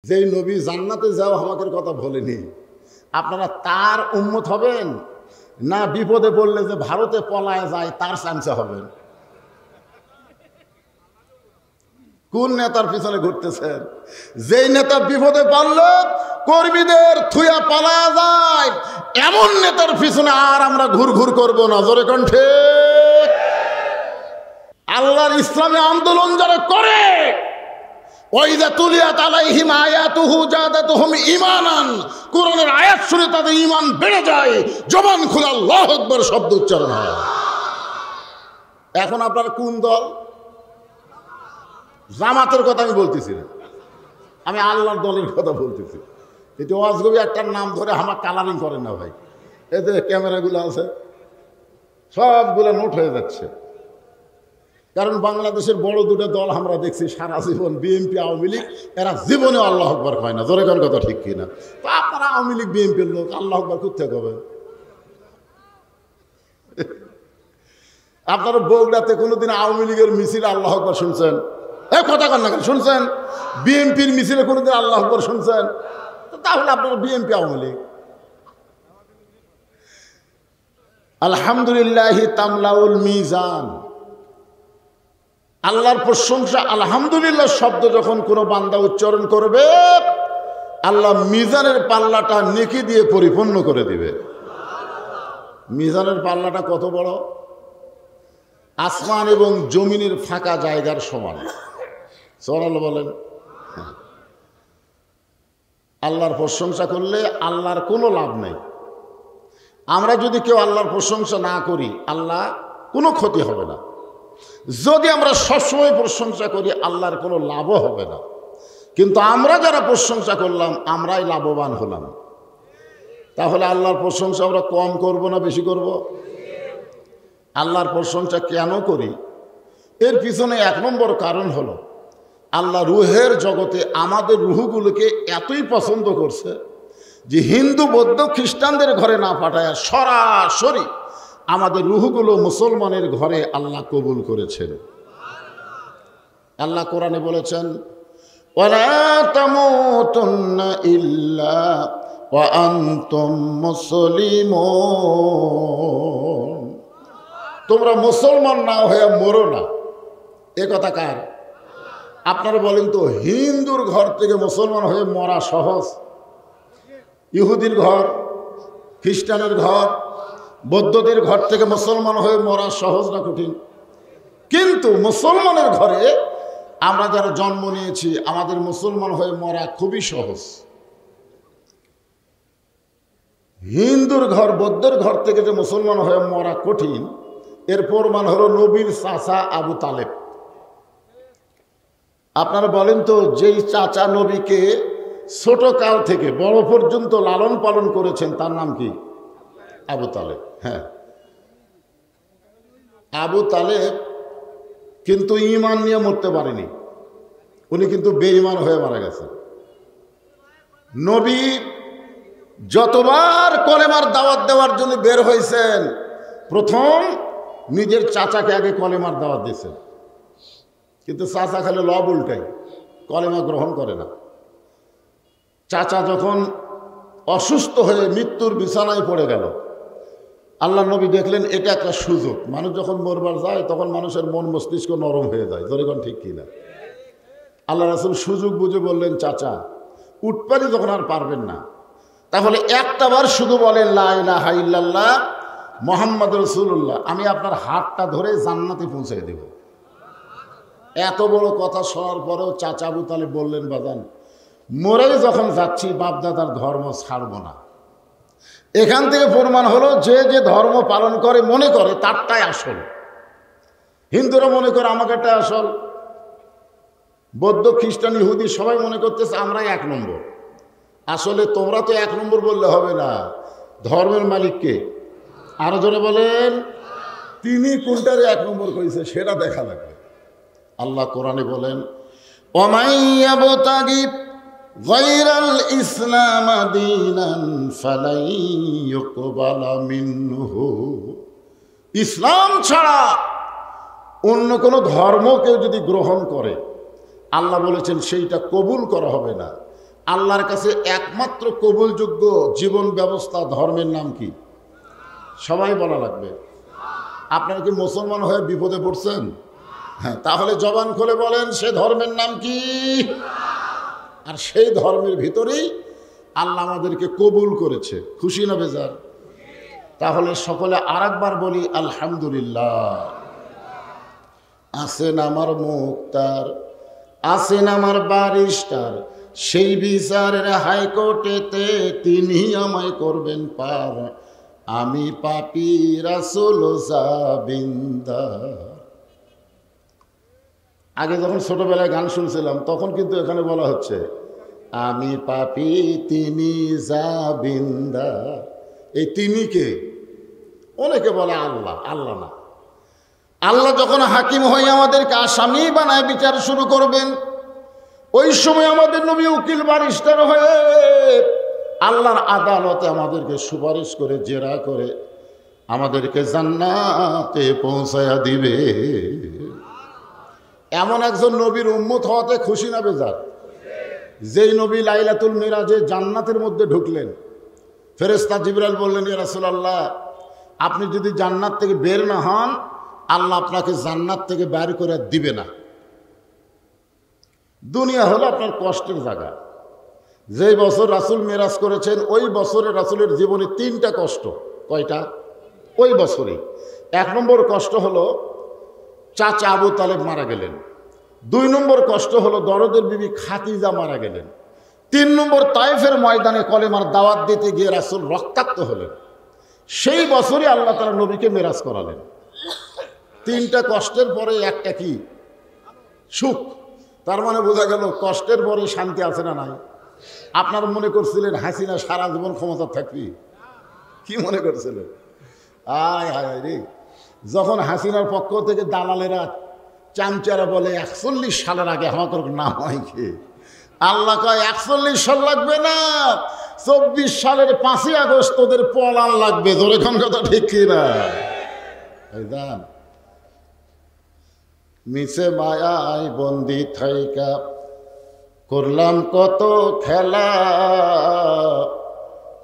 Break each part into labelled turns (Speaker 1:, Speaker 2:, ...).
Speaker 1: যে নবী জান্নাতে যাও আমাকে কথা বলেনি, আপনারা তার উম্মত হবেন না বিপদে পড়লে যে ভারতে পলায় যায় তার চান্সে হবেন? কোন নেতার পিছনে ঘুরতেছেন? যেই নেতা বিপদে পড়লে কর্মীদের থুয়া পালা যায় এমন নেতার পিছনে আর আমরা ঘুর ঘুর করবো না। জোরে কণ্ঠে আল্লাহর ইসলামে আন্দোলন যারা করে, ওয়াইযা তুলিয়াত আলাইহিম আয়াতুহু জাদাতুহুম ঈমানান, কোরআনের আয়াত শুনে তাদের ঈমান বেড়ে যায়, জবান খুলে আল্লাহু আকবার শব্দ উচ্চারণ হয়। এখন আপনারা কোন দল? জামাতের কথা আমি বলতেছি না, আমি আল্লাহর দলের কথা বলতেছি। এটি ওয়াজগবি একটা নাম ধরে আমার কালারিং করেন না ভাই। এই যে ক্যামেরাগুলো আছে সবগুলো নোট হয়ে যাচ্ছে, কারণ বাংলাদেশের বড় দুটো দল আমরা দেখছি সারা জীবন, বিএনপি আওয়ামী লীগ, এরা জীবনেও আল্লাহ আকবার হয় না। জোরে কোন কথা ঠিক কিনা? তো আপনারা আওয়ামী লীগ বিএনপির লোক, আল্লাহ আকবার কোথায় হবে? আপনারা বগুড়াতে কোনোদিন আওয়ামী লীগের মিছিল আল্লাহ আকবার শুনছেন? কথা কন না কেন? শুনছেন? বিএনপির মিছিলে কোনোদিন আল্লাহ আকবার শুনছেন? তাহলে আপনারা বিএনপি আওয়ামী লীগ। আলহামদুলিল্লাহ তামলাউল মিজান, আল্লাহর প্রশংসা আলহামদুলিল্লাহ শব্দ যখন কোনো বান্দা উচ্চারণ করবে, আল্লাহ মিজানের পাল্লাটা নেকি দিয়ে পরিপূর্ণ করে দিবে। মিজানের পাল্লাটা কত বড়? আসমান এবং জমিনের ফাঁকা জায়গার সমান। সুবহানাল্লাহ বলেন। আল্লাহর প্রশংসা করলে আল্লাহর কোনো লাভ নেই। আমরা যদি কেউ আল্লাহর প্রশংসা না করি, আল্লাহ কোনো ক্ষতি হবে না। যদি আমরা সবসময় প্রশংসা করি, আল্লাহর কোনো লাভও হবে না। কিন্তু আমরা যারা প্রশংসা করলাম, আমরাই লাভবান হলাম। তাহলে আল্লাহর প্রশংসা আমরা কম করব না বেশি করব? আল্লাহর প্রশংসা কেন করি? এর পিছনে এক নম্বর কারণ হলো, আল্লাহ রুহের জগতে আমাদের রুহগুলোকে এতই পছন্দ করছে যে হিন্দু বৌদ্ধ খ্রিস্টানদের ঘরে না পাঠায় সরাসরি আমাদের রুহগুলো মুসলমানের ঘরে আল্লাহ কবুল করেছেন। আল্লাহ কোরআনে বলেছেন, ওয়ালা তামুতুন্না ইল্লা ওয়া আনতুম মুসলিমুন, তোমরা মুসলমান না হয়ে মরো না। এ কথা কার? আপনারা বলেন তো, হিন্দুর ঘর থেকে মুসলমান হয়ে মরা সহজ? ইহুদির ঘর, খ্রিস্টানের ঘর, বৌদ্ধদের ঘর থেকে মুসলমান হয়ে মরা সহজ না কঠিন? কিন্তু মুসলমানের ঘরে আমরা যারা জন্ম নিয়েছি, আমাদের মুসলমান হয়ে মরা খুবই সহজ। হিন্দুর ঘর, বৌদ্ধের ঘর থেকে যে মুসলমান হয়ে মরা কঠিন, এর প্রমাণ হলো নবীর চাচা আবু তালেব। আপনারা বলেন তো, যেই চাচা নবীকে ছোট কাল থেকে বড় পর্যন্ত লালন পালন করেছেন, তার নাম কি? আবু তালেব। হ্যাঁ, আবু তালেব কিন্তু ঈমান নিয়ে মরতে পারেনি, উনি কিন্তু বেঈমান হয়ে মারা গেছেন। নবী যতবার কলেমার দাওয়াত দেওয়ার জন্য বের হয়েছেন, প্রথম নিজের চাচাকে আগে কলেমার দাওয়াত দিয়েছেন। কিন্তু চাচা খালি লব উল্টাই, কলেমা গ্রহণ করে না। চাচা যখন অসুস্থ হয়ে মৃত্যুর বিছানায় পড়ে গেল, আল্লাহ নবী দেখলেন এটা একটা সুযোগ। মানুষ যখন মরবার যায় তখন মানুষের মন মস্তিষ্ক নরম হয়ে যায়। যখন ঠিক কিনা? আল্লাহ রাসূল সুযোগ বুঝে বললেন, চাচা উঠপানি যখন আর পারবেন না, তাহলে একটাবার শুধু বলেন লা ইলাহা ইল্লাল্লাহ মুহাম্মদ রাসূলুল্লাহ, আমি আপনার হাতটা ধরে জান্নাতে পৌঁছে দেব। এত বড় কথা শোনার পরেও চাচা আবু তালেব বললেন, বাজান মরে যখন যাচ্ছি বাপদাদার ধর্ম ছাড়ব না। এখান থেকে প্রমাণ হলো, যে যে ধর্ম পালন করে মনে করে তারটাই আসল। হিন্দুরা মনে করে আমাকেটাই আসল, বৌদ্ধ খ্রিস্টান ইহুদি সবাই মনে করতেছে আমরাই এক নম্বর। আসলে তোমরা তো এক নম্বর বললে হবে না, ধর্মের মালিককে আরো জোরে বলেন, তিনি কোনটারে এক নম্বর করেছে সেটা দেখা লাগবে। আল্লাহ কোরআনে বলেন, ওয়ামাইয়াবতাগি গায়রাল ইসলাম দীনান ফালাই ইউকবালা মিনহু, ইসলাম ছাড়া অন্য কোনো ধর্ম কেউ যদি গ্রহণ করে, আল্লাহ বলেছেন সেইটা কবুল করা হবে না। আল্লাহর কাছে একমাত্র কবুলযোগ্য জীবন ব্যবস্থা ধর্মের নাম কি? সবাই বলা লাগবে। আপনারা কি মুসলমান হয়ে বিপদে পড়ছেন? হ্যাঁ, তাহলে জবান খুলে বলেন সে ধর্মের নাম কি? আর সেই ধর্মের ভিতরেই আল্লাহ আমাদেরকে কবুল করেছে। খুশি না বেজার? তাহলে সকলে আরেকবার বলি আলহামদুলিল্লাহ। আছেন আমার মুক্তার, আছেন আমার বারিস্টার, সেই বিচারের হাইকোর্টেতে তিনি আমায় করবেন পার, আমি পাপী রাসূল জাবিন্দার। আগে যখন ছোটবেলায় গান শুনছিলাম তখন কিন্তু এখানে বলা হচ্ছে আমি পাপী তিনি জাবিন্দার। এই তিনি কে? অনেকে বলে আল্লাহ। আল্লাহ না। আল্লাহ যখন হাকিম হয়ে আমাদেরকে আসামি বানায় বিচার শুরু করবেন, ওই সময় আমাদের নবী উকিল বারিস্টার হয়ে আল্লাহর আদালতে আমাদেরকে সুপারিশ করে জেরা করে আমাদেরকে জান্নাতে পৌঁছায়া দিবে। এমন একজন নবীর উম্মত হওয়াতে খুশি না বেজার? যেই নবী লাইলাতুল মিরাজে জান্নাতের মধ্যে ঢুকলেন, ফেরেশতা জিবরাইল বললেন ইয়া রাসূলুল্লাহ, আপনি যদি জান্নাত থেকে বের না হন আল্লাহ আপনাকে জান্নাত থেকে বের করে দিবে না। দুনিয়া হলো আপনার কষ্টের জায়গা। যেই বছর রাসূল মেরাজ করেছেন ওই বছরে রাসূলের জীবনে 3টা কষ্ট। কয়টা? ওই বছরে 1 নম্বর কষ্ট হলো চাচা আবু তালেব মারা গেলেন। 2 নম্বর কষ্ট হলো দরদের বিবি খাদিজা মারা গেলেন। 3 নম্বর তায়েফের ময়দানে কলেমার দাওয়াত দিতে গিয়ে রাসূল রক্তাক্ত হলেন। সেই বছরই আল্লাহ তাআলা নবীকে মেরাজ করালেন। 3টা কষ্টের পরে একটা কি? সুখ। তার মানে বোঝা গেল কষ্টের পরে শান্তি আছে না নাই? আপনার মনে করছিলেন হাসিনা সারা জীবন ক্ষমতা থাকবি? কি মনে করছিলেন? আয় হায় রে, যখন হাসিনার পক্ষ থেকে দালালেরা চামচারা বলে 41 সালের আগে আমাদের নাম হয় কি, আল্লাহ কয় 41 সাল লাগবে না, 24 সালের 5ই আগস্ট তোদের পলান লাগবে। ধরে কোন কথা ঠিক কিনা? জান মিছে মায়ায় বন্দি থাইকা করলাম কত খেলা,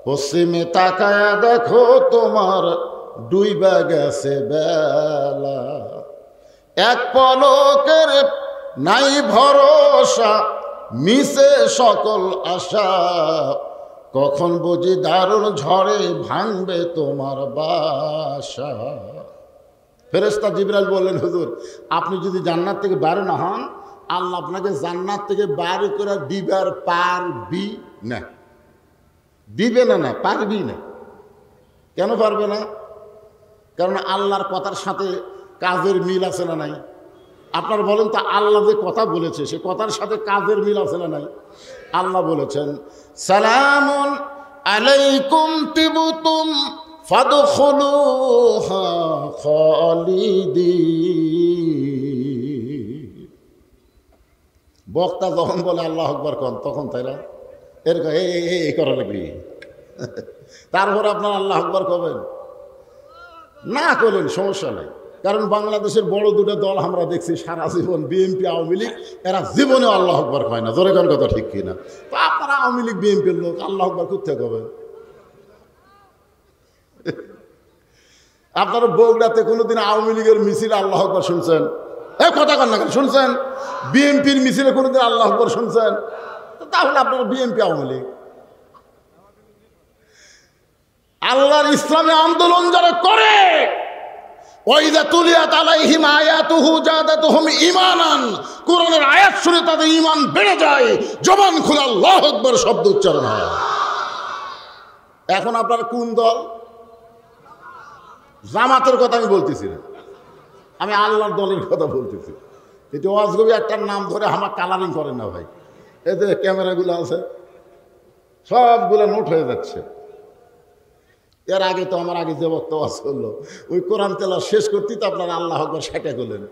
Speaker 1: পশ্চিমে তাকায়া দেখো তোমার ডুইবা গেছে বেলা, এক পলকের নাই ভরসা মিছে সকল আশা, কখন বুঝি দারুণ ঝড়ে ভাঙবে তোমার বাসা। ফেরেশতা জিবরাইল বললেন হুজুর আপনি যদি জান্নাত থেকে বাইরে না হন আল্লাহ আপনাকে জান্নাত থেকে বাইরে করে দিবার পারবি না। দিবে না? না পারবি না। কেন পারবে না? কারণ আল্লাহর কথার সাথে কাজের মিল আছে না নাই? আপনার বলেন তো আল্লাহ যে কথা বলেছে সে কথার সাথে কাজের মিল আছে না নাই? আল্লাহ বলেছেন সালামুন আলাইকুম তিবতুম ফাদখুলুহা খালিদিন। বক্তা যখন বলে আল্লাহু আকবার কোন তখন তাইরা এর এই করা লাগবে। তারপর আপনার আল্লাহু আকবার কবেন না করলেন সমস্যা নাই, কারণ বাংলাদেশের বড় 2টা দল আমরা দেখছি সারা জীবন বিএনপি আওয়ামী লীগ, এরা জীবনেও আল্লাহু আকবার কয় না। জোরে কোন কথা ঠিক কিনা? তো আপনারা আওয়ামী লীগ বিএনপির লোক আল্লাহু আকবার কোথায় কবেন? আপনারা বগুড়াতে কোনোদিন আওয়ামী লীগের মিছিলে আল্লাহু আকবার শুনছেন? এই কথা কন না কেন? শুনছেন? বিএনপির মিছিলে কোনোদিন আল্লাহু আকবার শুনছেন? তাহলে আপনারা বিএনপি আওয়ামী লীগ। আল্লাহর ইসলামে আন্দোলন যারা করে ওয়াইদা তুলিয়াত আলাইহিম আয়াতুহু জাদাতুহুম ঈমানান, কোরআনের আয়াত শুনে তাদের ঈমান বেড়ে যায়, জবান খুলে আল্লাহু আকবার শব্দ উচ্চারণ হয়। এখন আপনারা কোন দল? জামাতের কথা আমি বলতেছি না, আমি আল্লাহর দলের কথা বলতেছি। এটা ওয়াজগবি একটা নাম ধরে আমার কালারিং করেন না ভাই। এই যে ক্যামেরাগুলো আছে সবগুলো নোট হয়ে যাচ্ছে। এর আগে তো আমার আগে যে বক্তব্য করলো ওই কোরআন তেলাওয়াত শেষ করতেই তো আপনারা আল্লাহু আকবার 60 করলেন।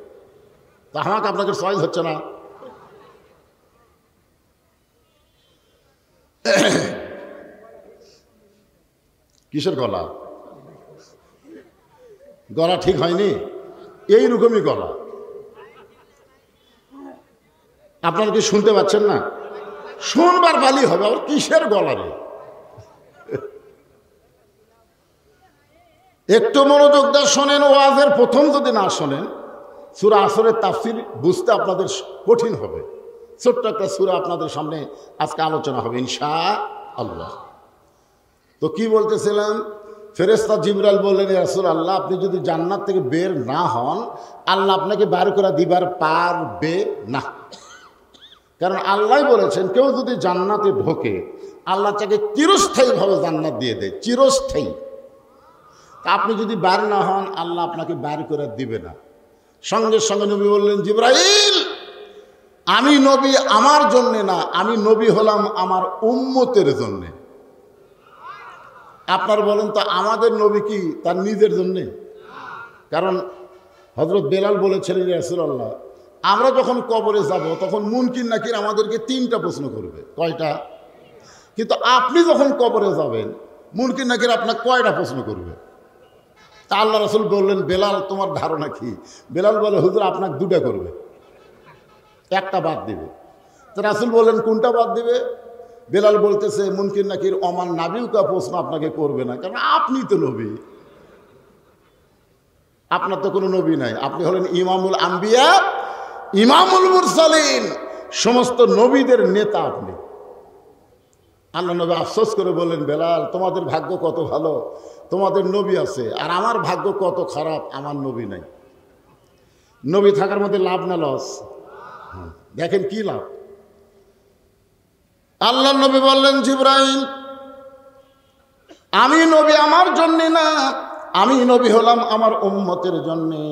Speaker 1: তা আমাকে আপনাকে চয়েস হচ্ছে না। কিসের গলা? গলা ঠিক হয়নি? এইরকমই গলা। আপনারা কি শুনতে পাচ্ছেন না? শুনবার বালি হবে, আর কিসের গলারে। একটু মনোযোগ দিয়ে শোনেন, ওয়াজের প্রথম যদি না শোনেন সূরা আসরের তাফসীর বুঝতে আপনাদের কঠিন হবে। ছোট্ট একটা সূরা আপনাদের সামনে আজকে আলোচনা হবে ইনশাআল্লাহ। তো কি বলতেছিলাম, ফেরেশতা জিবরাইল বললেন, ইয়া রাসূলুল্লাহ, আপনি যদি জান্নাত থেকে বের না হন আল্লাহ আপনাকে বার করে দিবার পারবে না। কারণ আল্লাহ বলেছেন কেউ যদি জান্নাতে ঢোকে আল্লাহ তাকে চিরস্থায়ীভাবে জান্নাত দিয়ে দেয়, চিরস্থায়ী। তা আপনি যদি বার না হন আল্লাহ আপনাকে বার করে দিবে না। সঙ্গে সঙ্গে নবী বললেন, জিবরাইল, আমি নবী আমার জন্যে না, আমি নবী হলাম আমার উম্মতের জন্যে। আপনার বলেন তো আমাদের নবী কি তার নিজের জন্যে? কারণ হযরত বেলাল বলেছিলেন, ইয়া রাসূলুল্লাহ, আমরা যখন কবরে যাব তখন মুনকির নাকির আমাদেরকে 3টা প্রশ্ন করবে। কয়টা? কিন্তু আপনি যখন কবরে যাবেন মুনকির নাকির আপনাকে কয়টা প্রশ্ন করবে? তা আল্লাহ রাসূল বললেন, বেলাল তোমার ধারণা কি? বেলাল বলে, হুজুর আপনাকে 2টা করবে, একটা বাদ দিবে। তো রাসূল বললেন, কোনটা বাদ দিবে? বেলাল বলতেছে, মুনকির নাকির অমান নাবিউকা প্রশ্ন আপনাকে করবে না, কারণ আপনি তো নবী, আপনার তো কোনো নবী নাই, আপনি হলেন ইমামুল আম্বিয়া ইমামুল মুরসালিন, সমস্ত নবীদের নেতা আপনি। আল্লাহ নবী আফসোস করে বললেন, বেলাল তোমাদের ভাগ্য কত ভালো, তোমাদের নবী আছে, আর আমার ভাগ্য কত খারাপ, আমার নবী নাই। নবী থাকার মধ্যে লাভ না লস? দেখেন কি লাভ। আল্লাহ নবী বললেন, জিবরাইল, আমি নবী আমার জন্যে না, আমি নবী হলাম আমার উম্মতের জন্যে।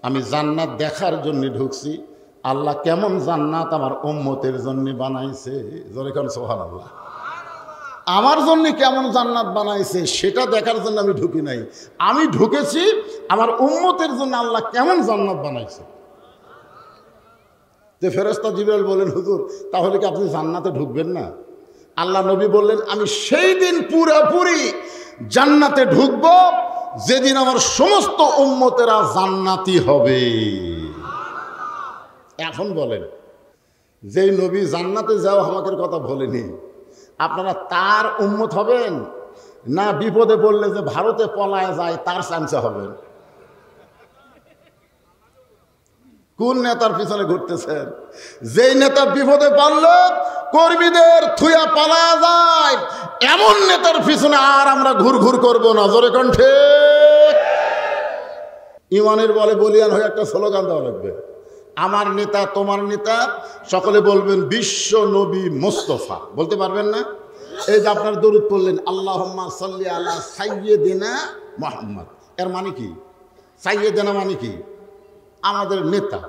Speaker 1: আমি জান্নাত দেখার জন্য ঢুকছি, আল্লাহ কেমন জান্নাত আমার উম্মতের জন্য বানাইছে, জোরে কোন সুবহানাল্লাহ। আমার জন্য কেমন জান্নাত বানাইছে সেটা দেখার জন্য আমি ঢুকি নাই, আমি ঢুকেছি আমার উম্মতের জন্য আল্লাহ কেমন জান্নাত বানাইছে। তো ফেরেশতা জিবরাইল বলেন, হুজুর তাহলে কি আপনি জান্নাতে ঢুকবেন না? আল্লাহ নবী বললেন, আমি সেই দিন পুরোপুরি জান্নাতে ঢুকব যেদিন আমার সমস্ত উম্মতেরা জান্নাতি হবে। এখন বলেন, যেই নবী জান্নাতে যাও আমাকে কথা বলেনি, আপনারা তার উম্মত হবেন না বিপদে পড়লে যে ভারতে পলায় যায় তার চামচা হবেন? কোন নেতার পিছনে ঘুরতেছেন? যেই নেতা বিপদে পড়লে কর্মীদের থুয়া পালায় যায় এমন নেতার পিছনে আর আমরা ঘুর ঘুর করবো না, জোরে কণ্ঠে। ইমানের বলে বলিয়ান হয়ে একটা স্লোগান দেওয়া লাগবে, আমার নেতা তোমার নেতা, সকলে বলবেন বিশ্ব নবী মুস্তাফা। বলতে পারবেন না? এই যে আপনার দরুদ পড়লেন, আল্লাহুম্মা সাল্লি আলা সাইয়্যিদিনা মুহাম্মদ, এর মানে কি? সাইয়্যিদিনা মানে কি? আমাদের নেতা,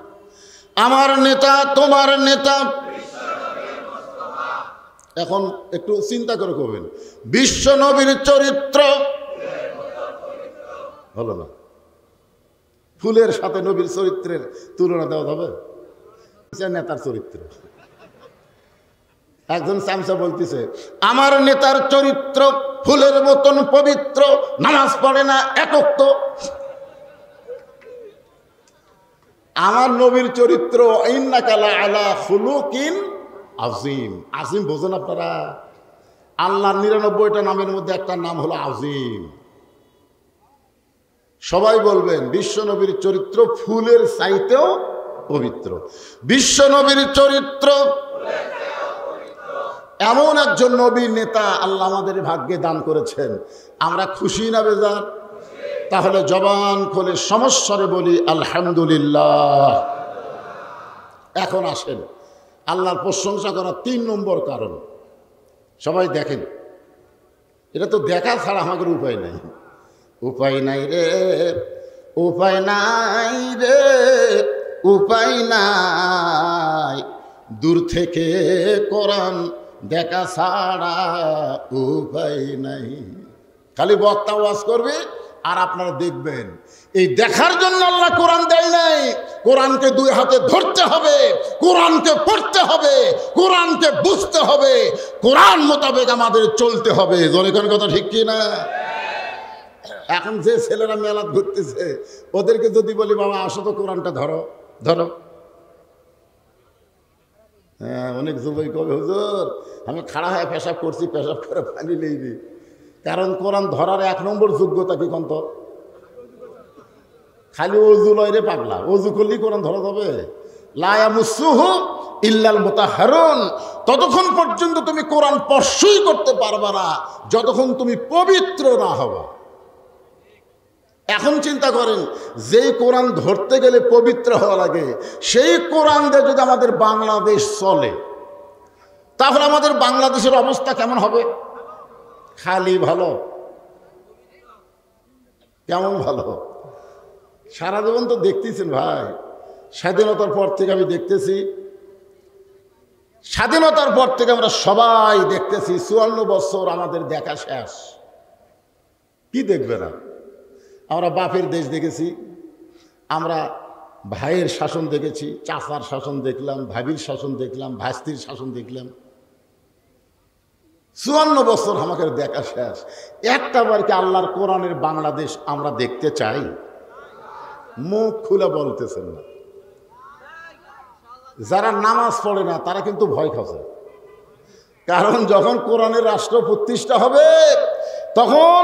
Speaker 1: আমার নেতা তোমার নেতা। এখন একটু চিন্তা করে করবেন, বিশ্ব নবীর চরিত্র হলো না, ফুলের সাথে নবীর চরিত্রের তুলনা দেওয়া যাবে? নেতার চরিত্র। একজন চামচা বলতেছে, আমার নেতার চরিত্র ফুলের মতন পবিত্র, নামাজ পড়ে না, একক। আমার নবীর চরিত্র ইন্নাকা লাআলা খুলুকিন আযীম। আযীম বোঝেন আপনারা? আল্লাহর ৯৯টা নামের মধ্যে একটা নাম হলো আযীম। সবাই বলবেন বিশ্ব নবীর চরিত্র ফুলের চাইতেও পবিত্র। বিশ্ব নবীর চরিত্র এমন একজন নবী নেতা আল্লাহ আমাদের ভাগ্যে দান করেছেন, আমরা খুশি না বেজার? তাহলে জবান খুলে সমস্যারে বলি আলহামদুলিল্লাহ। এখন আসেন আল্লাহর প্রশংসা করার ৩ নম্বর কারণ। সবাই দেখেন, এটা তো দেখা ছাড়া আমাদের উপায় নাই, উপায় নাই রে, উপায় নাই রে, উপায় নাই, দূর থেকে কোরআন দেখা ছাড়া উপায় নাই। খালি বক্তা ওয়াজ করবে আর আপনারা দেখবেন, এই দেখার জন্য আল্লাহ কোরআন দেয় নাই। কোরআনকে 2 হাতে ধরতে হবে, কোরআনকে পড়তে হবে, কোরআনকে বুঝতে হবে, কোরআন মোতাবেক আমাদের চলতে হবে। জনগণ কথা ঠিক কি না? এখন যে ছেলেরা মেলাত ঘুরতেছে ওদেরকে যদি বলি, বাবা আসো তো কোরআনটা ধরো, ধরো, হ্যাঁ, অনেক যুবক কবে হুজুর আমি খাড়া হয়ে পেশাব করছি, পেশাব করে পানি নেইনি। কারণ কোরআন ধরার 1 নম্বর যোগ্যতা কি কন্ত? খালি অজু লয় রে পাগলা, অজু করলেই কোরআন ধরা যাবে? লা ইয়ামাসসুহু ইল্লাল মুতাহহারুন। ততক্ষণ পর্যন্ত তুমি কোরআন স্পর্শই করতে পারবা না যতক্ষণ তুমি পবিত্র না হবা। এখন চিন্তা করেন, যেই কোরআন ধরতে গেলে পবিত্র হওয়া লাগে, সেই কোরআন দিয়ে যদি আমাদের বাংলাদেশ চলে, তাহলে আমাদের বাংলাদেশের অবস্থা কেমন হবে? খালি ভালো, কেমন ভালো। সারা জীবন তো দেখতেছেন ভাই, স্বাধীনতার পর থেকে আমি দেখতেছি, স্বাধীনতার পর থেকে আমরা সবাই দেখতেছি 54 বছর আমাদের দেখা শেষ। কি দেখবে না? আমরা বাপের দেশ দেখেছি, আমরা ভাইয়ের শাসন দেখেছি, চাচার শাসন দেখলাম, ভাবির শাসন দেখলাম, ভাস্তির শাসন দেখলাম। 54 বছর আমাদের দেখা শেষ। একটা বার কি আল্লাহর কোরআনের বাংলাদেশ আমরা দেখতে চাই? মুখ খুলে বলতেছেন না। যারা নামাজ পড়ে না তারা কিন্তু ভয় খাচ্ছে, কারণ যখন কোরআনের রাষ্ট্র প্রতিষ্ঠা হবে তখন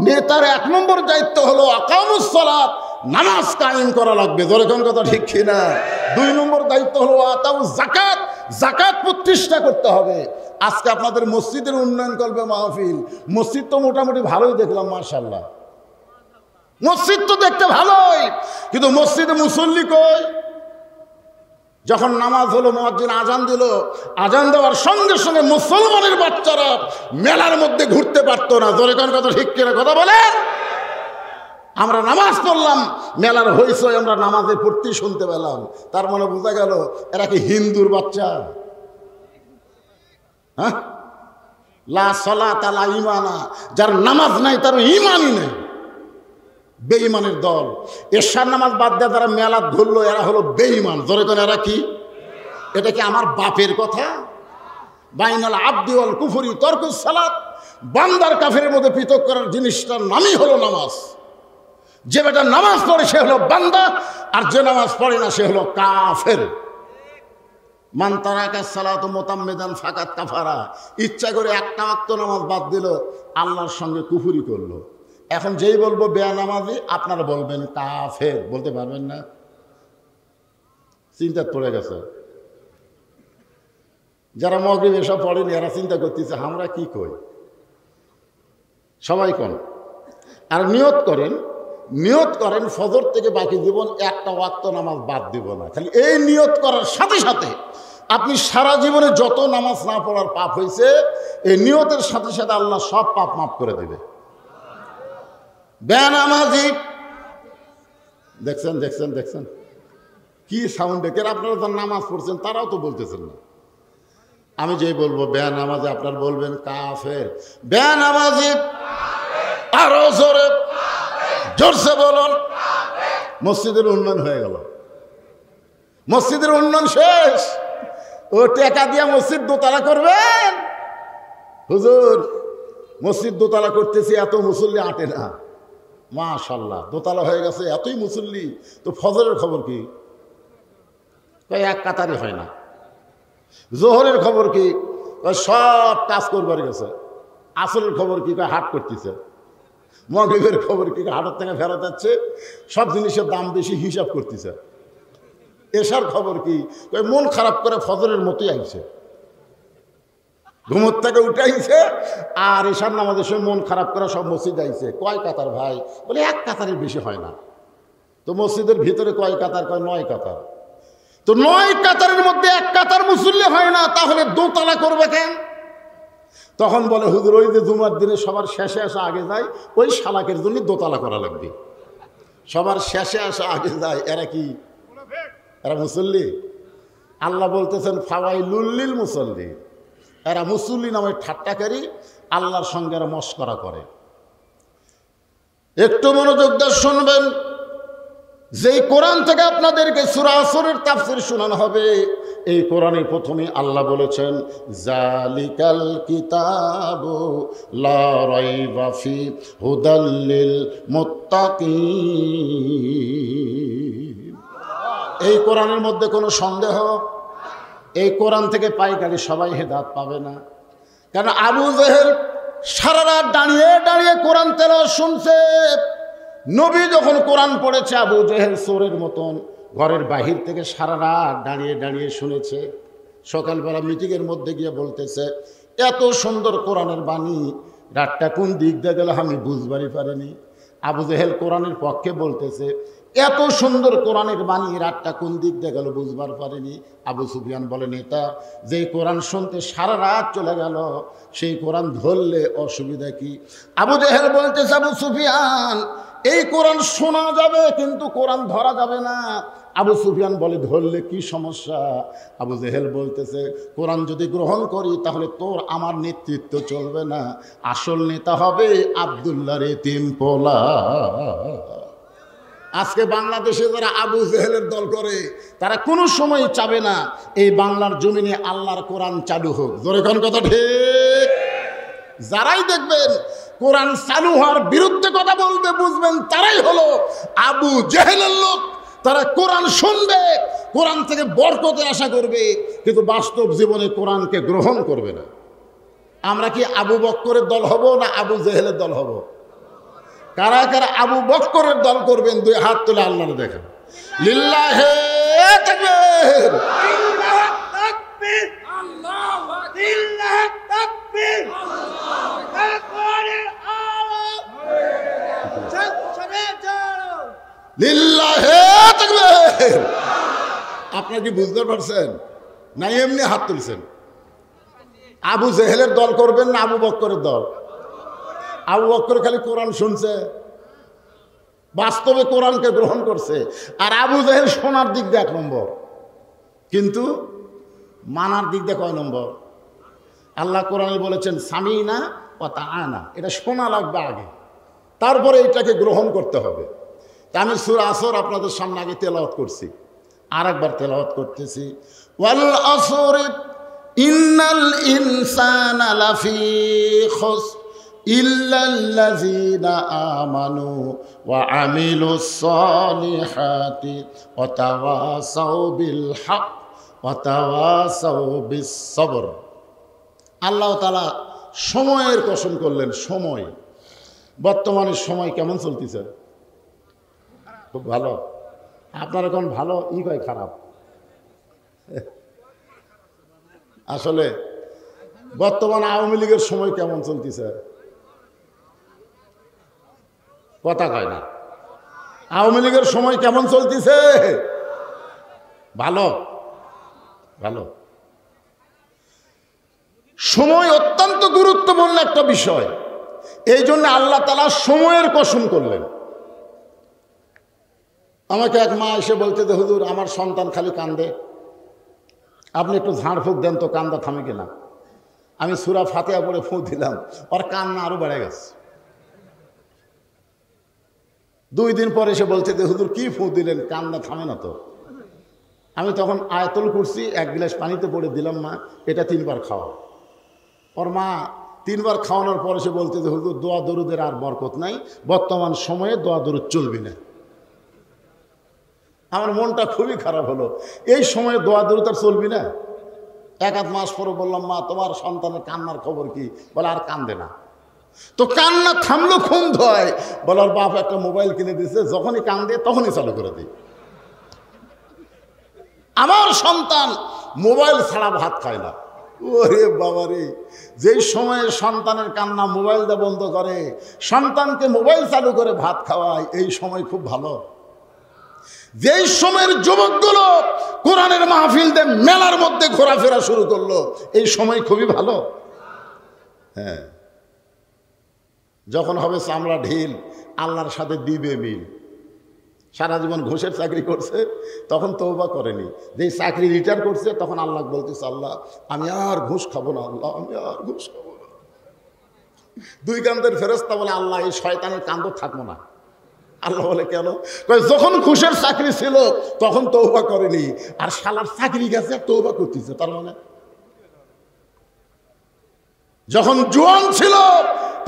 Speaker 1: নেতার 1 নম্বর দায়িত্ব হলো আকামুস সালাত, নামাজ কায়েম করা লাগবে। জোরে কোন কথা ঠিক কিনা? 2 নম্বর দায়িত্ব হলো আতাউজ যাকাত, যাকাত প্রতিষ্ঠা করতে হবে। আজকে আপনাদের মসজিদের উন্নয়ন করবে মাহফিল, মসজিদ তো মোটামুটি ভালোই দেখলাম, মাশাআল্লাহ মসজিদ তো দেখতে ভালোই, কিন্তু মসজিদে মুসল্লি কই? যখন নামাজ হলো, মুয়াজ্জিন আজান দিল, আজান দেওয়ার সঙ্গে সঙ্গে মুসলমানের বাচ্চারা মেলার মধ্যে ঘুরতে পারতো না। জোরে কোন কথা ঠিক কিনা? কথা বলে। আমরা নামাজ পড়লাম, মেলার হইচই আমরা নামাজে পড়তেই শুনতে পেলাম। তার মানে বোঝা গেল এরা কি হিন্দুর বাচ্চা? হ্যাঁ, লা সালাতা লা ঈমানা, যার নামাজ নাই তার ঈমানই নেই, বেঈমানের দল। এশার নামাজ বাদ দিয়ে যারা মেলা ধরলো এরা হলো বেঈমান। জোরে কোন এরা কি? এটা কি আমার বাপের কথা? বাইনাল আবদি ওয়াল কুফরি তরকুস সালাত, বান্দার কাফেরের মধ্যে পৃথক করার জিনিসটার নামই হলো নামাজ। যে বেটা নামাজ পড়ে সে হলো বান্দা, আর যে নামাজ পড়ে না সে হলো কাফের। মান তারাকা সালাত মুতাম্মিদান ফাকাত কাফারা, ইচ্ছা করে একটা ওয়াক্ত নামাজ বাদ দিল, আল্লাহর সঙ্গে কুফরি করলো। এখন যেই বলবো বেনামাজি, আপনারা বলবেন কাফের, বলতে পারবেন না? চিন্তা পড়ে গেছে। যারা মাগরিব এসব পড়েনি এরা চিন্তা করতেছে আমরা কি কই। সবাই কোন আর নিয়ত করেন, নিয়ত করেন ফজর থেকে বাকি জীবন একটা ওয়াক্ত নামাজ বাদ দিব না। খালি এই নিয়ত করার সাথে সাথে আপনি সারা জীবনে যত নামাজ না পড়ার পাপ হয়েছে, এই নিয়তের সাথে সাথে আল্লাহ সব পাপ মাফ করে দেবে। বেনামাজি দেখছেন দেখছেন দেখছেন কি সাউন্ড ডেকের। আপনারা যারা নামাজ পড়ছেন তারাও তো বলতেছেন না। আমি যেই বলবো বেনামাজি আপনারা বলবেন কাফের। বেনামাজি আরো জোরে জোরসে বলুন। মসজিদের উন্নয়ন হয়ে গেল, মসজিদের উন্নয়ন শেষ। ও টাকা দিয়া মসজিদ দোতলা করবেন? হুজুর মসজিদ দোতলা করতেছি, এত মুসল্লি আটে না। মাশাআল্লাহ দোতলা হয়ে গেছে, এতই মুসল্লি, তো ফজরের খবর কি? এক কাতারে হয় না। জোহরের খবর কি? সব কাজ করবার গেছে। আসরের খবর কি? হাট করতেছে। মাগরিবের খবর কি? হাটের থেকে ফেরত যাচ্ছে, সব জিনিসের দাম বেশি, হিসাব করতেছে। এশার খবর কি? মন খারাপ করে ফজরের মতোই আইছে, ঘুমোর থেকে উঠে আইছে, আর এশার নামাজের সময় মন খারাপ করে সব মসজিদ আইছে। কয় কাতার ভাই? বলে এক কাতারের বেশি হয় না। তো মসজিদের ভিতরে কয় কাতার? কয় 9 কাতার। তো 9 কাতারের মধ্যে এক কাতার মুসল্লি হয় না, তাহলে দোতলা করবে কেন? তখন বলে হুজুর ওই যে জুমার দিনে সবার শেষে আসা আগে যায়, ওই শালাকের জন্য দোতলা করা লাগবে। সবার শেষে আসা আগে যায়, এরা কি? এরা মুসল্লি? আল্লাহ বলতেছেন ফাওয়াইলুল লিল মুসল্লি, এরা মুসল্লি নামে ঠাট্টাকারী, আল্লাহর সঙ্গে এরা মশকরা করে। একটু মনোযোগ দিয়ে শুনবেন। যেই কোরআন থেকে আপনাদেরকে সূরা আসরের তাফসীর শোনানো হবে, এই কোরআনের প্রথমে আল্লাহ বলেছেন জালিকাল কিতাবু লা রাইবা ফি হুদাল লিল মুত্তাকিন। এই কোরআনের মধ্যে কোনো সন্দেহ, এই কোরআন থেকে পাইকারি সবাই হেদায়েত পাবে না। কারণ আবু জেহেল সারা রাত দাঁড়িয়ে দাঁড়িয়ে কোরআন তেলাওয়াত শুনছে। নবী যখন কোরআন পড়েছে, আবু জেহেল চোরের মতন ঘরের বাহির থেকে সারা রাত দাঁড়িয়ে দাঁড়িয়ে শুনেছে। সকালবেলা মিটিংয়ের মধ্যে গিয়ে বলতেছে, এত সুন্দর কোরআনের বাণী, রাতটা কোন দিক দিয়ে গেল আমি বুঝবারই পারিনি। আবু জেহেল কোরআনের পক্ষে বলতেছে, এত সুন্দর কোরআনের বাণী, রাতটা কোন দিক দিয়ে গেল বুঝবার পারিনি। আবু সুফিয়ান বলেন, এটা যেই কোরআন শুনতে সারা রাত চলে গেল, সেই কোরআন ধরলে অসুবিধা কি? আবু জেহেল বলতেছে, আবু সুফিয়ান, এই কোরআন শোনা যাবে কিন্তু কোরআন ধরা যাবে না। আবু সুফিয়ান বলে, ধরলে কি সমস্যা? আবু জেহেল বলতেছে, কোরআন যদি গ্রহণ করি তাহলে তোর আমার নেতৃত্ব চলবে না, আসল নেতা হবে আব্দুল্লাহর এতিম পোলা। আজকে বাংলাদেশে যারা আবু জেহেলের দল করে, তারা কোনো সময় চাবে না এই বাংলার জমিনে আল্লাহর কোরআন চালু হোক। জোরে কোন কথা ঠিক? যারাই দেখবেন কোরআন চালু হওয়ার বিরুদ্ধে কথা বলবে, বুঝবেন তারাই হলো আবু জেহেলের লোক। তারা কোরআন শুনবে, কোরআন থেকে বরকতের আশা করবে, কিন্তু বাস্তব জীবনে কোরআনকে গ্রহণ করবে না। আমরা কি আবু বক্করের দল হব না আবু জেহেলের দল হব? কারা কারা আবু বক্করের দল করবেন? দুই হাত তুলে আল্লাহরে দেখেন। লিল্লাহে তাকবীর, লিল্লাহে তাকবীর, আল্লাহু লিল্লাহে তাকবীর, লিল্লাহে তাকবীর। আপনারা কি বুঝতে পারছেন না? এমনি হাত তুলছেন। আবু জেহেলের দল করবেন না আবু বক্করের দল? আবু বক্কর খালি কোরআন শুনছে, বাস্তবে কোরআনকে গ্রহণ করছে। আর আবু জেহেল শোনার দিক দিয়ে 1 নম্বর, কিন্তু মানার দিক দিয়ে কয় নম্বর? আল্লাহ কোরআনে বলেছেন সামিনা ওয়া তাআনা, এটা শোনা লাগবে আগে, তারপরে এটাকে গ্রহণ করতে হবে। তা আমি সূরা আসর আপনাদের সামনে আগে তেলাওয়াত করছি, আর একবার তেলাওয়াত করতেছি। ওয়াল আসর ইন্নাল ইনসানা লাফি খুসর ইল্লাল্লাযীনা আমানু ওয়া আমিলুস সালিহাতি ওয়া তাওয়াসাউ বিল হক ওয়া তাওয়াসাউ বিস সবর। আল্লাহ তাআলা সময়ের কসম করলেন। সময়, বর্তমানে সময় কেমন চলতেছে? খুব ভালো। আপনার এখন ভালো ই কয় খারাপ? আসলে বর্তমানে আওয়ামী লীগের সময় কেমন চলতেছে? কথা কয় না। আওয়ামী লীগের সময় কেমন চলতেছে? ভালো, ভালো। সময় অত্যন্ত গুরুত্বপূর্ণ একটা বিষয়, এই জন্য আল্লাহ তাআলা সময়ের কসম করলেন। আমাকে এক মা এসে বলতে যে, হুজুর আমার সন্তান খালি কান্দে, আপনি একটু ঝাড় ফুঁক দেন তো, কান্দা থামে কিনা। আমি সূরা ফাতিহা পড়ে ফুঁ দিলাম, ওর কান্না আরো বেড়ে গেছে। 2 দিন পরে এসে বলছে যে, হুজুর কি ফুঁ দিলেন, কান্না থামে না তো। আমি তখন আয়াতুল কুরসি 1 গ্লাস পানিতে পড়ে দিলাম, মা এটা 3 বার খাওয়া। ওর মা 3 বার খাওয়ানোর পরে সে বলতে যে, হুজুর দোয়া দরুদের আর বরকত নাই, বর্তমান সময়ে দোয়া দরুদ চলবে না। আমার মনটা খুবই খারাপ হলো, এই সময়ে দোয়া দরুদ আর চলবি না। 1-8 মাস পরে বললাম, মা তোমার সন্তানের কান্নার খবর কি? বলে আর কান্দে না। তো কান্না থামলো খুন ধয়। বলার বাপ একটা মোবাইল কিনে দিয়েছে, যখনই কান্দে তখনই চালু করে দিই। আমার সন্তান মোবাইল ছাড়া ভাত খায় না। ওরে বাবা রে, যেই সময়ে সন্তানের কান্না মোবাইল দিয়ে বন্ধ করে, সন্তানকে মোবাইল চালু করে ভাত খাওয়ায়, এই সময় খুব ভালো। যেই সময়ের যুবকগুলো কোরআনের মাহফিল দিয়ে মেলার মধ্যে ঘোরাফেরা শুরু করলো, এই সময় খুবই ভালো। হ্যাঁ, যখন হবে চামড়া ঢিল, আল্লাহর সাথে দিবে মিল। সারা জীবন ঘুষের চাকরি করছে, তখন তওবা করেনি। যেই চাকরি রিটায়ার করছে, তখন আল্লাহ বলতেছে, আল্লাহ আমি আর ঘুষ খাবো না, আল্লাহ আমি আর ঘুষ খাবো না। 2 কান্দের ফেরেশতা বলে, আল্লাহ এই শয়তানের কান্দ থাকবো না। আল্লাহ বলে কেন? যখন ঘুষের চাকরি ছিল তখন তওবা করেনি, আর শালার চাকরি গেছে তওবা করতেছে। তার মানে যখন জোয়ান ছিল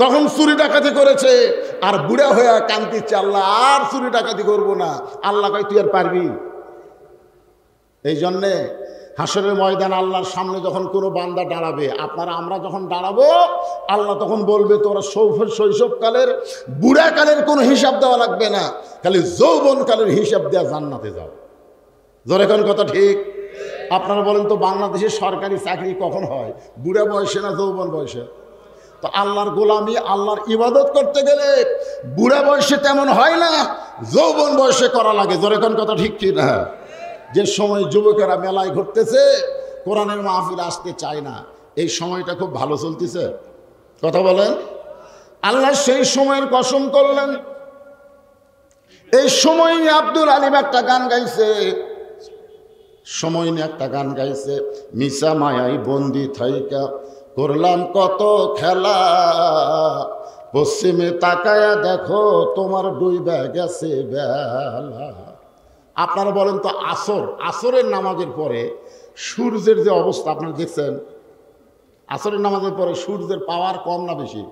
Speaker 1: তখন চুরি ডাকাতি করেছে, আর বুড়া হয়ে কান্দিচ্ছে, আল্লাহ আর চুরি ডাকাতি করবো না। আল্লাহ কয় তুই আর পারবি? এই জন্যে হাসরের ময়দান আল্লাহর সামনে যখন কোনো বান্দা দাঁড়াবে, আমরা যখন দাঁড়াবো, আল্লাহ তখন বলবে তোরা শৈশবকালের বুড়াকালের কোনো হিসাব দেওয়া লাগবে না, খালি যৌবনকালের হিসাব দেওয়া জান্নাতে যাও। জোরে কোন কথা ঠিক? আপনারা বলেন তো বাংলাদেশের সরকারি চাকরি কখন হয়, বুড়া বয়সে না যৌবন বয়সে? তো আল্লাহর গোলামি, আল্লাহর ইবাদত করতে গেলে বুড়া বয়সে তেমন হয় না, যৌবন বয়সে করা লাগে। জোরে কোন কথা ঠিক কি না? যে সময় যুবকেরা মেলায় ঘুরতেছে, কোরআনের মাহফিল আসতে চায় না, এই সময়টা খুব ভালো চলতেছে। কথা বলেন। আল্লাহ সেই সময়ের কসম করলেন। এই সময় নিয়ে আব্দুল আলিম একটা গান গাইছে, সময় নিয়ে একটা গান গাইছে, মিশা মায়াই বন্দি থাইকা করলাম কত খেলা, পশ্চিমে তাকায়া দেখো তোমার ডুইবা গেছে বেলা। আপনারা বলেন তো আসরের নামাজের পরে সূর্যের যে অবস্থা আপনারা দেখছেন, আসরের নামাজের পরে সূর্যের পাওয়ার কম না বেশি?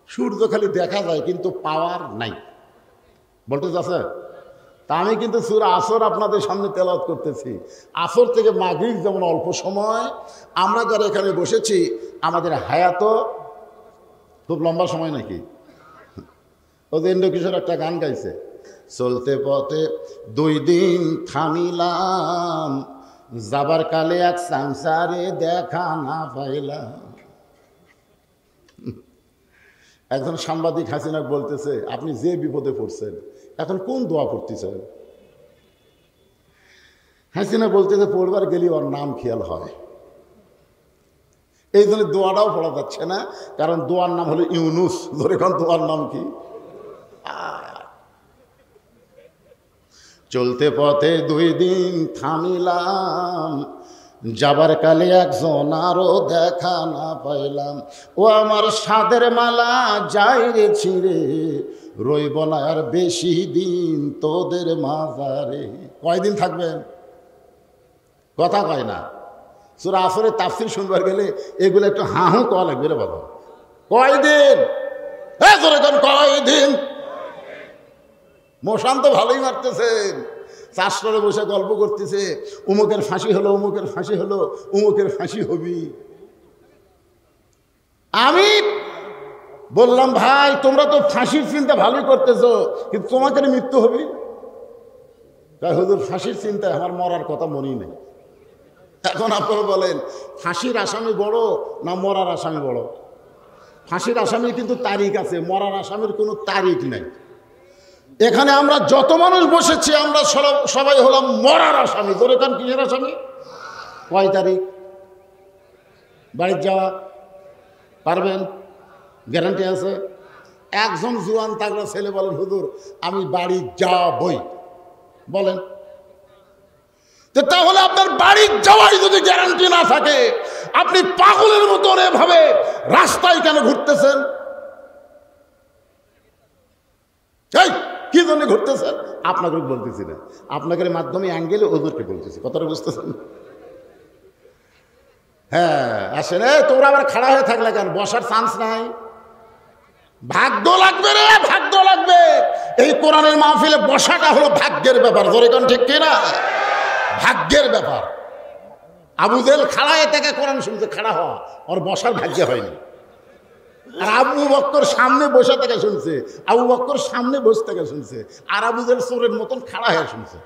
Speaker 1: সূর্য খালি দেখা যায় কিন্তু পাওয়ার নাই, বলতে চাচ্ছে। তা আমি কিন্তু সূরা আসর আপনাদের সামনে তেলাওয়াত করতেছি। আসর থেকে মাগরিব যেমন অল্প সময়, আমরা যারা এখানে বসেছি আমাদের হায়াতও খুব লম্বা সময় নাকি? ওদের ইন্দ্রকিশোর একটা গান গাইছে, চলতে পথে 2 দিন থামিলাম, যাবার কালে এক সংসারে দেখা না পাইলাম। একজন সাংবাদিক হাসিনা বলতেছে, আপনি যে বিপদে পড়ছেন এখন কোন দোয়া পড়তেছেন? হাসিনা বলতেছে, পড়বার গেলে ওর নাম খেয়াল হয়, এই জন্য দোয়াটাও পড়া যাচ্ছে না, কারণ দোয়ার নাম হলো ইউনুস। ধরে এখন দোয়ার নাম কি? চলতে পথে 2 দিন থামিলাম, যাবার কালে একজন আরো দেখা না পাইলাম। ও আমার সাদের মালা যাই রে ছিঁড়ে, রইব না আর বেশি দিন তোদের মাজারে। কয়দিন থাকবেন? কথা কয় না। সূরা আসরের তাফসীর শুনবার গেলে এগুলো একটু হাহু কওয়া লাগবে রে বাবা। কয়দিন? কয়দিন? মশান তো ভালোই মারতেছেন, চাষরে বসে গল্প করতেছে, উমুকের ফাঁসি হলো, উমুকের ফাঁসি হলো, উমুকের ফাঁসি হবি। আমি বললাম, ভাই তোমরা তো ফাঁসির চিন্তা ভালোই করতেছো, কিন্তু তোমাকে মৃত্যু হবে। তাই হুজুর ফাঁসির চিন্তায় আমার মরার কথা মনেই নেই। এখন আপনারা বলেন, ফাঁসির আসামি বড় না মরার আসামি বড়? ফাঁসির আসামির কিন্তু তারিখ আছে, মরার আসামির কোনো তারিখ নেই। এখানে আমরা যত মানুষ বসেছি আমরা সবাই হলাম মরার আসামি। তোর এখান কিসের আসামি? কয় তারিখ বাড়ির যাওয়া পারবেন? গ্যারান্টি আছে? একজন জুয়ান তাগড়া ছেলে বলেন, হুজুর আমি বাড়ি যাবই, বলেন। তাহলে আপনার বাড়ি যাওয়াই যদি গ্যারান্টি না থাকে, আপনি পাগলের মতো এভাবে রাস্তায় কেন ঘুরতেছেন? কি জন্য ঘুরতেছেন? আপনাকে বলতেছি না, আপনাকে মাধ্যমে অ্যাঙ্গেলে ওদেরকে বলতেছি। কথাটা বুঝতেছেন? হ্যাঁ আসেন। তোমরা আবার খাড়া হয়ে থাকলে কেন? বসার চান্স নাই? ভাগ্য লাগবে রে, ভাগ্য লাগবে। এই কোরআনের মাহফিলে বসাটা হলো ভাগ্যের ব্যাপার। ধরে কোন ঠিক কিনা? ভাগ্যের ব্যাপার। আবু জেহেল খাড়া হয়ে থেকে কোরআন শুনছে, খাড়া হওয়া ওর বসার ভাগ্য হয়নি। আর আবু বক্কর সামনে বসে থেকে শুনছে, আবু বক্কর সামনে বসে থেকে শুনছে, আর আবু জেহেল চোরের মতন খাড়া হয়ে শুনছে।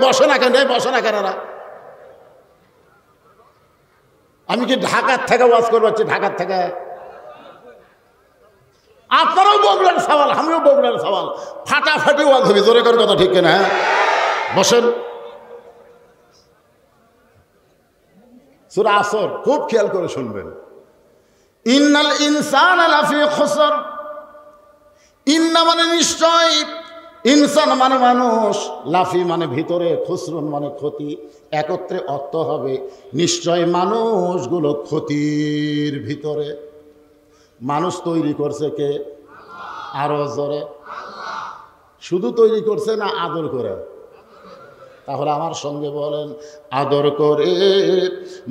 Speaker 1: বসে না কেন? বসে না কেন? আমি কি ঢাকার থেকে ওয়াজ করে পাচ্ছি? ঢাকার থেকে আপনারাও বগুড়ার সওয়াল, আমিও বগুড়ার সওয়াল, ফাটাফাটি ওয়াজ হবে। জোরে করে কথা ঠিক কিনা? হ্যাঁ বসেন। সূরা আসর খুব খেয়াল করে শুনবেন। ইন্নাল ইনসানা লাফি খুসর। ইন্না মানে নিশ্চয়, ইনসান মানে মানুষ, লাফি মানে ভিতরে, খুসরুন মানে ক্ষতি। একত্রে অর্থ হবে নিশ্চয় মানুষগুলো ক্ষতির ভিতরে। মানুষ তৈরি করছে কে? আরো জোরে। শুধু তৈরি করছে না আদর করে? তাহলে আমার সঙ্গে বলেন, আদর করে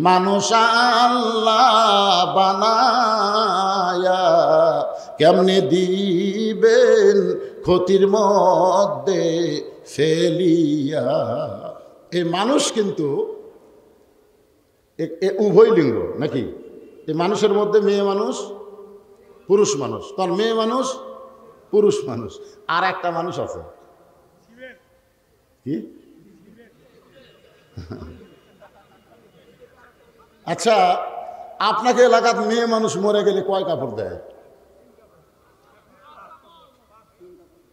Speaker 1: মানুষ আল্লাহ বানায়া কেমনে দিবেন ক্ষতির মধ্যে ফেলিয়া। এই মানুষ কিন্তু উভয় লিঙ্গ নাকি? এই মানুষের মধ্যে মেয়ে মানুষ পুরুষ মানুষ, তার মেয়ে মানুষ পুরুষ মানুষ, আর একটা মানুষ আছে কি? আচ্ছা, আপনাকে এলাকার মেয়ে মানুষ মরে গেলে কয় কাপড় দেয়?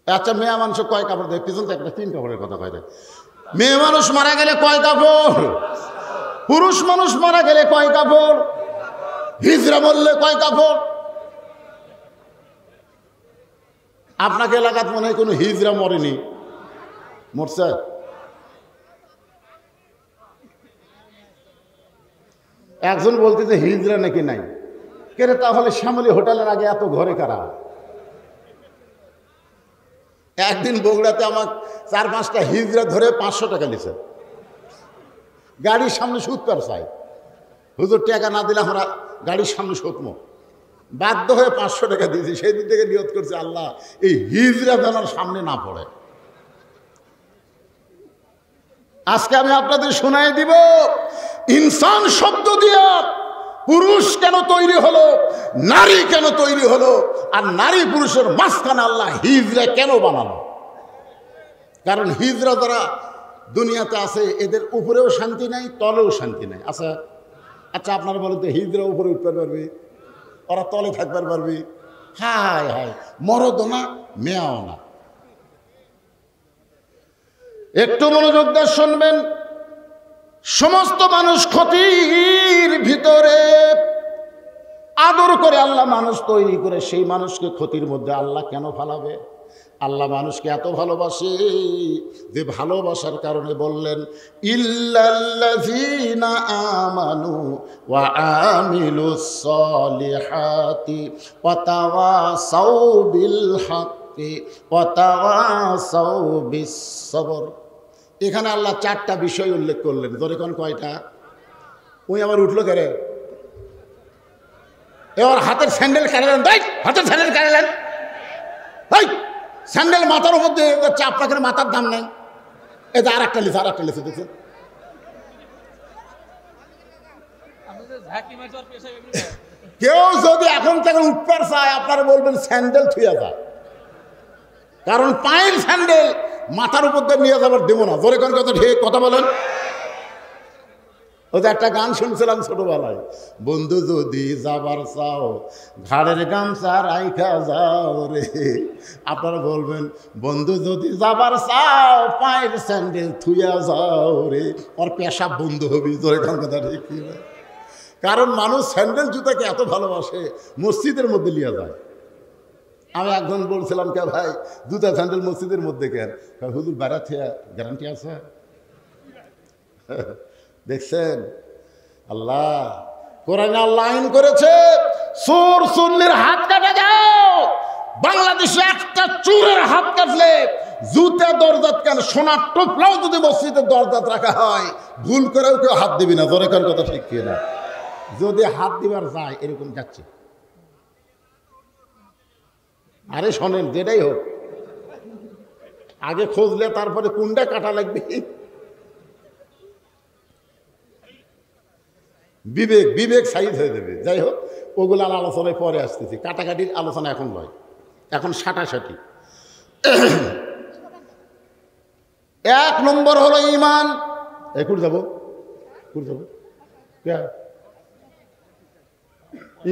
Speaker 1: আচ্ছা, মেয়ে মানুষ কয় কাপড় দেয়? পিছন থেকে একটা 3 কাপড়ের কথা কয় দেয়। মেয়ে মানুষ মারা গেলে কয় কাপড়? পুরুষ মানুষ মারা গেলে কয় কাপড়? হিজড়া বললে কয় কাপড়? আপনাকে এলাকাত মনে হয় কোনো হিজড়া মরেনি? মরছে? একজন বলতেছে হিজড়া নাকি নাই। কেরে তাহলে শ্যামলী হোটেলের আগে এত ঘরে কারা? একদিন বগুড়াতে আমার 4-5টা হিজড়া ধরে 500 টাকা নিছে। গাড়ির সামনে সুদ পার চাই, হুজুর টাকা না দিলে আমরা গাড়ির সামনে সুতমো। বাধ্য হয়ে 500 টাকা দিয়েছি। সেই দিন থেকে নিয়ত করছে, আল্লাহ এই হিজড়া যেন সামনে না পড়ে। আজকে আমি আপনাদের শোনাই দিব ইনসান শব্দ দিয়া পুরুষ কেন তৈরি হলো, নারী কেন তৈরি হলো, আর নারী পুরুষের মাঝখানে আল্লাহ হিজড়া কেন বানালো। কারণ হিজড়া যারা দুনিয়াতে আছে এদের উপরেও শান্তি নাই, তলেও শান্তি নাই। আচ্ছা আপনারা বলেন তো, হিজড়া উপরে উঠতে পারবে, ওরা তলে থাকতে পারবে? হায় হায়, মরদও না মেয়াও না। একটু মনোযোগ দিয়ে শুনবেন। সমস্ত মানুষ ক্ষতির ভিতরে, আদর করে আল্লাহ মানুষ তৈরি করে সেই মানুষকে ক্ষতির মধ্যে আল্লাহ কেন ফালাবে? আল্লাহ মানুষকে এত ভালোবাসে যে ভালোবাসার কারণে বললেন, ইল্লাল্লাযীনা আমানু ওয়া আমিলুস সলিহাতি ওয়া তাওয়াসাউ বিল হাক্কি ওয়া তাওয়াসাউ বিস সবর। এখানে আল্লাহ 4টা বিষয় উল্লেখ করলেন। ধরে কোন কয়টা? ওই আমার উঠলো কেরে? এবার হাতের স্যান্ডেল কাটলেন, হাতের স্যান্ডেল কাটলেন, স্যান্ডেল মাথার উপর দিয়ে যাচ্ছে, আপনাকে মাথার দাম নেই। এই যে আর একটা লিখে দেখছেন। কেউ যদি এখন থেকে উঠবার চায়, আপনারা বলবেন স্যান্ডেল থুয়া যায়, কারণ পায়ের স্যান্ডেল মাথার উপর দিয়ে নিয়ে যাবার দেবো না। জোরে কোন কথা ঠিক কথা বলেন। ওই যে একটা গান শুনছিলাম ছোটবেলায়, বন্ধু যদি যাবার চাও ঘাড়ের গামছা রাইখা যাও রে। আপনারা বলবেন বন্ধু যদি যাবার চাও পায়ের স্যান্ডেল থুয়া যাও রে, ওর পেশাব বন্ধু হবি। জোরে কোন কথা ঠিক না? কারণ মানুষ স্যান্ডেল জুতাকে এত ভালোবাসে মসজিদের মধ্যে নিয়ে যায়। আমি একজন বলছিলাম, কে ভাই জুতা স্যান্ডেল মসজিদের মধ্যে কেন? হুজুর বেড়াতে গ্যারান্টি আছে। দেখছেন, আল্লাহ কোরআনে আল্লাহ আইন করেছে, চোর চুন্নির হাত কাটা যাও। বাংলাদেশে একটা চোরের হাত কাটলে জুতা দরজাত কেন, সোনার টোপলাও যদি মসজিদের দরজাত রাখা হয়, ভুল করেও কেউ হাত দিবি না। জোরে কোন কথা ঠিক কিনা? যদি হাত দিবার যায়, এরকম যাচ্ছে। আরে শোনেন, যেটাই হোক আগে খুঁজলে তারপরে কোনটা কাটা লাগবে। বিবেক সাইজ হয়ে যাবে। যাই হোক, ওগুলো আলোচনায় পরে আসতেছি। কাটাকাটির আলোচনা এখন নয়, এখন সাটাসাটি। 1 নম্বর হলো ঈমান। কুড় যাবো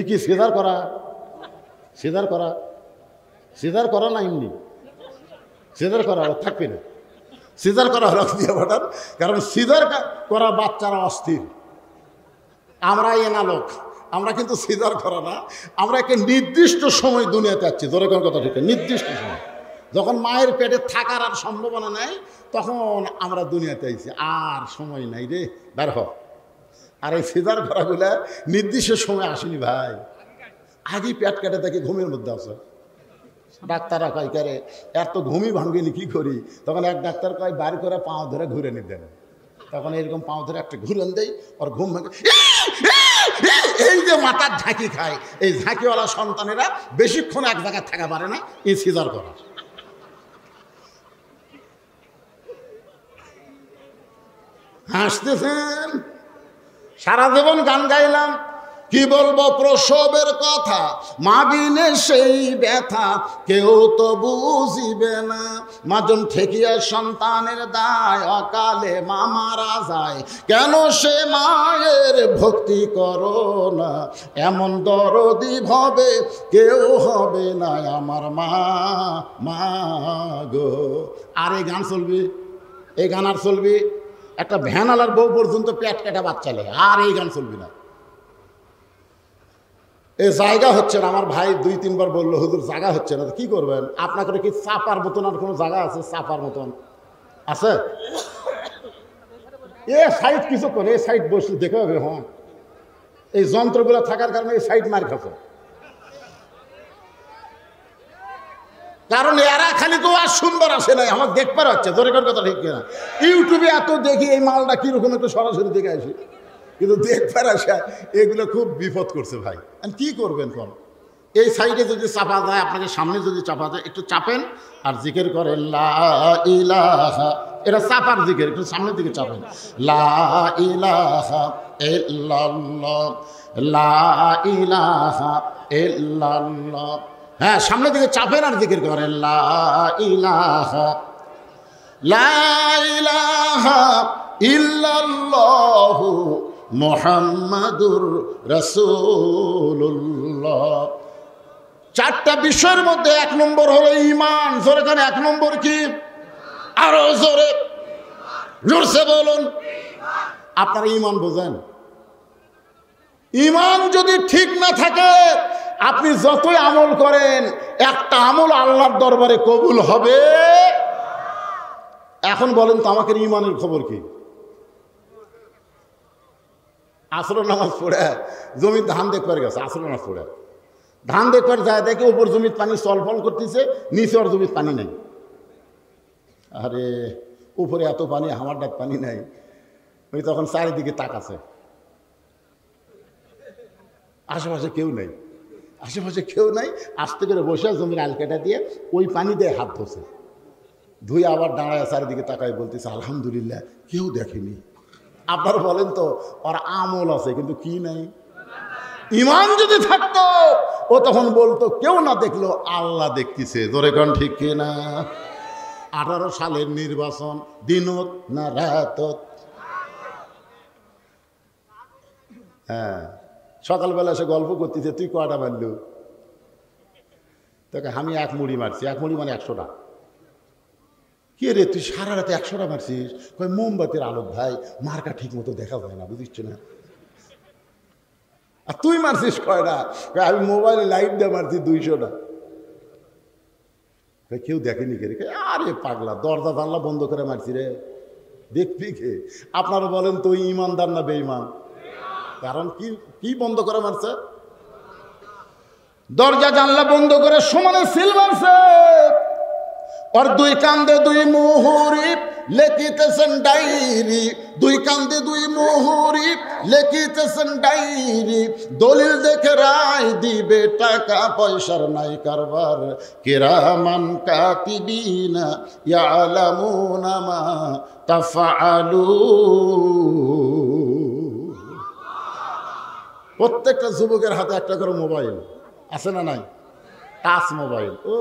Speaker 1: কি সিজার করা? সিজার করা না, এমনি সিজার করা থাকবে না। সিজার করা হলো দিয়ে পাঠান, কারণ সিজার করা বাচ্চারা অস্থির। আমরা এনালোক, আমরা কিন্তু সিজার করা না। আমরা একটা নির্দিষ্ট সময় দুনিয়াতে যাচ্ছি। ধরে কোন কথা ঠিক, নির্দিষ্ট সময় যখন মায়ের পেটে থাকার আর সম্ভাবনা নাই, তখন আমরা দুনিয়াতে আইছি। আর সময় নাই রে, বের হ। আর এই সিজার করাগুলা নির্দিষ্ট সময় আসেনি ভাই, আগেই পেট কেটে থাকি, ঘুমের মধ্যে আছে। ডাক্তাররা কয় কারে এর তো ঘুমই ভাঙ্গেনি, কি করি? তখন এক ডাক্তার কয় বাড়ি করে পাও ধরে ঘুরে নি দেন। তখন এরকম পাও ধরে একটা ঘুরেন দেয়, ওর ঘুম ভাঙে। এই যে মাথার ঝাঁকি খায়, এই ঝাঁকিওয়ালা সন্তানেরা বেশিক্ষণ এক জায়গায় থাকা পারে না, এই সিজার করা। হাসতেছেন। সারা জীবন গান গাইলাম, কি বলবো প্রসবের কথা, মা বিনে সেই ব্যথা কেউ তো বুঝিবে না। মাজন ঠেকিয়া সন্তানের দায়, অকালে মা মারা যায়, কেন সে মায়ের ভক্তি করো না। এমন দরদি ভাবে কেউ হবে না আমার মা, মা গো। আর এই গান চলবি, এই গান আর চলবি? একটা ভ্যানালার বউ পর্যন্ত পেট কাটা বাচ্চা লে, আর এই গান চলবি না। এই জায়গা হচ্ছে না। আমার ভাই 2-3 বার বললো, হুজুর জায়গা হচ্ছে না, কি করবেন? আপনাকে কি চাপার মতন আর কোনো জায়গা আছে? চাপার মতন আছে? এ সাইড কিছু করে, এই সাইড বসলে দেখে হবে। হ্যাঁ, এই যন্ত্রগুলো থাকার কারণে এই সাইড মার খাচ্ছে। কারণ এরা খালি তো আর সুন্দর আসে নাই, আমার দেখবার হচ্ছে দরকার কথা ঠিক কিনা। ইউটিউবে এত দেখি এই মালটা কিরকম, একটু সরাসরি দেখে আসি, কিন্তু দেখবার আসা এগুলো খুব বিপদ করছে ভাই। কি করবেন কোন? এই সাইডে যদি চাপা যায়, আপনাকে সামনে যদি চাপা যায়, একটু চাপেন আর জিকির করেন লা ইলাহা। এটা চাপার জিকির, একটু সামনের দিকে চাপেন, লা ইলাহা ইল্লাল্লাহ, লা ইলাহা ইল্লাল্লাহ। হ্যাঁ, সামনের দিকে চাপেন আর জিকির করেন লা ইলাহা, লা ইলাহা ইল্লাল্লাহু মুহাম্মাদুর রাসূলুল্লাহ। 4টা বিষয়ের মধ্যে 1 নম্বর হলো ঈমান। জোরে কানে 1 নম্বর কি? আরো জোরে, জোরসে বলুন। আপনারা ঈমান বোঝেন? ঈমান যদি ঠিক না থাকে, আপনি যতই আমল করেন, একটা আমল আল্লাহর দরবারে কবুল হবে। এখন বলেন তো আমাকে ঈমানের খবর কি? আসরের নামাজ পড়ে জমির ধান দেখবার গেছে, আসরের নামাজ পড়ে ধান দেখবার যায়, দেখে উপর জমির পানি চলফল করতেছে, নিচে আর জমির পানি নেই। আরে উপরে এত পানি, আমার ডাক পানি নাই। ওই তখন চারিদিকে তাকাছে, আশেপাশে কেউ নেই, আশেপাশে কেউ নাই। আস্তে করে বসে জমির আলকাটা দিয়ে ওই পানি দিয়ে হাত ধরছে, ধুয়ে আবার দাঁড়ায় চারিদিকে তাকায় বলতেছে আলহামদুলিল্লাহ, কেউ দেখেনি। আপনার বলেন তো, ওর আমল আছে কিন্তু কি নাই? ঈমান যদি থাকতো, ও তখন বলতো কেউ না দেখলো আল্লাহ দেখতেছে। জোরে কোন ঠিক কিনা? 18 সালের নির্বাচন, দিনত না রাতত? হ্যাঁ, সকালবেলা এসে গল্প করতেছে, তুই কয়টা মারলু? তোকে আমি 1 মুড়ি মারছি। 1 মুড়ি মানে 100টা। কে রে, তুই সারা রাতে 100টা মারছিস? কয় মোমবাতির আলোক ভাই, মার্কা ঠিক মতো দেখা যায় না, বুঝিস না। আর তুই মারছিস কয়টা? আমি মোবাইলে লাইট দিয়ে মারছি 200টা। কেউ দেখেনি কে রে? আরে পাগলা, দরজা জানলা বন্ধ করে মারছি রে, দেখবি কে? আপনারা বলেন তো ইমানদার না বেঈমান? কারণ কি কি বন্ধ করে মারছে? দরজা জানলা বন্ধ করে সমানে সিল মারছে। और 2 কান্দে 2 মুহুরি লেখিতেছেন ডায়েরি, 2 কান্দে 2 মুহুরি লেখিতেছেন ডায়েরি। দলিল দেখে রায় দিবে, টাকা পয়সার নাই কারবার। কিরামান কাতিবিনা ইয়ালামুনা মা তাফআলুন। প্রত্যেকটা যুবকের হাতে একটা করে মোবাইল আছে না নাই? Touch mobile. ও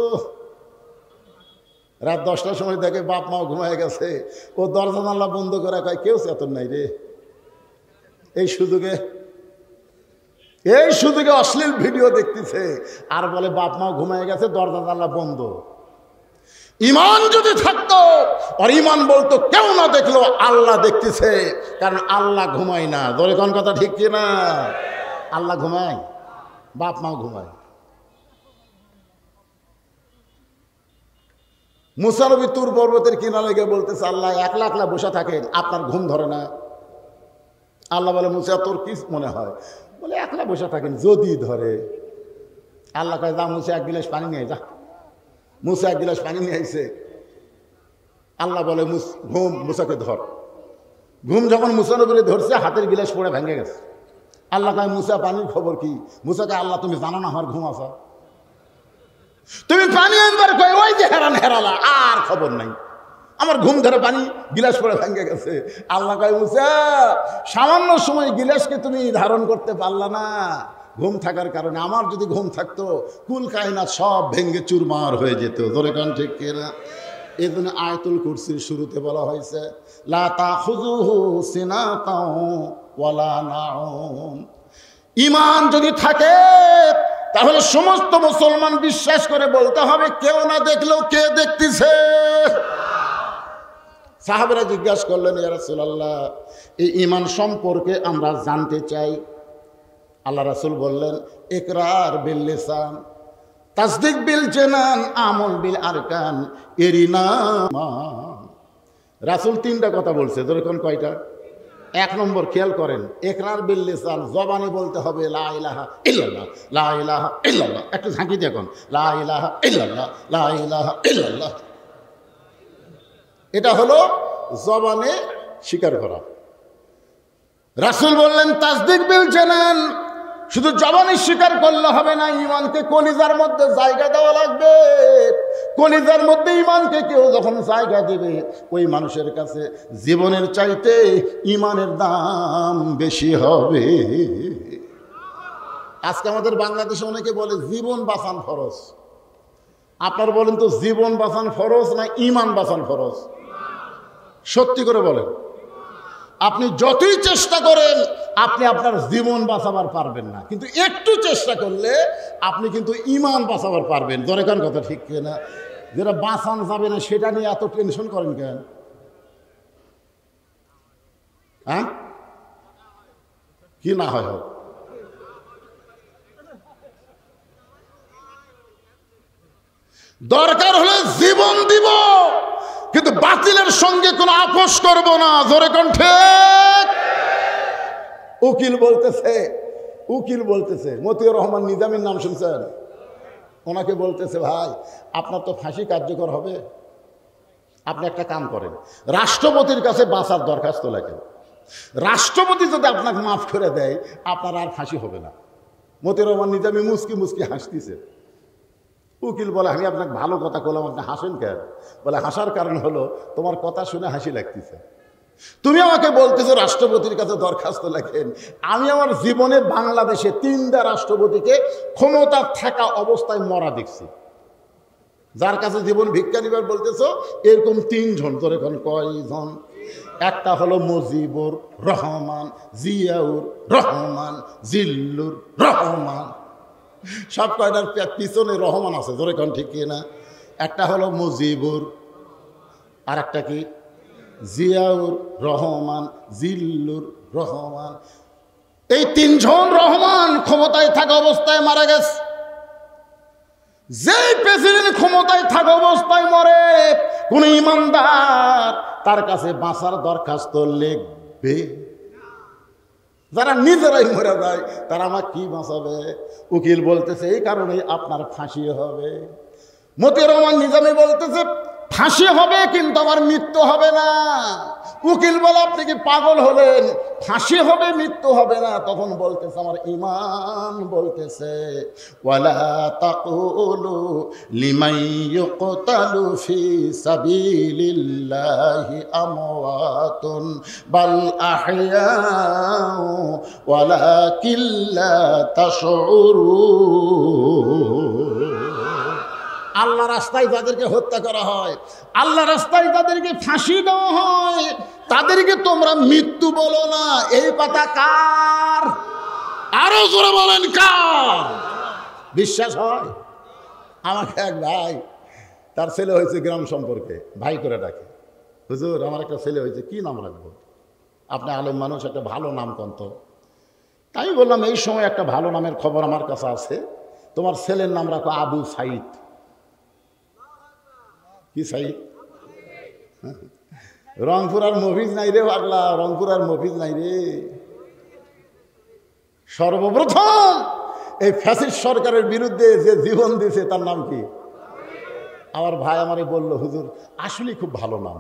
Speaker 1: রাত 10টার সময় দেখে বাপ মাও ঘুমায় গেছে, ও দরজা জানলা বন্ধ করে কয় কেউ চেতন নাই রে। এই সুযোগে অশ্লীল ভিডিও দেখতেছে আর বলে বাপ মাও ঘুমায় গেছে, দরজা জানলা বন্ধ। ঈমান যদি থাকতো, আর ঈমান বলতো কেউ না দেখলো আল্লাহ দেখতেছে, কারণ আল্লাহ ঘুমায় না। ধরে কোন কথা ঠিক কিনা? আল্লাহ ঘুমায়, বাপ মাও ঘুমায়। মুসা নবী তুর পর্বতের কিনারে গিয়ে বলতেছে আল্লাহ একলা একলা বসে থাকেন, আপনার ঘুম ধরে না? আল্লাহ বলে মুসা তোর কি মনে হয়? বলে একলা বসে থাকেন, যদি ধরে। আল্লাহ কয় যা মুসা 1 গিলাস পানি নিয়ে যা। মুসা 1 গিলাস পানি নিয়ে আইছে। আল্লাহ বলে ঘুম, মুসাকে ধর। ঘুম যখন মুসা নবীরে ধরছে, হাতের গিলাস পড়ে ভেঙে গেছে। আল্লাহ কয় মুসা পানির খবর কি? মুসাকে আল্লাহ তুমি জানো না আমার ঘুম আসা? তুমি পানি আনবার কয় ওই যে হেরালা, আর খবর নাই। আমার ঘুম ধরে পানি গিলাস পরে ভেঙে গেছে। আল্লাহ কয় মুসা, সামান্য সময় গিলাসকে তুমি ধারণ করতে পারলা না ঘুম থাকার কারণে। আমার যদি ঘুম থাকতো কুল কায়নাত সব ভেঙে চুরমার হয়ে যেত। ধরে কান ঠিক কিনা? এই জন্য আয়াতুল কুরসির শুরুতে বলা হয়েছে লা তাখুযুহু সিনাতাউ ওয়ালা নাউম। ঈমান যদি থাকে তাহলে সমস্ত মুসলমান বিশ্বাস করে বলতে হবে কেউ না দেখলেও কে দেখতেছে। সাহাবারা জিজ্ঞাসা করলেন, ইয়া রাসূলুল্লাহ, এই ঈমান সম্পর্কে আমরা জানতে চাই। আল্লাহ রাসূল বললেন, ইকরার বিল লিসান, তাসদিক বিল জানান, আমল বিল আরকান, এরই নাম। রাসূল তিনটা কথা বলছে। ধরেন কয়টা? এক নম্বর খেয়াল করেন, ইকরার বিল লিসান, জবানে বলতে হবে লা ইলাহা ইল্লাল্লাহ, লা ইলাহা ইল্লাল্লাহ। একটু ঝাঁকি দেখুন, লা ইলাহা ইল্লাল্লাহ, লা ইলাহা ইল্লাল্লাহ। এটা হলো জবানে স্বীকার করা। রাসূল বললেন তাসদিক বিল জানান, শুধু জবানে স্বীকার করলে হবে না, ঈমানকে কলিজার মধ্যে জায়গা দেওয়া লাগবে। কলিজার মধ্যে ঈমানকে কেউ যখন জায়গা দেবে, ওই মানুষের কাছে জীবনের চাইতে ঈমানের দাম বেশি হবে। আজকে আমাদের বাংলাদেশে অনেকে বলে জীবন বাঁচান ফরজ। আপনার বলেন তো, জীবন বাঁচান ফরজ না ঈমান বাঁচান ফরজ? সত্যি করে বলেন। আপনি যতই চেষ্টা করেন আপনি আপনার জীবন বাঁচাবার পারবেন না, কিন্তু একটু চেষ্টা করলে আপনি কিন্তু ঈমান বাঁচাবার পারবেন। দরকার কথা ঠিক কিনা? যেটা বাঁচান যাবে না সেটা নিয়ে এত টেনশন করেন কেন? হ্যাঁ, কি না হয় হোক, দরকার হলে জীবন দিব, কিন্তু বাতিলের সঙ্গে কোনো আপোষ করব না। জোরে কোন ঠিক? উকিল বলতেছে মতিউর রহমান নিজামীর নাম শুনছেন? ওনাকে বলতেছে, ভাই আপনার তো ফাঁসি কার্যকর হবে, আপনি একটা কাম করেন, রাষ্ট্রপতির কাছে বাঁচার দরখাস্ত লেখেন। রাষ্ট্রপতি যদি আপনাকে মাফ করে দেয় আপনার আর ফাঁসি হবে না। মতিউর রহমান নিজামী মুস্কি মুস্কি হাসতেছে। উকিল বলে, আমি আপনাকে ভালো কথা বললাম, আপনি হাসেন কেন? বলে, হাসার কারণ হলো তোমার কথা শুনে হাসি লাগতেছে। তুমি আমাকে বলতেছো রাষ্ট্রপতির কাছে দরখাস্ত লেখেন, আমি আমার জীবনে বাংলাদেশে 3টা রাষ্ট্রপতিকে ক্ষমতা থাকা অবস্থায় মরা দেখছি। যার কাছে জীবন ভিক্ষা নিবার বলতেছো এরকম 3 জন। তোর এখন কয়জন? একটা হলো মুজিবুর রহমান, জিয়াউর রহমান, জিল্লুর রহমান। সব কয়টার পিছনে রহমান আছে। ধরে কোন ঠিক না? একটা হলো মুজিবুর, আর একটা কি জিয়াউর রহমান, জিল্লুর রহমান। এই 3 জন রহমান ক্ষমতায় থাকা অবস্থায় মারা গেছে। যে প্রেসিডেন্ট ক্ষমতায় থাকা অবস্থায় মরে, কোন ইমানদার তার কাছে বাঁচার দরখাস্ত লিখবে? যারা নিজেরাই মরে যায় তারা আমার কি বাঁচাবে? উকিল বলতেছে এই কারণেই আপনার ফাঁসি হবে। মতিউর রহমান নিজামী বলতেছে ফাঁসি হবে কিন্তু আমার মৃত্যু হবে না। উকিল বলে আপনি কি পাগল হলেন? ফাঁসি হবে মৃত্যু হবে না। তখন বলতেছে আমার ঈমান বলতেছে ওয়ালা তাকুলু লিমান ইউকতালু ফি সাবিলিল্লাহি আমওয়াতুন বাল আহইয়াউ ওয়ালাকিন লা তাশউরুন। আল্লাহ রাস্তায় যাদেরকে হত্যা করা হয়, আল্লাহ রাস্তায় যাদেরকে ফাঁসি দেওয়া হয়, তাদেরকে তোমরা মৃত্যু বলো না। এই কথা কার? আরো জোরে বলেন কার? বিশ্বাস হয়? আমাকে এক ভাই, তার ছেলে হয়েছে গ্রাম সম্পর্কে, ভাই করে ডাকে, হুজুর আমার একটা ছেলে হয়েছে, কি নাম রাখবো? আপনি আলেম মানুষ, একটা ভালো নাম কন্ত। তাই বললাম এই সময় একটা ভালো নামের খবর আমার কাছে আছে, তোমার ছেলের নাম রাখো আবু সাইদ। কি সাইদ? রংপুর আর মফিজ নাই রে পাগলা, রংপুর আর মফিজ নাই রে। সর্বপ্রথম এই ফ্যাসিস্ট সরকারের বিরুদ্ধে যে জীবন দিয়েছে তার নাম কি? আমার ভাই আমারে বলল হুজুর আসলে খুব ভালো নাম,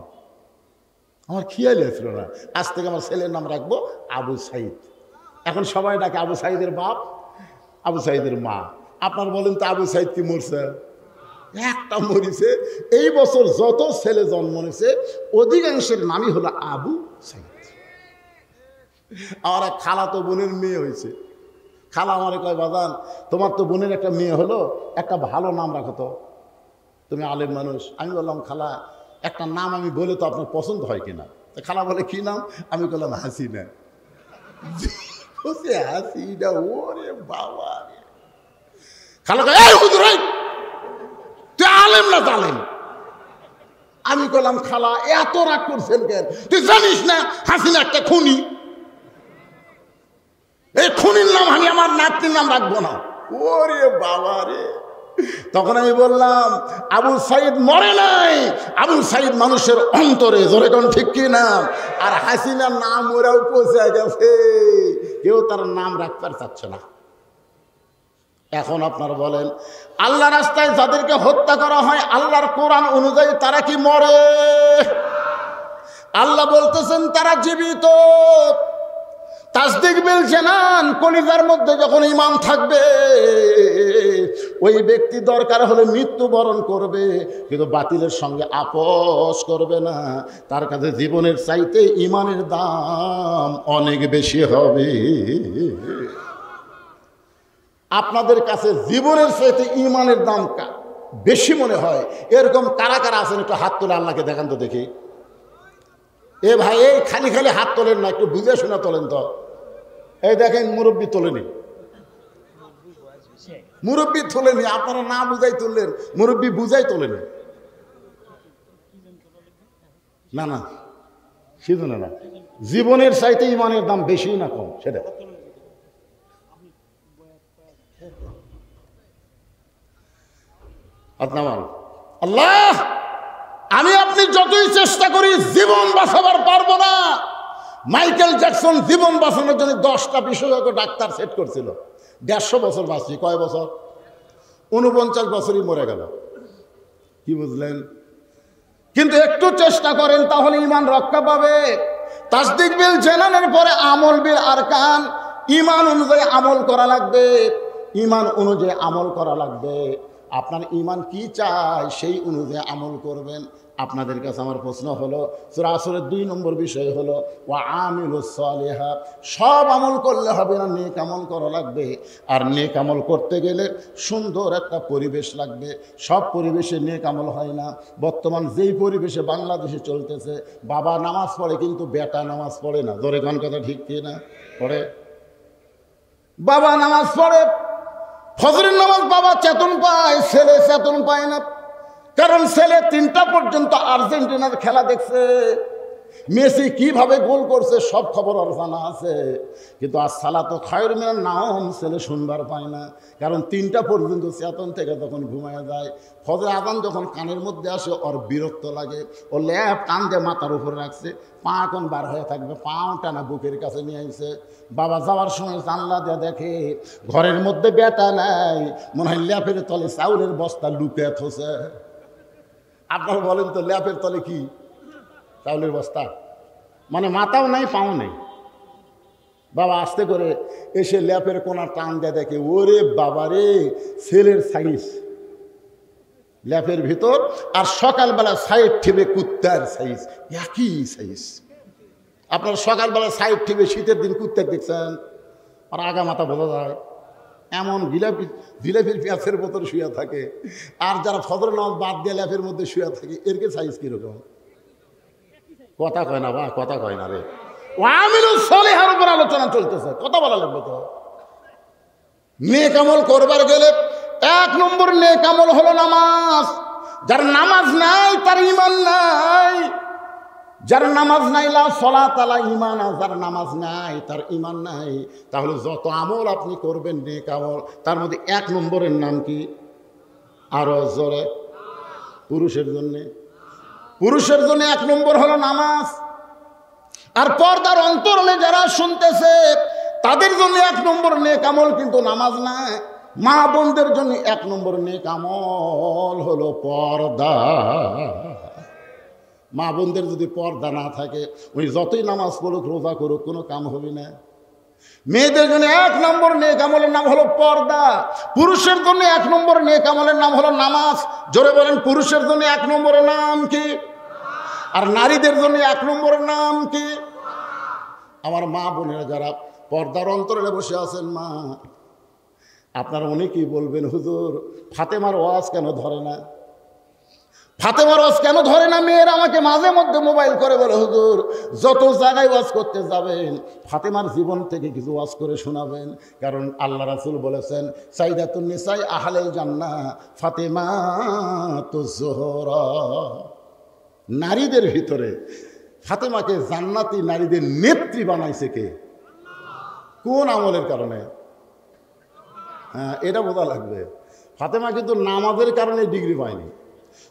Speaker 1: আমার খেয়াল হয়েছিল না। আজ থেকে আমার ছেলের নাম রাখবো আবু সাইদ। এখন সবাই ডাকে আবু সাইদের বাপ, আবু সাইদের মা। আপনার বলেন তো আবু সাইদ কি মরছে? একটা মরিছে। এই বছর যত ছেলে জন্ম নিয়েছে অধিকাংশের নামই হলো আবু সাইদ। আমার এক খালাতো বোনের মেয়ে হয়েছে। খালা আমারে কয়, বাজান তোমার তো বোনের একটা মেয়ে হলো, একটা ভালো নাম রাখো তো, তুমি আলেম মানুষ। আমি বললাম, খালা একটা নাম আমি বলে তো আপনার পছন্দ হয় কিনা? খালা বলে, কি নাম? আমি বললাম, হাসিনা। হাসিনা, ওরে বাবা। খালা কয়, এই হুজুর তুই আলেম না জালেম? আমি বললাম, খালা এত রাগ করছেন কেন? তুই জানিস না হাসিনা একটা খুনি? এই খুনির নাম আমি আমার নাতির নাম রাখবো না। ওরে বাবা রে। তখন আমি বললাম, আবু সাইদ মরে নাই, আবু সাইদ মানুষের অন্তরে, জোরে কোন ঠিক কি না? আর হাসিনার নাম ওরাও পৌঁছে গেছে, কেউ তার নাম রাখতে চাচ্ছে না। এখন আপনারা বলেন, আল্লাহ রাস্তায় যাদেরকে হত্যা করা হয় আল্লাহর কোরআন অনুযায়ী তারা কি মরে? আল্লাহ বলতেছেন তারা জীবিত। তাসদিক বিল জানান, কলিজার মধ্যে যখন ঈমান থাকবে ওই ব্যক্তি দরকার হলে মৃত্যুবরণ করবে, কিন্তু বাতিলের সঙ্গে আপোষ করবে না। তার কাছে জীবনের চাইতে ঈমানের দাম অনেক বেশি হবে। আপনাদের কাছে জীবনের চাইতে ঈমানের দাম বেশি মনে হয়, এরকম কারা কারা আছেন? একটু হাত তোলে আল্লাহকে দেখান তো দেখি। এ ভাই, এই খালি খালি হাত তোলেন না, একটু বুঝে শোনা তোলেন তো। এই দেখেন, মুরব্বী তোলেনি, মুরব্বী তোলেনি। আপনারা না বুঝাই তুললেন, মুরব্বী বুঝাই তোলেনি। না না, সেজন্য না, জীবনের চাইতে ঈমানের দাম বেশি না কম সেটা। আল্লাহ, আমি আপনি যতই চেষ্টা করি জীবন বাঁচাবার পারবো না। মাইকেল জ্যাকসন জীবন বাঁচানোর জন্য 10টা বিশেষজ্ঞ ডাক্তার সেট করছিল। 150 বছর বাঁচছি। কয় বছর? 49 বছরই মরে গেল। কি বুঝলেন? কিন্তু একটু চেষ্টা করেন তাহলে ঈমান রক্ষা পাবে। তাসদিক বিল জানানের পরে আমল বিল আরকান, ঈমান অনুযায়ী আমল করা লাগবে, ঈমান অনুযায়ী আমল করা লাগবে। আপনার ঈমান কি চায় সেই অনুযায়ী আমল করবেন। আপনাদের কাছে আমার প্রশ্ন হলো, সূরা আসরের 2 নম্বর বিষয় হলো ওয়া আমিলুস সালিহাত। সব আমল করলে হবে না, নেক আমল করা লাগবে। আর নেক আমল করতে গেলে সুন্দর একটা পরিবেশ লাগবে। সব পরিবেশে নেক আমল হয় না। বর্তমান যেই পরিবেশে বাংলাদেশে চলতেছে, বাবা নামাজ পড়ে কিন্তু বেটা নামাজ পড়ে না। জোরে কোন কথা ঠিক কি না? পড়ে। বাবা নামাজ পড়ে, ফজরের নামাজ বাবা চেতন পায়, ছেলে চেতন পায় না। কারণ ছেলে 3টা পর্যন্ত আর্জেন্টিনার খেলা দেখছে, মেসি কিভাবে গোল করছে সব খবর ওর জানা আছে। কিন্তু আসসালাতু খায়রুম মিনান নাওম ছেলে শুনবার পায় না। কারণ 3টা পর্যন্ত চেতন থেকে যখন ঘুমায় যায়, ফজর আজান যখন কানের মধ্যে আসে ওর বিরক্ত লাগে। ও ল্যাপ টান দিয়ে মাথার উপরে রাখছে, পা এখন বার হয়ে থাকবে, পাও টানা বুকের কাছে নিয়ে আইছে। বাবা যাওয়ার সময় জানলা দিয়ে দেখে ঘরের মধ্যে বেটা নাই, মনে হয় ল্যাপের তলে চাউলের বস্তা লুকিয়ে থছে। আপনারা বলেন তো, ল্যাপের তলে কি? চাউলের বস্তা। মানে মাথাও নাই, পাও নেই। বাবা আস্তে করে এসে ল্যাপের কোনা টান দিয়ে দেখে, ওরে বাবা রে, ছেলের সাইজ ল্যাপের ভিতর, আর সকালবেলা সাইড ঠিবে কুত্তার সাইজ, একই সাইজ। আপনার সকালবেলা সাইড ঠিবে শীতের দিন কুত্তা দেখছেন, আর আগা মাথা বোঝা যায়। এমন জিলাপির পেঁয়াজের বোতল শুয়ে থাকে। আর যারা ফজর নামাজ বাদ দিয়ে ল্যাপের মধ্যে শুয়ে থাকে, এরকে সাইজ কিরকম? কথা কয় না বা, কথা কয় না রে। আমিলুস সালিহার উপর আলোচনা চলতেছে, কথা বলা লাগবে তো। নেক আমল করবার গেলে 1 নম্বর নেক আমল হলো নামাজ। যার নামাজ নাই তার ঈমান নাই। যার নামাজ নাই লা সালাত আলা ঈমান, যার নামাজ নাই তার ঈমান নাই। তাহলে যত আমল আপনি করবেন নেক আমল, তার মধ্যে 1 নম্বরের নাম কি? আরো জোরে। পুরুষের জন্য 1 নম্বর হলো নামাজ। আর পর্দার অন্তরালে যারা শুনতেছে তাদের জন্য 1 নম্বর নেক আমল কিন্তু নামাজ না। মা বোনদের জন্য 1 নম্বর নেক আমল হলো পর্দা। মা বোনদের যদি পর্দা না থাকে, ওই যতই নামাজ পড়ুক রোজা করুক কোনো কাম হবে না। মেয়েদের জন্য 1 নম্বর নেক আমলের নাম হলো পর্দা। পুরুষের জন্য 1 নম্বর নেক আমলের নাম হলো নামাজ। জোরে বলেন, পুরুষের জন্য 1 নম্বরের নাম কি? আর নারীদের জন্য 1 নম্বরের নাম কি? আমার মা বোনেরা যারা পর্দার অন্তরে বসে আছেন, মা আপনারা অনেকেই বলবেন, হুজুর ফাতেমার ওয়াজ কেন ধরে না? ফাতেমার ওয়াজ কেন ধরে না? মেয়েরা আমাকে মাঝে মধ্যে মোবাইল করে বলে, হুজুর যত জায়গায় ওয়াজ করতে যাবেন ফাতেমার জীবন থেকে কিছু ওয়াজ করে শোনাবেন। কারণ আল্লাহ রাসূল বলেছেন, সাইয়্যিদাতুন নিসাই আহলিল জান্নাহ ফাতেমাতুজ জোহরা। নারীদের ভিতরে ফাতেমাকে জান্নাতি নারীদের নেত্রী বানাইছে কে? কোন আমলের কারণে? হ্যাঁ, এটা বোঝা লাগবে। ফাতেমা কিন্তু নামাজের কারণে ডিগ্রি পায়নি,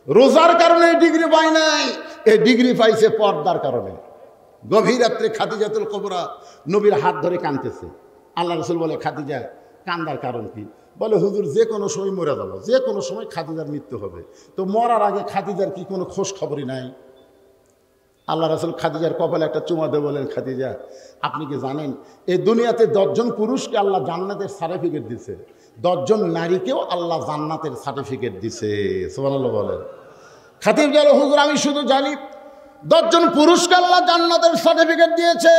Speaker 1: রোজার কারণে ডিগ্রি পায় নাই, এই ডিগ্রি পাইছে পর্দার কারণে। গভীর রাত্রে খাদিজাতুল কুবরা নবীর হাত ধরে কাঁদতেছে। আল্লাহ রাসূল বলে, খাদিজা কান্দার কারণ কি? বলে, হুজুর যে কোনো সময় মরে যাবো, যে কোনো সময় খাদিজার মৃত্যু হবে, তো মরার আগে খাদিজার কি কোনো খোঁজ খবরই নাই? আল্লাহ রাসূল খাদিজার কপালে একটা চুমা দিয়ে বলেন, খাদিজা আপনি কি জানেন এই দুনিয়াতে 10 জন পুরুষকে আল্লাহ জান্নাতের সার্টিফিকেট দিছে, 10 জন নারীকেও আল্লাহ জান্নাতের সার্টিফিকেট দিছে। সুবহানাল্লাহ বলেন। খাদিজা বলে, হুজুর আমি শুধু জানি 10 জন পুরুষকে আল্লাহ জান্নাতের সার্টিফিকেট দিয়েছে।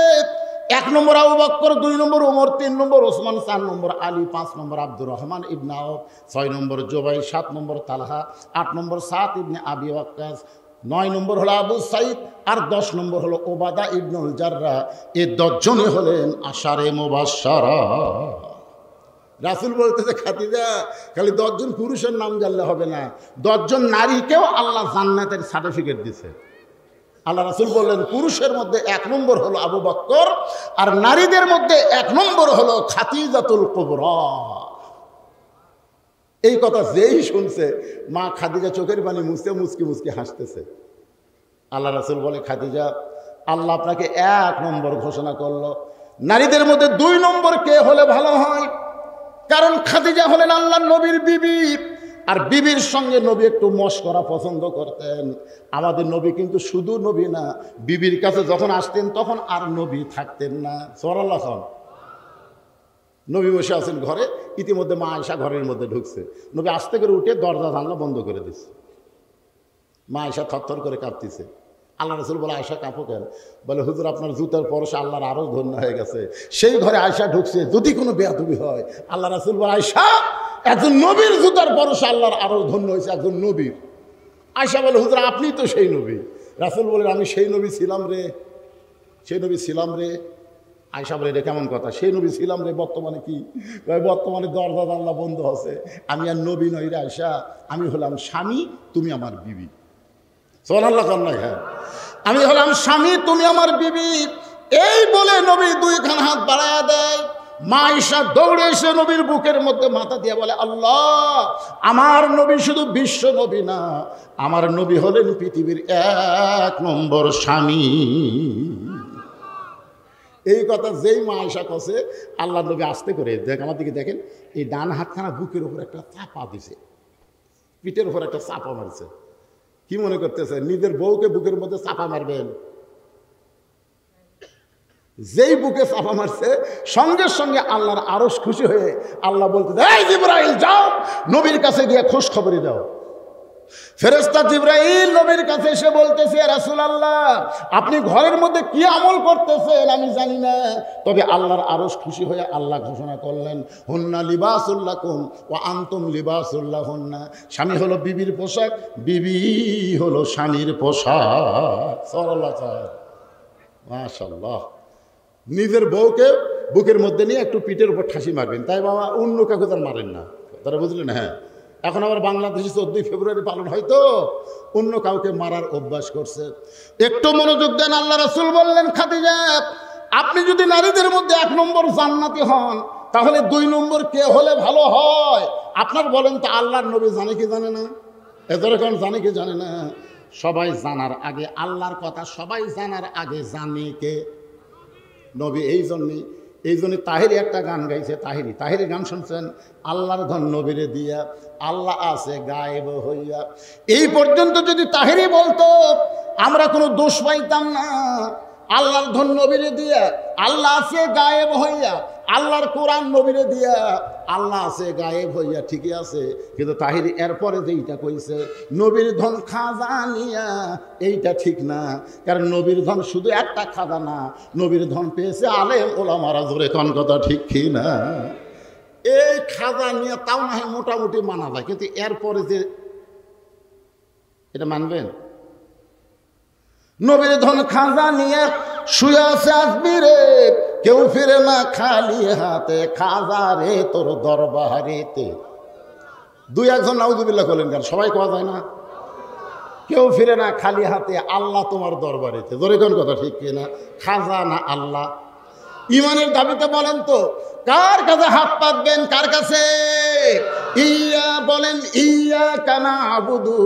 Speaker 1: 1 নম্বর আবু বকর, 2 নম্বর ওমর, 3 নম্বর ওসমান, 4 নম্বর আলী, 5 নম্বর আব্দুর রহমান ইবনে আওফ, 6 নম্বর জুবাইর, 7 নম্বর তালহা, 8 নম্বর সাদ ইবনে আবি ওয়াক্কাস, 9 নম্বর হলো আবু সাইদ, আর 10 নম্বর হলো ওবাদা ইবনুল জাররাহ। এই 10 জনই হলেন আশারে মুবাশশারা। রাসূল বলতেছে, খাদিজা খালি 10 জন পুরুষের নাম জানলে হবে না, 10 জন নারীকেও আল্লাহ জান্নাতের সার্টিফিকেট দিছে। আল্লাহ রাসূল বললেন, পুরুষের মধ্যে 1 নম্বর হলো আবু বকর, আর নারীদের মধ্যে 1 নম্বর হলো খাদিজাতুল কুবরা। এই কথা যেই শুনছে, মা খাদিজা চোখের পানি মুছতে মুচকি মুচকি হাসতেছে। আল্লাহ রাসূল বলে, খাদিজা আল্লাহ আপনাকে 1 নম্বর ঘোষণা করলো, নারীদের মধ্যে 2 নম্বর কে হলে ভালো হয়? কারণ খাদিজা হলেন আল্লাহর নবীর বিবি, আর বিবির সঙ্গে নবী একটু মশকরা পছন্দ করতেন। আমাদের নবী কিন্তু শুধু নবী না, বিবির কাছে যখন আসতেন তখন আর নবী থাকতেন না। সুবহানাল্লাহ। নবী বসে আছেন ঘরে, ইতিমধ্যে মা আয়েশা ঘরের মধ্যে ঢুকছে। নবী আস্তে করে উঠে দরজা জানলা বন্ধ করে দিচ্ছে। মা আয়েশা থরথর করে কাঁপতেছে। আল্লাহ রাসূল বলে, আয়েশা কাঁপো কেন? বলে, হুজুর আপনার জুতার পরশে আল্লাহর আরও ধন্য হয়ে গেছে। সেই ঘরে আয়েশা ঢুকছে, যদি কোনো বেয়াদবি হয়, আল্লাহ রাসূল বলে, আয়েশা একজন নবীর জুতার পরশে আল্লাহর আরও ধন্য হয়েছে, একজন নবীর। আয়েশা বলে, হুজুর আপনি তো সেই নবী। রাসূল বলে, আমি সেই নবী ছিলাম রে, সেই নবী ছিলাম রে। আয়েশা বলে, এটা কেমন কথা? সেই নবী ছিলাম রে, বর্তমানে কি? বর্তমানে দরজা জানলা বন্ধ আছে। আমি আর নবী নই রে আয়েশা, আমি হলাম স্বামী, তুমি আমার বিবি। সুবহানাল্লাহ। হ্যাঁ, আমি হলাম স্বামী, তুমি আমার বিবি। এই বলে নবী 2 খান হাত বাড়ায়া দেয়। মা আয়েশা দৌড়ে এসে নবীর বুকের মধ্যে মাথা দিয়ে বলে, আল্লাহ আমার নবী শুধু বিশ্ব নবী না, আমার নবী হলেন পৃথিবীর 1 নম্বর স্বামী। এই কথা যেই মা আয়েশা কছে, আল্লাহ নবী আস্তে করে, দেখ আমার দিকে দেখেন, এই ডান হাতখানা বুকের উপর একটা চাপা দিছে, পিঠের উপর একটা চাপা মারছে। কি মনে করতেছে নিজের বউকে বুকের মধ্যে চাপা মারবেন? যেই বুকে চাপা মারছে, সঙ্গে সঙ্গে আল্লাহর আরশ খুশি হয়ে আল্লাহ বলতে, এই জিবরাইল যাও নবীর কাছে গিয়ে খোঁজ খবরই দাও। ফেরেশতা জিবরাইল নবীর কাছে এসে বলতেছে, ইয়া রাসূলুল্লাহ আপনি ঘরের মধ্যে কি আমল করতেছেন আমি জানি না, তবে আল্লাহর আরশ খুশি হয়ে আল্লাহ ঘোষণা করলেন, হুন্না লিবাসুল লাকুম ওয়া আনতুম লিবাসুল লাহুন্না। স্বামী হলো বিবির পোশাক, বিবি হলো স্বামীর পোশাক। সাল্লাল্লাহু আলাইহি মাশাআল্লাহ। নিজের বউকে বুকের মধ্যে নিয়ে একটু পিঠের উপর ঠাসি মারবেন, তাই বাবা অন্য কাউকে তার মারেন না। তারা বুঝলেন? হ্যাঁ, এখন আবার বাংলাদেশে 14 ফেব্রুয়ারি পালন হয় তো, অন্য কাউকে মারার অভ্যাস করছে। একটু মনোযোগ দেন। আল্লাহ রাসূল বললেন, খাদিজা আপনি যদি নারীদের মধ্যে 1 নম্বর জান্নাতি হন, তাহলে 2 নম্বর কে হলে ভালো হয়? আপনার বলেন তো, আল্লাহর নবী জানে কি জানে না? এতক্ষণ জানে কি জানে না? সবাই জানার আগে আল্লাহর কথা সবাই জানার আগে জানে কে? নবী। এই জন্যে তাহিরি একটা গান গাইছে। তাহিরি গান শুনছেন? আল্লাহর ধন নবীরে দিয়া, আল্লাহ আছে গায়েব হইয়া। এই পর্যন্ত যদি তাহিরি বলতো আমরা কোনো দোষ পাইতাম না। আল্লাহর ধন নবীরে দিয়া, আল্লাহ আছে গায়েব হইয়া, আল্লাহর কোরআন নবীরে দিয়া আল্লাহ আছে গায়েব হইয়া ঠিকই আছে, কিন্তু তাহির এরপরে যেইটা কইছে নবীর ধন খাজা নিয়া, এইটা ঠিক না। কারণ নবীর ধন শুধু একটা খাজা না, নবীর ধন পেয়েছে আলেম ওলামারা, জোরে কোন কথা ঠিক কি না? এই খাজা নিয়ে তাও না হয় মোটামুটি মানা যায়, কিন্তু এরপরে যে এটা মানবেন? নবীর ধন খাজা নিয়ে শুয়ে আছে আজমিরে, কেউ ফিরে না খালি হাতে, খাজা রে তোর দরবারেতে। দুই একজন নাউজুবিল্লাহ করলেন, কেন সবাই কোয়া যায় না? কেউ ফিরে না খালি হাতে, আল্লাহ তোমার দরবারেতে। জোরে কোন কথা ঠিক কিনা? খাজা না আল্লাহ? ইমানের দাবিতে বলেন তো কার কাছে হাত পাতবেন? কার কাছে? ইয়া বলেন, ইয়া কানা আবুদু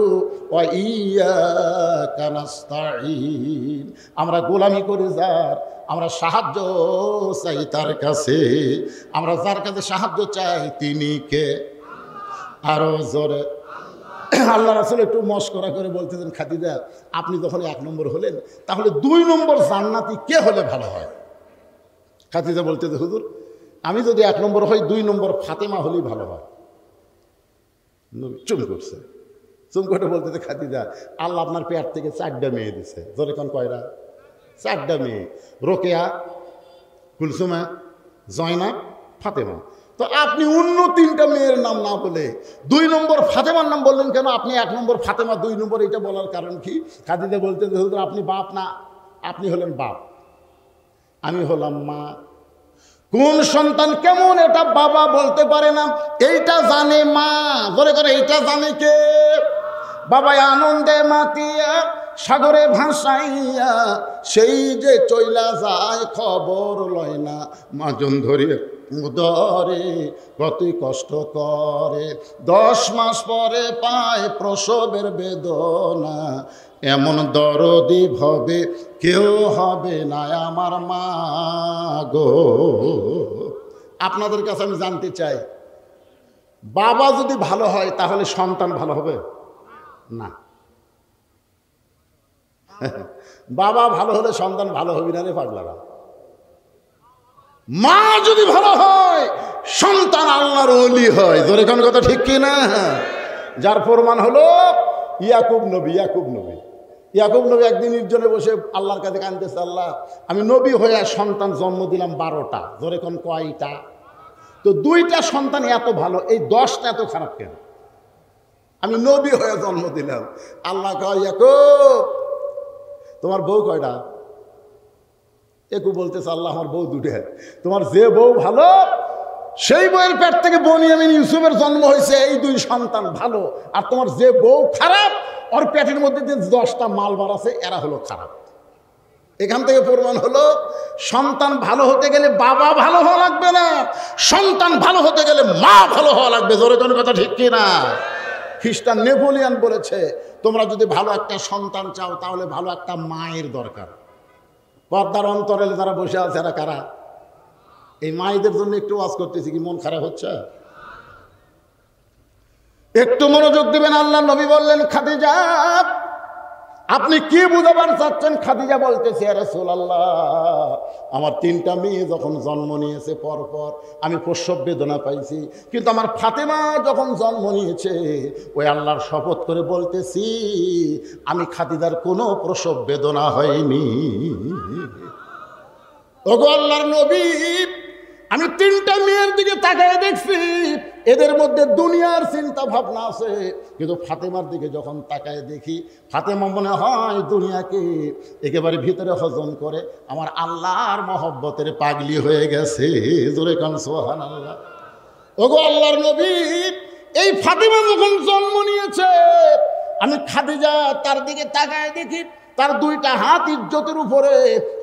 Speaker 1: ওয়া ইয়া কানাস্তাঈন। আমরা গোলামি করি যার, আমরা সাহায্য চাই তার কাছে। আমরা যার কাছে সাহায্য চাই তিনি কে? আরো জোরে। আল্লাহ রাসূল একটু মশকরা করে বলতেছেন, খাদিজা আপনি যখন 1 নম্বর হলেন, তাহলে 2 নম্বর জান্নাতি কে হলে ভালো হয়? খাদিজা বলতেছে, হুজুর আমি যদি 1 নম্বর হই, 2 নম্বর ফাতেমা হলেই ভালো হয়। চুম করছে, চুম করে বলতেছে, খাদিজা আল্লাহ আপনার পেট থেকে 4টা মেয়ে দিছে। জোরে কোন কয়টা? 4টা মেয়ে, রোকেয়া, কুলসুমা, জয়নাব, ফাতেমা। তো আপনি অন্য 3টা মেয়ের নাম না বলে 2 নম্বর ফাতেমার নাম বললেন কেন? আপনি 1 নম্বর ফাতেমা, 2 নম্বর, এটা বলার কারণ কি? খাদিজা বলতে হুজুর আপনি বাপ না, আপনি হলেন বাপ, আমি হলাম মা। কোন সন্তান কেমন এটা বাবা বলতে পারে না, এইটা জানে মা। ধরে করে এইটা জানে কে? বাবা আনন্দে মাতিয়া সাগরে ভাসাইয়া, সেই যে চইলা যায় খবর লয় না, মাজন ধরিয়ে উদরে কতই কষ্ট করে, 10 মাস পরে পায় প্রসবের বেদনা, এমন দরদি ভবে কেউ হবে না আমার মা গো। আপনাদের কাছে আমি জানতে চাই, বাবা যদি ভালো হয় তাহলে সন্তান ভালো হবে না? বাবা ভালো হলে সন্তান ভালো হবে না রে পাগলারা। মা যদি ভালো হয় সন্তান আল্লাহর ওলি হয়। জোরে কোন কথা ঠিক কি না? যার প্রমাণ হলো ইয়াকুব নবী। ইয়াকুব নবী একদিন নির্জনে বসে আল্লাহর কাছে কাঁদতেছে, আল্লাহ আমি নবী হয়ে সন্তান জন্ম দিলাম 12টা। জোরে কোন কয়টা? তো 2টা সন্তান এত ভালো, এই 10টা এত খারাপ কেন? আমি নবী হয়ে জন্ম দিলাম। আল্লাহ কয়, ইয়াকুব তোমার বউ কয়টা? ইয়াকুব বলতেছে, আল্লাহ আমার বউ 2টা। তোমার যে বউ ভালো সেই বউয়ের পেট থেকে বনিয়ামিন ইউসুফের জন্ম হয়েছে, এই 2 সন্তান ভালো। আর তোমার যে বউ খারাপ, ওর পেটের মধ্যে যে 10টা মালবার আছে, এরা হলো খারাপ। এখান থেকে প্রমাণ হলো সন্তান ভালো হতে গেলে বাবা ভালো হওয়া লাগবে না, সন্তান ভালো হতে গেলে মা ভালো হওয়া লাগবে। জোরে কোনো কথা ঠিক কিনা? খ্রিস্টান নেপোলিয়ান বলেছে, তোমরা যদি ভালো একটা সন্তান চাও তাহলে ভালো একটা মায়ের দরকার। পর্দার অন্তরে যারা বসে আছে এরা কারা? এই মায়েদের জন্য একটু ওয়াজ করতেছি, কি মন খারাপ হচ্ছে? একটু মনোযোগ দিবেন। আল্লাহ নবী বললেন, খাদিজা আপনি কি বুঝাবার চাচ্ছেন? খাদিজা বলতেছে, ইয়া রাসূলুল্লাহ আমার 3টা মেয়ে যখন জন্ম নিয়েছে পরপর আমি প্রসব বেদনা পাইছি, কিন্তু আমার ফাতেমা যখন জন্ম নিয়েছে, ওই আল্লাহর শপথ করে বলতেছি আমি খাদিজার কোনো প্রসব বেদনা হয়নি। ওগো আল্লাহর নবী, আমি 3টা মেয়ের দিকে তাকায় দেখছি, এদের মধ্যে দুনিয়ার চিন্তা ভাবনা আছে, কিন্তু ফাতেমার দিকে যখন তাকায় দেখি, ফাতেমা মনে হয় দুনিয়াকে একেবারে ভিতরে হজম করে আমার আল্লাহর মহব্বতের পাগলি হয়ে গেছে। জোরে কান সুবহানাল্লাহ। ওগো আল্লাহর নবী, এই ফাতেমা যখন জন্ম নিয়েছে, আমি খাদিজা তার দিকে তাকায় দেখি, তার 2টা হাত ইজ্জতের উপরে।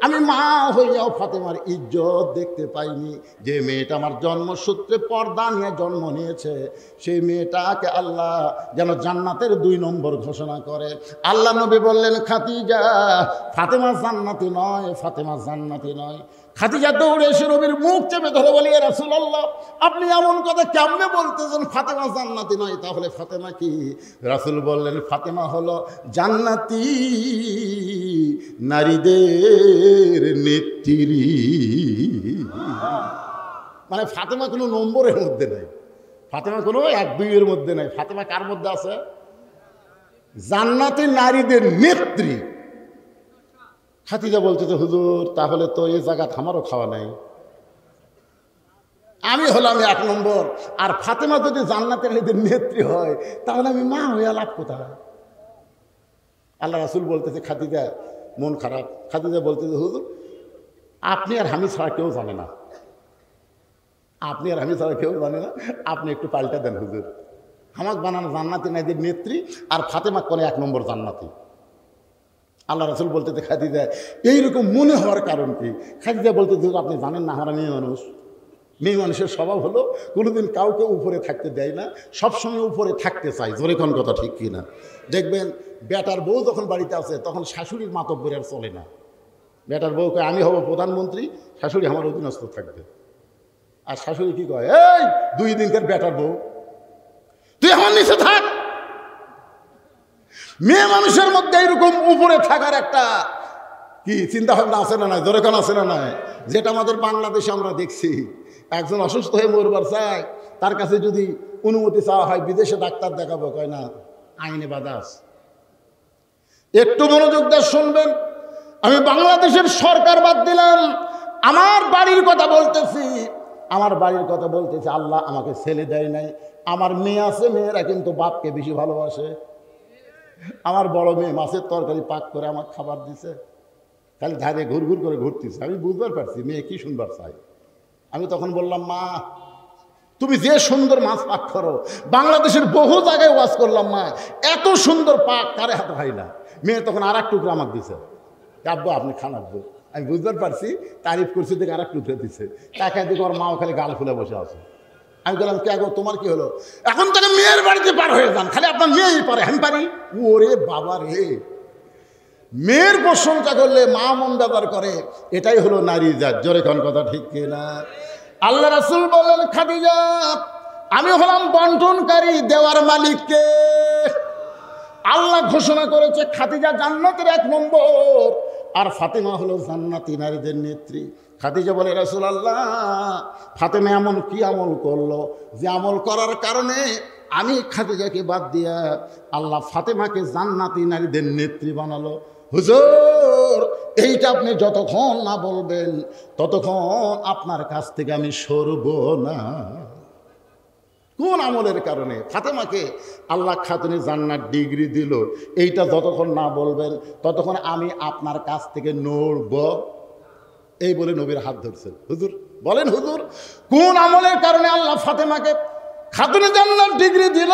Speaker 1: আমি মা হইয়াও ফাতেমার ইজ্জত দেখতে পাইনি। যে মেয়েটা আমার জন্মসূত্রে পর্দা নিয়ে জন্ম নিয়েছে, সেই মেয়েটাকে আল্লাহ যেন জান্নাতের 2 নম্বর ঘোষণা করে। আল্লাহ নবী বললেন, খাদিজা ফাতেমা জান্নাতি নয়, ফাতেমা জান্নাতি নয়। খাদিজা দৌড়ে এসে নবীর মুখ চেপে ধরে বলি, ইয়া রাসূলুল্লাহ আপনি এমন কথা কেমনে বলতেছেন? ফাতেমা জান্নাতি নয়, তাহলে ফাতেমা কি? রাসূল বললেন, ফাতেমা হলো জান্নাতি নারীদের নেত্রী। মানে ফাতেমা কোনো নম্বরের মধ্যে নেই, ফাতেমা কোনো 1-2 মধ্যে নেই। ফাতেমা কার মধ্যে আছে? জান্নাতের নারীদের নেত্রী। খাদিজা বলছে যে হুজুর তাহলে তো এই জায়গা আমারও খাওয়া নাই, আমি হলাম 1 নম্বর, আর ফাতেমা যদি জান্নাতের নারীদের নেত্রী হয় তাহলে আমি মা হইয়া লাভ কোথায়? আল্লাহ রাসূল বলতেছে খাদিজা মন খারাপ। খাদিজা বলতেছে হুজুর আপনি আর আমি ছাড়া কেউ জানে না, আপনি আর আমি ছাড়া কেউ জানে না, আপনি একটু পাল্টা দেন হুজুর। আমাকে বানানো জান্নাতি নারীদের নেত্রী আর ফাতেমা কোন 1 নম্বর জান্নাতি। আল্লাহ রাসূল বলতেছে খাদিজা এইরকম মনে হওয়ার কারণ কি? খাদিজা বলতে আপনি জানেন না আমরা মেয়ে মানুষ, মেয়ে মানুষের স্বভাব হলো কোনোদিন কাউকে উপরে থাকতে দেয় না, সবসময় উপরে থাকতে চায়। জোরে কোন কথা ঠিক কি না? দেখবেন বেটার বউ যখন বাড়িতে আছে তখন শাশুড়ির মাতব্বরি আর চলে না। বেটার বউকে আমি হব প্রধানমন্ত্রী, শাশুড়ি আমার অধীনস্থ থাকবে। আর শাশুড়ি কি কয়, এই 2 দিনকার বেটার বউ তুই আমার নিচে থাক। মেয়ে মানুষের মধ্যে এরকম উপরে থাকার একটা কি চিন্তা ভাবনা আছে না নাই? জোরে কোন আছে না নাই? যেটা আমাদের বাংলাদেশে আমরা দেখছি, একজন অসুস্থ হয়ে মরবার চায়, তার কাছে যদি অনুমতি চাওয়া হয় বিদেশে ডাক্তার দেখাবো, কয় না আইনে বাধা আছে। একটু মনোযোগ দিয়ে শুনবেন, আমি বাংলাদেশের সরকার বাদ দিলাম, আমার বাড়ির কথা বলতেছি, আমার বাড়ির কথা বলতেছি। আল্লাহ আমাকে ছেলে দেয় নাই, আমার মেয়ে আছে, মেয়েরা কিন্তু বাপকে বেশি ভালোবাসে। আমার বড় মেয়ে মাছের তরকারি পাক করে আমার খাবার দিছে, খালি ধারে ঘুরঘুর করে ঘুরতেছে। আমি বুঝবার পারছি মেয়ে কি শুনবার চাই। আমি তখন বললাম মা তুমি যে সুন্দর মাছ পাক করো, বাংলাদেশের বহু জায়গায় ওয়াজ করলাম মা এত সুন্দর পাক কারে হাতে হয় না। মেয়ে তখন আর 1 টুকরা আমাকে দিছে, আব্বু আপনি খান আব্বু। আমি বুঝতে পারছি তারিফ করছি, দেখে আর 1 টুকরা দিছে। তাকে দেখে ওর মাও খালি গাল ফুলে বসে আছে। আমি বললাম কে গো তোমার কি হলো? এখন তাকে মেয়ের বাড়িতে পার হয়ে যান, খালি আপনার মেয়েই পারে, আমি পারি? ওরে বাবা রে, মেয়ের প্রশংসা করলে মা মন ব্যবহার করে, এটাই হলো নারী জাত। জোরে কোন কথা ঠিক কিনা? আল্লাহ রাসূল বলেন খাদিজা আমি হলাম বন্টনকারী, দেওয়ার মালিককে। আল্লাহ ঘোষণা করেছে খাদিজা জান্নাতের 1 নম্বর, আর ফাতেমা হলো জান্নাতি নারীদের নেত্রী। খাদিজা বলে রাসূলুল্লাহ ফাতেমা এমন কি আমল করলো যে আমল করার কারণে আমি খাদিজাকে বাদ দিয়া আল্লাহ ফাতেমাকে জান্নাতি নারীদের নেত্রী বানালো? হুজুর এইটা আপনি যতক্ষণ না বলবেন ততক্ষণ আপনার কাছ থেকে আমি সরব না। কোন আমলের কারণে ফাতেমাকে আল্লাহ খাতুনে জান্নাত ডিগ্রি দিল, এইটা যতক্ষণ না বলবেন ততক্ষণ আমি আপনার কাছ থেকে নড়ব। এই বলে নবীর হাত ধরছেন। হুজুর বলেন হুজুর কোন আমলের কারণে আল্লাহ ফাতেমাকে খাতুনে জান্নাত ডিগ্রি দিল?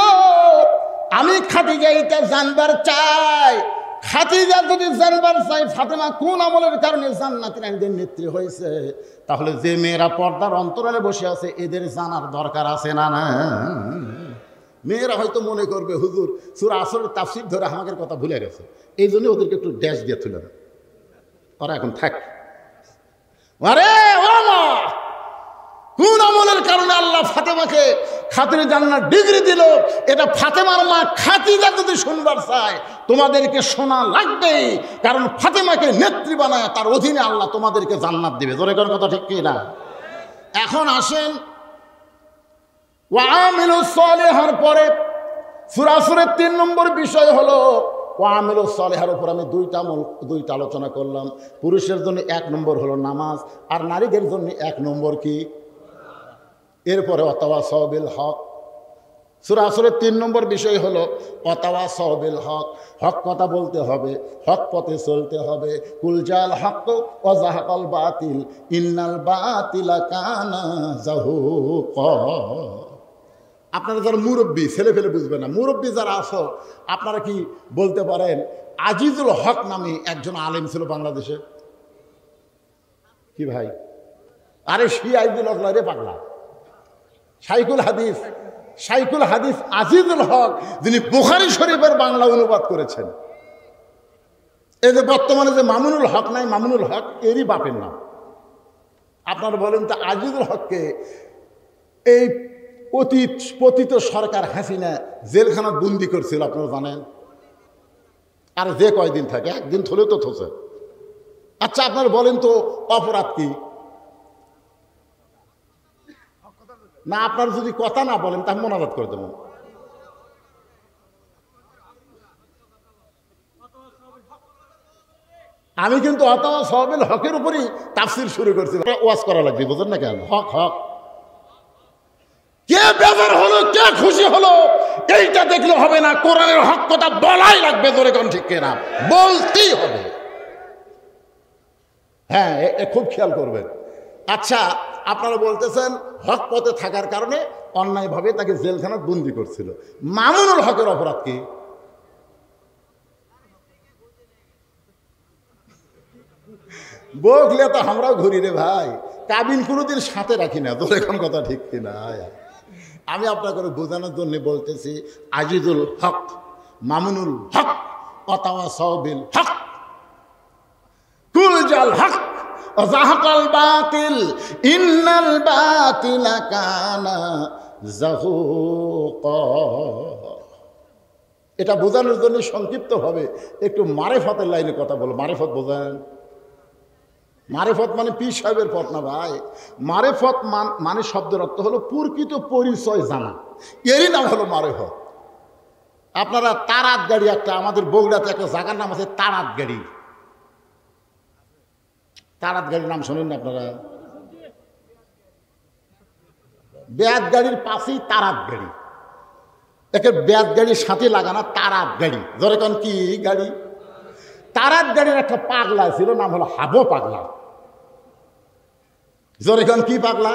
Speaker 1: আমি খাদিজা এটা জানবার চাই। খাদিজা যদি জানবার চাই ফাতেমা কোন আমলের কারণে জান্নাতি নারীদের নেত্রী হয়েছে, তাহলে যে মেয়েরা পর্দার অন্তরালে বসে আছে এদের জানার দরকার আছে না? না, মেয়েরা হয়তো মনে করবে হুজুর সূরা আসরের তাফসীর ধরে আমাদের কথা ভুলে গেছে, এই জন্য ওদেরকে একটু ড্যাশ দিয়ে তুলে দেন, ওরা এখন থাক। আরে ও মা, কোন আমলের কারণে আল্লাহ ফাতেমাকে খাতুনে জান্নাত ডিগ্রি দিল, এটা ফাতেমার মা খাদিজা যদি শুনবার চায় তোমাদেরকে শোনা লাগবেই, কারণ ফাতেমাকে নেত্রী বানায় তার অধীনে আল্লাহ তোমাদেরকে জান্নাত দিবে। জোরে কোন কথা ঠিক কি না? এখন আসেন ওয়া আমিলুস সালিহার পরে সূরা আসরের 3 নম্বর বিষয় হলো ওয়া আমিলুস সালিহার উপর আমি দুইটা আলোচনা করলাম। পুরুষের জন্য 1 নম্বর হলো নামাজ, আর নারীদের জন্য 1 নম্বর কি? এরপরে ওয়াতাওয়াসাউ বিল হক। সূরা আসরের 3 নম্বর বিষয় হলো ওয়াতাওয়াসাউ বিল হক, হক কথা বলতে হবে, হক পথে চলতে হবে। কুল জাল হক ওয়া যাহাকাল বাতিল ইন্নাল বাতিলা কানা যাহুকা। আপনারা যারা মুরব্বী, ছেলে ফেলে বুঝবে না, মুরব্বী যারা আছো আপনারা কি বলতে পারেন আজিজুল হক নামে একজন আলেম ছিল বাংলাদেশে? কি ভাই? আরে আজিজুল হক রে পাগলা, শাইখুল হাদিস আজিজুল হক, যিনি বুখারী শরীফের বাংলা অনুবাদ করেছেন। এই যে বর্তমানে যে মামুনুল হক নাই, মামুনুল হক এরই বাপের নাম। আপনারা বলেন তো আজিজুল হককে এই পতিত সরকার হাসিনা জেলখানা বন্দি করছিল, আপনারা জানেন? আর যে কয়দিন থাকে, একদিন থলেও তো থসে। আচ্ছা আপনারা বলেন তো অপরাধ কি? না আপনার যদি কথা না বলেন তা মোনাজাত করে দেবো। আমি কিন্তু অত সওয়াবিল হকের উপরই তাফসীর শুরু করছি। ওয়াজ করা লাগবে, বুঝেন না কেন? হক হক, কে বেজার হলো কে খুশি হলো এইটা দেখলে হবে না, কোরআনের হক কথা বলাই লাগবে। জোরে কোন ঠিক কিনা? বলতেই হবে। হ্যাঁ, খুব খেয়াল করবেন। আচ্ছা, আপনারা বলতেছেন হক পথে থাকার কারণে অন্যায়ভাবে তাকে জেলখানায় বন্দি করছিল। মামুনুল হকের অপরাধ কি? বকলে তো আমরাও ঘুরি রে ভাই, কাবিন কোনোদিন সাথে রাখি না। তোর এখন কথা ঠিক কিনা? আমি আপনাকে বোঝানোর জন্য বলতেছি, আজিজুল হক, মামুনুল হক, ওয়াতাওয়াসাউ বিল হক, কুল জাল হক যাহাকাল বাতিল ইন্নাল বাতিলা কানা যাহুকা। এটা বোঝানোর জন্য সংক্ষিপ্ত হবে একটু মারেফতের লাইনে কথা বলো। মারেফত বোঝেন? মারেফত মানে পীর সাহেবের পথ না ভাই। মারেফত মানে শব্দের অর্থ হলো প্রকৃত পরিচয় জানা, এরই নাম হলো মারেফত। আপনারা তারাত গাড়ি, একটা আমাদের বগুড়াতে একটা জায়গার নাম আছে তারাত গাড়ি। তারাত গাড়ির নাম শোনেন না আপনারা? বেয়াত গাড়ির পাশেই তারাত গাড়ি, একে বেয়াত গাড়ির সাথে লাগানো তারাত গাড়ি। ধরে কোন কি গাড়ি? তারাত গাড়ির একটা পাগলা ছিল, নাম হলো হাবো পাগলা। জোরে কোন কি পাগলা?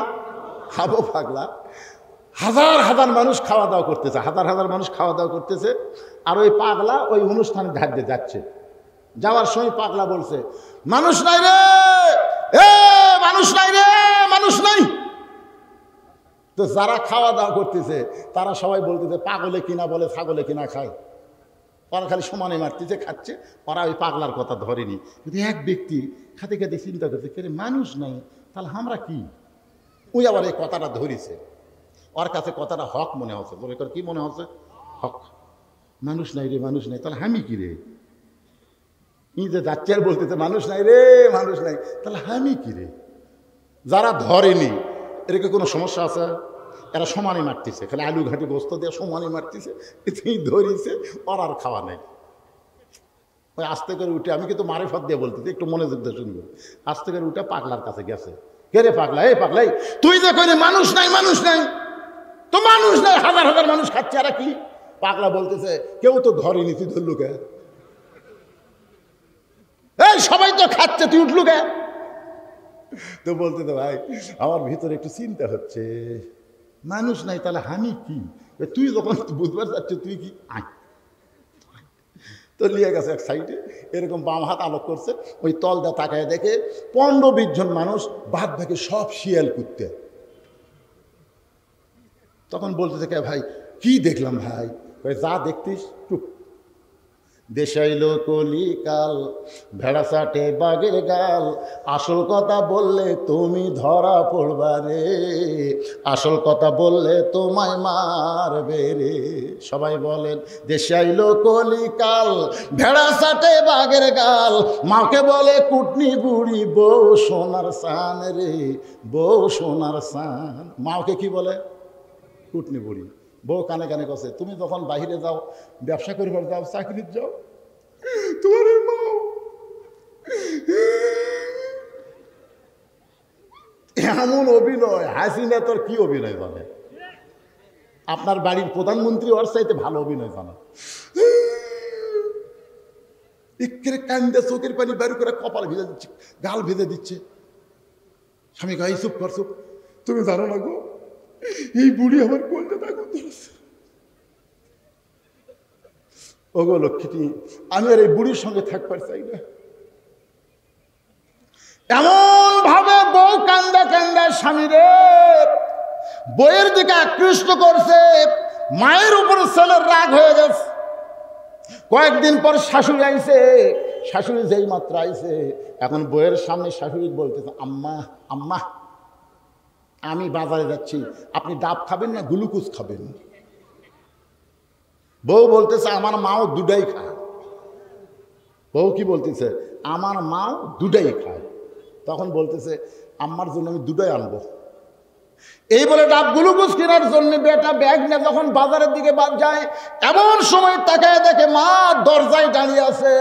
Speaker 1: হাবো পাগলা। হাজার হাজার মানুষ খাওয়া দাওয়া করতেছে, হাজার হাজার মানুষ খাওয়া দাওয়া করতেছে, আর ওই পাগলা ওই অনুষ্ঠানে ধার দিয়ে যাচ্ছে। যাওয়ার সময় পাগলা বলছে, মানুষ নাই রে, এ মানুষ নাই রে, মানুষ নাই। তো যারা খাওয়া দাওয়া করতেছে তারা সবাই বলতেছে পাগলে কিনা বলে, ছাগলে কিনা খায়। ওরা খালি সমানে মারতেছে, খাচ্ছে, ওরা ওই পাগলার কথা ধরেনি। কিন্তু এক ব্যক্তি খাতে খাতে চিন্তা করছে, কে মানুষ নাই, তাহলে আমরা কি? ওই আবার এই কথাটা ধরেছে, ওর কাছে কথাটা হক মনে হচ্ছে। বলে কি মনে হচ্ছে? হক। মানুষ নাই রে, মানুষ নাই, তাহলে আমি কি রে? ই যে যাচ্ছে আর বলতেছে মানুষ নাই রে, মানুষ নাই, তাহলে আমি কি রে? যারা ধরেনি এর কোনো সমস্যা আছে? এরা সমানে মারতেছে, খালি আলু ঘাটি গোস্ত দিয়ে সমানে মারতেছে, ধরিছে, ওর আর খাওয়া নেই। ওই আস্তে করে উঠে, আমি কিন্তু মারেফত দিয়ে বলতেছি, একটু মনোযোগ দিয়ে শুনবো। আস্তে করে উঠে পাগলার কাছে গেছে। কে রে পাগলা? এই পাগলাই, তুই যে কইলি মানুষ নাই, মানুষ নাই, তো মানুষ নাই, হাজার হাজার মানুষ খাচ্ছে, আর কি? পাগলা বলতেছে, কেউ তো ধরেনি, তুই ধরলু কে? এই সবাই তো খাচ্ছে, তুই উঠলু কে? তো বলতে তো ভাই আমার ভিতরে একটু চিন্তা হচ্ছে, মানুষ নাই তাহলে আমি কি? তুই যখন বুধবার যাচ্ছ তুই কি? আয়। তো লিয়ে গেছে এক সাইডে, এরকম বাম হাত আলোক করছে, ওই তলদা তাকায় দেখে 15-20 জন মানুষ বাদ ভাগে সব শিয়াল কুত্তে। তখন বলতে থাকে, ভাই কি দেখলাম? ভাই যা দেখতিস চুপ। দেশাইল কলিকাল, ভেড়া চাটে বাঘের গাল, আসল কথা বললে তুমি ধরা পড়বা রে, আসল কথা বললে তোমায় মারবে রে। সবাই বলেন, দেশাইল কলিকাল, ভেড়া চাটে বাঘের গাল, মাকে বলে কুটনি বুড়ি, বউ সোনার সান রে, বউ সোনার সান। মাকে কি বলে? কুটনি বুড়ি। বউ কানে কানে কছে, তুমি যখন বাহিরে যাও, ব্যবসা করবার যাও, চাকরির যাও, তোমার মা এমন অভিনয়, হাসিনা তোর কি অভিনয় জানে? আপনার বাড়ির প্রধানমন্ত্রী ওর চাইতে ভালো অভিনয় জানে। একের কান্দে চোখের পানি বের করে কপাল ভিজে দিচ্ছে, গাল ভিজে দিচ্ছে। স্বামী গাই চুপ কর, চুপ। তুমি জানো না গো, এই বুড়ি আমার কলকাতা করতে হচ্ছে। ওগো লক্ষ্মীটি, আমি আর এই বুড়ির সঙ্গে থাকবার চাই না। এমন ভাবে বউ কান্দা কান্দা স্বামী রে বইয়ের দিকে আকৃষ্ট করছে, মায়ের উপর ছেলের রাগ হয়ে গেছে। কয়েকদিন পর শাশুড়ি আইছে, শাশুড়ি যেই মাত্র আইছে, এখন বইয়ের সামনে শাশুড়ি বলতেছে, আম্মা আম্মা আমি বাজারে যাচ্ছি, আপনি ডাব খাবেন না গ্লুকোজ খাবেন? বউ বলতেছে, আমার মাও দুটাই খায়। বউ কি বলতেছে? আমার মাও দুটাই খায়। তখন বলতেছে, আম্মার জন্য আমি দুটাই আনবো। এই বলে ডাব গ্লুকোজ কেনার জন্য বেটা ব্যাগ নিয়ে যখন বাজারের দিকে যায়, এমন সময় তাকায় দেখে মা দরজায় দাঁড়িয়ে আছে।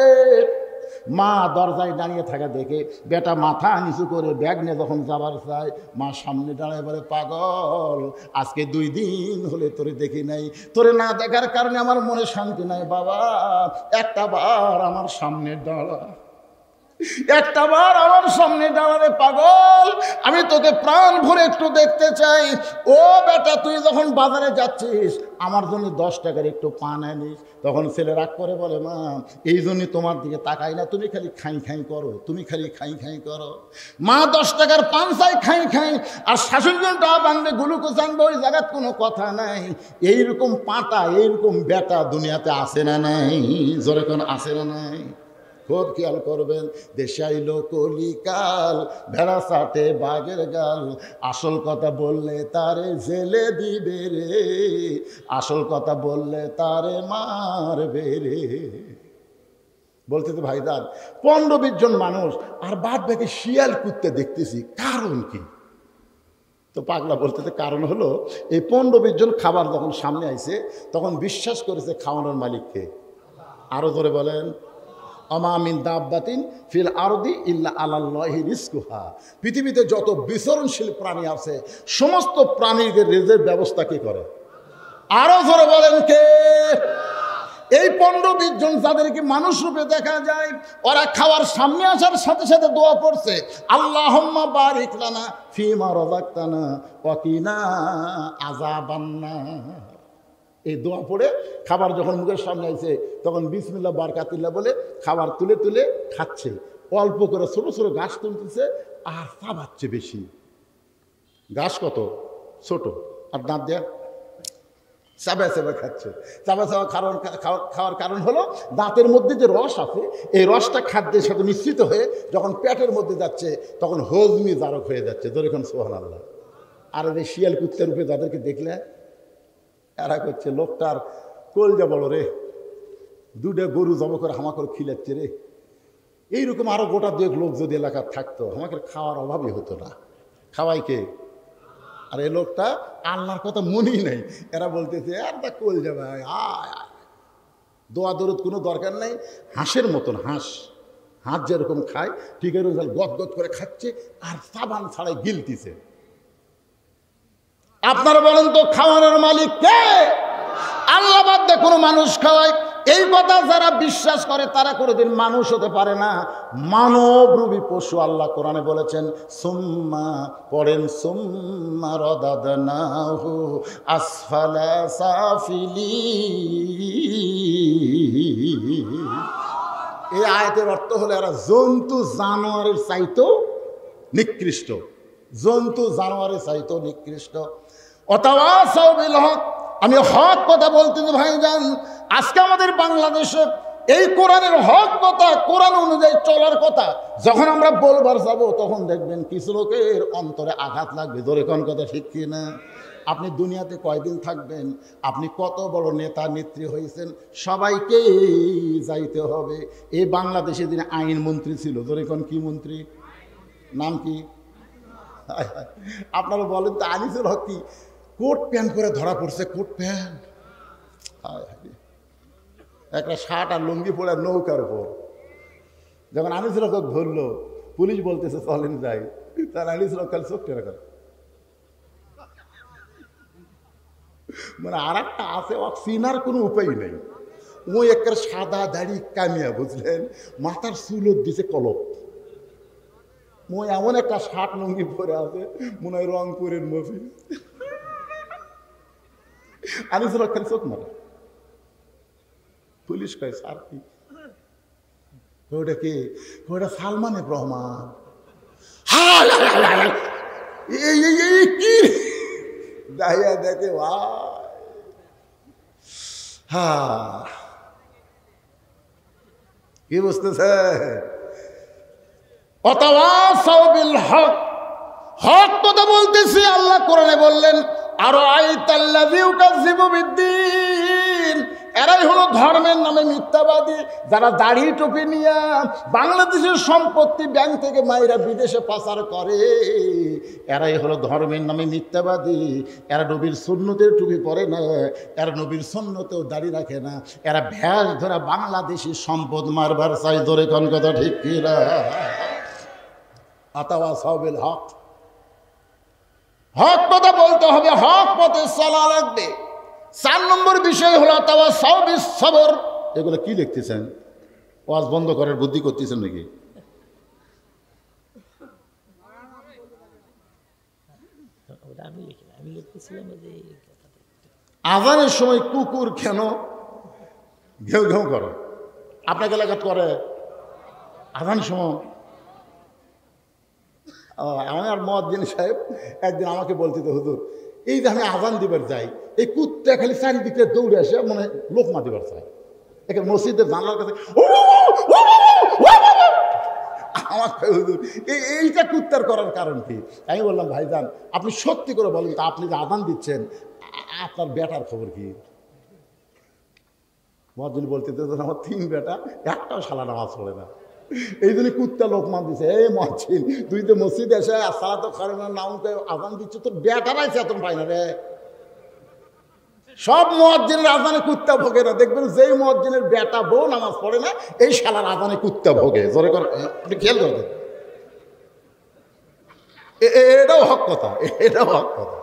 Speaker 1: মা দরজায় দাঁড়িয়ে থাকা দেখে বেটা মাথা নিচু করে ব্যাগ নিয়ে যখন যাবার চায়, মা সামনে দাঁড়ায় বলে, পাগল, আজকে 2 দিন হলে তোরে দেখি নাই, তোরে না দেখার কারণে আমার মনে শান্তি নাই। বাবা, একটা বার আমার সামনে দাঁড়া, একটা বার আমার সামনে দাঁড়ালে পাগল, আমি তোকে প্রাণ ভরে একটু দেখতে চাই। ও বেটা, তুই যখন বাজারে যাচ্ছিস আমার জন্য 10 টাকার একটু পান আনিস। তখন ছেলে রাগ করে বলে, মা, এই জন্যই তোমার দিকে তাকাই না, তুমি খালি খাই খাই করো, তুমি খালি খাই খাই করো। মা 10 টাকার পান চাই, খাই খাই, আর শাশুড়িজন ডাব আনবে, গ্লুকোজ আনবে, ওই জায়গার কোনো কথা নাই। এইরকম পাটা, এইরকম বেটা দুনিয়াতে আসে না নাই? জোরে কোন আসে না নাই? খুব খেয়াল করবেন। দেশে আইলো কলিকাল, ভেড়া চাটে বাঘের গাল, আসল কথা বললে তারে জেলে দিবে রে, আসল কথা বললে তারে মারবে রে। বলতে তো ভাইদার 15-20 জন মানুষ আর বাদ বাকি শিয়াল কুত্তে দেখতেছি, কারণ কি? তো পাগলা বলতেছে, কারণ হলো এই 15-20 জন খাবার যখন সামনে আইছে তখন বিশ্বাস করেছে খাওয়ানোর মালিককে। আরো ধরে বলেন, আমা মিন দাব্বাতিন ফিল আরদি ইল্লা আলাল্লাহি রিজকুহা। পৃথিবীতে যত বিচরণশীল প্রাণী আছে সমস্ত প্রাণীদের রিজের ব্যবস্থা কে করে? আরো জোরে বলেন, কে? এই 15-20 জন যাদেরকে মানুষ রূপে দেখা যায়, ওরা খাওয়ার সামনে আসার সাথে সাথে দোয়া পড়ছে, আল্লাহুম্মা বারিক লানা ফিমা রাযাকতানা ওয়া কিনা আযাবান্নার। এই দোয়া পড়ে খাবার যখন মুখের সামনে আসে তখন বিসমিল্লাহ বারকাতুল্লাহ বলে খাবার তুলে তুলে খাচ্ছে। অল্প করে ছোট ছোট ঘাস তুলতেছে আর চাবাচ্ছে বেশি। ঘাস কত ছোট, আর দাঁত দেয়া চাবা চাবা খাচ্ছে। চাবা চাবা খাওয়ার কারণ হলো দাঁতের মধ্যে যে রস আছে, এই রসটা খাদ্যের সাথে মিশ্রিত হয়ে যখন পেটের মধ্যে যাচ্ছে তখন হজমি জারক হয়ে যাচ্ছে। যেরকম সুবহানাল্লাহ। আর এই শিয়াল কুত্তের রূপে যাদেরকে দেখলে এরা করছে, লোকটার কলজা বড় রে, 2টা গরু জব করে হামা করে খিলাচ্ছে রে। এইরকম আরো গোটা 2 লোক যদি এলাকার থাকতো, আমাকে খাওয়ার অভাবই হতো না। খাওয়াই কে? আর এই লোকটা আল্লাহর কথা মনেই নাই। এরা বলতেছে, আর তা কলজা ভাই, আয় দোয়া দরদ কোনো দরকার নাই। হাঁসের মতন, হাঁস যেরকম খায় ঠিক এরকম গদ গদ করে খাচ্ছে আর সাবান ছাড়াই গিলতিছে। আপনারা বলেন তো, খাওয়ানোর মালিক কে? আল্লাহ বাদ দিয়ে কোনো মানুষ খাওয়ায়? এই কথা যারা বিশ্বাস করে তারা কোনোদিন মানুষ হতে পারে না, মানবরূপী পশু। আল্লাহ কোরআনে বলেছেন, সুম্মা পড়েন, সুম্মা রাদাদনাহু আসফালা সাফিলিন। এই আয়াতের অর্থ হলো এরা জন্তু জানোয়ারের চাইতেও নিকৃষ্ট, জন্তু জানোয়ারের চাইতেও নিকৃষ্ট। ওয়াতাওয়াসাউ বিল হক। আমি হক কথা বলতেছি ভাইজান। আজকে আমাদের বাংলাদেশে এই কোরআনের হক কথা, কোরআন অনুযায়ী চলার কথা যখন আমরা বলবার যাব তখন দেখবেন কিছু লোকের অন্তরে আঘাত লাগবে। ধরে কোন কথা ঠিক কি না? আপনি দুনিয়াতে কয়দিন থাকবেন? আপনি কত বড় নেতা নেত্রী হয়েছেন, সবাইকে যাইতে হবে। এই বাংলাদেশে দিনে আইন মন্ত্রী ছিল, ধরে কোন কি মন্ত্রী? নাম কি? আপনারা বলেন তো, আনিসুল হক কি কোট প্যান্ট পরে ধরা পড়ছে? কোট প্যান্ট, একটা শার্ট আর লুঙ্গি পরে নৌকার উপর। যখন আনিসুল হক ধরলো, পুলিশ বলতেছে চলেন যাই, তার আনিসুল হক খালি চোখ টেরা করে। মানে আর একটা আছে, ও চিনার কোনো উপায় নেই। ওই একটা সাদা দাড়ি কামিয়া, বুঝলেন, মাথার চুলত দিছে কলপ। মই এমন একটা শার্ট লুঙ্গি পরে আছে মনে হয় রংপুরের মফিজ। আনিসুল হক খালি চোখ মারে। পুলিশ কয়, স্যার কি ওটা? কি ওটা? সালমানের রহমান। কি দাইয়া দেখে ভাই, কি বুঝতেছে? ওয়াতাওয়াসাউ বিল হক। হক কথা বলতেছি। আল্লাহ কোরআনে বললেন, আরো আইতাল্লাযী ইউকাযযিবু বিদ্দীন। এরাই হলো ধর্মের নামে মিথ্যাবাদী, যারা দাড়ি টুপি নিয়ে বাংলাদেশের সম্পত্তি ব্যাংক থেকে মাইরা বিদেশে পাচার করে। এরাই হলো ধর্মের নামে মিথ্যাবাদী। এরা নবীর সুন্নতের টুপি পরে না, এরা নবীর সুন্নতেও দাড়ি রাখে না। এরা ভ্যাস ধরা বাংলাদেশি সম্পদ মারবার চাই। ধরে কোন কথা ঠিক কিনা? আতাওয়া সাবিল হক, হক কথা বলতে হবে, হক পথে চলা লাগবে। 4 নম্বর বিষয় হলো আতাওয়া সাবিস সবর। এগুলো কি লিখতেছেন? ওয়াজ বন্ধ করার বুদ্ধি করতেছেন নাকি? আজানের সময় কুকুর কেন ঘেউ ঘেউ করো? আপনাকে এলাকাত করে আজান সময়? আমার মুয়াজ্জিন সাহেব একদিন আমাকে বলতে, তো হুজুর, এই যে আমি আজান দিবার যাই, এই কুত্তা খালি চারিদিকে দৌড়ে আসে, মানে লোকমা দিবার চাই। এখানে মসজিদের জানলার কাছে আমার হুজুর এইটা কুত্তার করার কারণ কি? আমি বললাম, ভাইজান আপনি সত্যি করে বলেন তো, আপনি যে আজান দিচ্ছেন আপনার বেটার খবর কি? মুয়াজ্জিন বলতে, আমার 3 বেটা, একটাও শালা নামাজ পড়ে না, এই জন্য কুত্তা লোকমান দিছে। এই মুয়াজ্জিন, তুই তো মসজিদে এসে সালাত খারিমের নাম আজান দিচ্ছ, তোর বেটারাই চেতন পায় না রে। সব মুয়াজ্জিনের আজানে কুত্তা ভোগে না। দেখবেন যেই মুয়াজ্জিনের বেটা বউ নামাজ পড়ে না, এই শালার আজানে কুত্তা ভোগে। জোরে করে আপনি খেয়াল করবেন, এটাও হক কথা, এটাও হক কথা।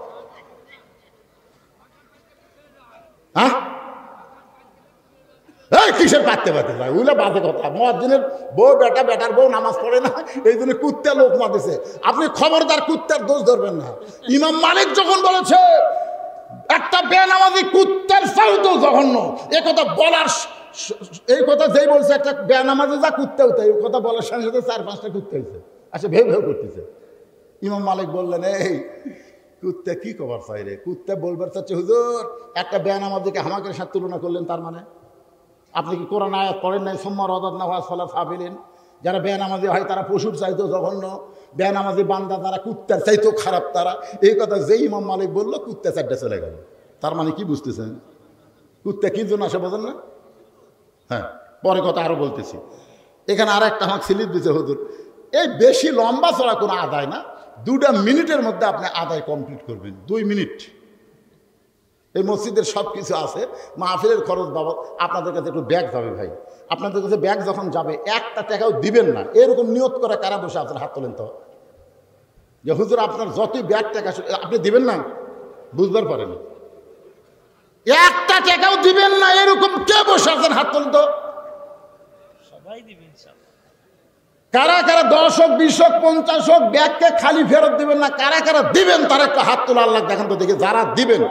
Speaker 1: হ্যাঁ, এই কিসের পাততে পারতে যায়? ওইগুলো বাজে কথা। মুয়াজ্জিনের বউ বেটা, বেটার বউ নামাজ পড়ে না, এই জন্য কুত্তা লোক মারতেছে। আপনি খবরদার কুত্তার দোষ ধরবেন না। ইমাম মালিক যখন বলেছে একটা বেনামাজি কুত্তার চাইতেও জঘন্য, এ কথা বলার, এই কথা যেই বলছে একটা বেনামাজি যা কুত্তা হতে, এই কথা বলার সাথে সাথে 4-5টা কুত্তা হয়েছে, আচ্ছা ভেউ ভেউ করতেছে। ইমাম মালিক বললেন, এই কুত্তা কি কবার চাই রে? কুত্তা বলবার চাচ্ছে, হুজুর একটা বেনামাজিকে হামাকের সাথে তুলনা করলেন, তার মানে আপনি কি কোরআন আয়াত পড়েন নাই? সোম্মার অদাত না হওয়া ফলা ফাবিলেন, যারা বেনামাজি হয় তারা পশুর চাইতেও জঘন্য, বেনামাজি বান্দা তারা কুত্তার চাইতেও খারাপ তারা। এই কথা যেই ইমাম মালিক বললো, কুত্তা 4টা চলে গেল। তার মানে কি বুঝতেছেন? কুত্তা কি জন্য আসে বোঝেন না? হ্যাঁ, পরে কথা আরো বলতেছি। এখানে আর একটা আমাকে স্লিপ দিতে হুজুর, এই বেশি লম্বা চড়া কোনো আদায় না, 2টা মিনিটের মধ্যে আপনি আদায় কমপ্লিট করবেন। 2 মিনিট। এই মসজিদের সব কিছু আছে, মাহফিলের খরচ বাবদ আপনাদের কাছে একটু ব্যাগ যাবে ভাই। আপনাদের কাছে ব্যাগ যখন যাবে 1টা টাকাও দিবেন না, এরকম নিয়ত করে কারা বসে আছেন? হাত তোলেন তো, যে হুজুর আপনার যতই ব্যাগ টাকা আপনি দিবেন না, বুঝবার পারেন 1টা টাকাও দিবেন না, এরকম কে বসে আছেন? হাত তোলেন তো। সবাই দিবেন। কারা কারা 10 হোক 20 হোক 50 হোক ব্যাগকে খালি ফেরত দিবেন না, কারা কারা দিবেন তার একটা হাত তোলা আল্লাহ দেখেন তো দেখি। যারা দিবেন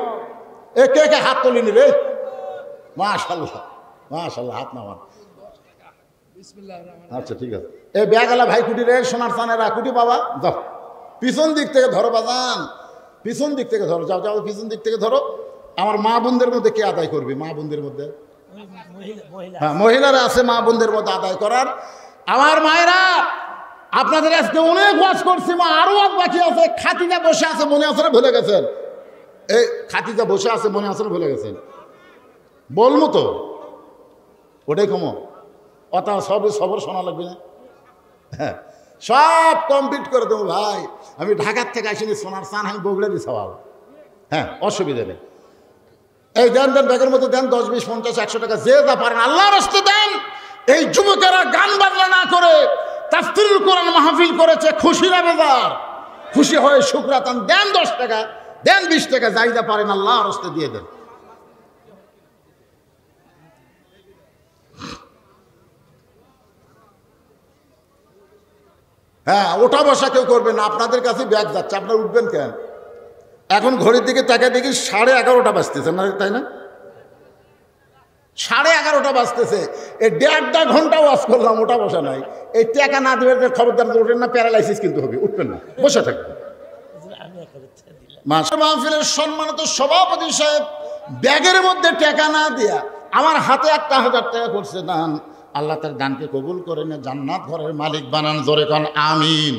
Speaker 1: এ কে কে হাত তোলেনি রে? মাশাআল্লাহ মাশাআল্লাহ, হাত নামান। আচ্ছা ঠিক আছে। এই ব্যাগওয়ালা ভাই কুটি রে, সোনার চানেরা কুটি বাবা, যাও পিছন দিক থেকে ধরো বাজান, পিছন দিক থেকে ধরো, যাও যাও পিছন দিক থেকে ধরো। আমার মা বোনদের মধ্যে কে আদায় করবে? মা বোনদের মধ্যে, হ্যাঁ মহিলারা আছে মা বোনদের মধ্যে আদায় করার। আমার মায়েরা, আপনাদের আজকে অনেক ওয়াজ করছি, মা আরো ওয়াজ বাকি আছে। খাতিজা বসে আছে, মনে আছে না ভুলে গেছেন? এই খাতিজা বসে আছে, মনে আছে না ভুলে গেছেন? বলবো তো, ওটাই কমো অত সবে সবর শোনা লাগবে না। হ্যাঁ, সব কমপ্লিট করে দেবো ভাই। আমি ঢাকার থেকে আসিনি, সোনার চান আমি বগুড়া দিয়ে সবাব। হ্যাঁ, অসুবিধা নেই। এই দেন দেন, ব্যাগের মধ্যে দেন, 10, 20, 50, 100 টাকা যে যা পারেন আল্লাহর রাস্তায় দেন। এই যুবকেরা গান বাজনা না করে তাফসীরুল কোরআন মাহফিল করেছে, খুশি না বেজার? খুশি হয়ে শুকরাতান দেন। 10 টাকা দেন, 20 টাকা, যাই যা পারেন আল্লাহর রাস্তায় দিয়ে দেন। হ্যাঁ, ওঠা বসা কেউ করবেন না, আপনাদের কাছে ব্যাগ যাচ্ছে, আপনারা উঠবেন কেন? এখন ঘড়ির দিকে তাকায় দেখি 11:30 বাজতেছে না, তাই না? 11:30 বাজতেছে। এই 1.5 ঘন্টা ওয়াজ করলাম, ওটা বসা নাই। এই টাকা না দেবেন খবরদার ওঠেন না, প্যারালাইসিস কিন্তু হবে, উঠবেন না, বসে থাকবেন। মাহফিলের সম্মানিত সভাপতি সাহেব ব্যাগের মধ্যে টাকা না দিয়া আমার হাতে 1000 টাকা করছে দান। আল্লাহ তার দানকে কবুল করে না, জান্নাত ঘরের মালিক বানান। জোরে কোন আমিন।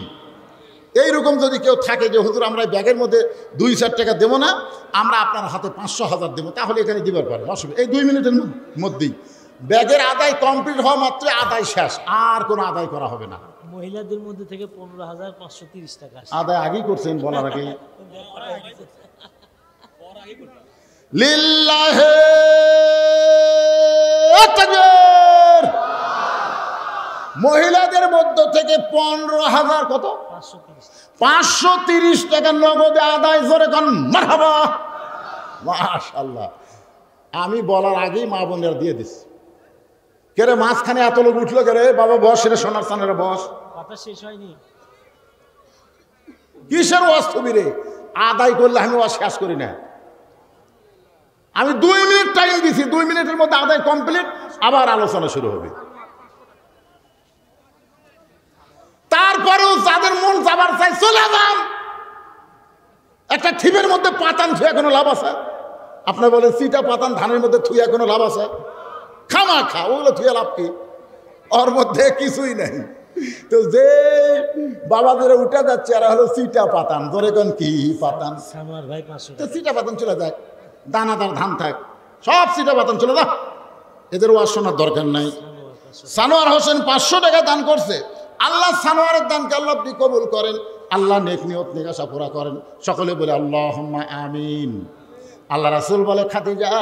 Speaker 1: এইরকম যদি কেউ থাকে যে হুজুর আমরা ব্যাগের মধ্যে 2-4 টাকা দেবো না, আমরা আপনার হাতে 500,000 দেবো, তাহলে এখানে দিবার পারেন, অসুবিধা। এই 2 মিনিটের মধ্যেই ব্যাগের আদায় কমপ্লিট হওয়া মাত্র আদায় শেষ, আর কোনো আদায় করা হবে না।
Speaker 2: মহিলাদের মধ্যে থেকে 15,530 টাকা
Speaker 1: আদায় আগেই করছেন বলার আগে। লিল্লাহে তাকবীর। মহিলাদের মধ্য থেকে 15,000 কত 530 টাকা নগদে আদায় করে কোন মারহাবা মাশাআল্লাহ। আমি বলার আগেই মা বোনেরা দিয়ে দিস। কে রে মাঝখানে এত লোক উঠলো কে রে? বাবা বস রে, সোনার সানের বস।
Speaker 2: কথা শেষ হয়নি,
Speaker 1: কিসের ওয়াজ তুমি রে? আদায় করলে আমি ওয়াজ শেষ করি না। আমি 2 মিনিট টাইম দিছি, 2 মিনিটের মধ্যে আদায় কমপ্লিট, আবার আলোচনা শুরু হবে। তারপরেও যাদের মন যাবার চাই চলে যান। একটা ঠিপের মধ্যে পাতান থুয়া কোনো লাভ আছে? আপনার বলেন চিটা পাতান ধানের মধ্যে থুয়া কোনো লাভ আছে? খামা খা, ওগুলো থুয়া লাভ কি? ওর মধ্যে কিছুই নাই। তো যে বাবাদের উঠে যাচ্ছে আর হলো চিটা পাতান, ধরে কোন কি পাতান?
Speaker 2: ভাই 500
Speaker 1: তো চিটা পাতান চলে যায়, দানাদার ধান থাক, সব চিটা পাতান চলে যা, এদের ওয়াজ শোনার দরকার নাই। সানোয়ার হোসেন 500 টাকা দান করছে। আল্লাহ সানোয়ারের দানকে আল্লাহ আপনি কবুল করেন, আল্লাহ নেক নিয়ত নেক আশা পুরা করেন। সকলে বলে আল্লাহুম্মা আমিন। আল্লাহ রাসূল বলে খাদিজা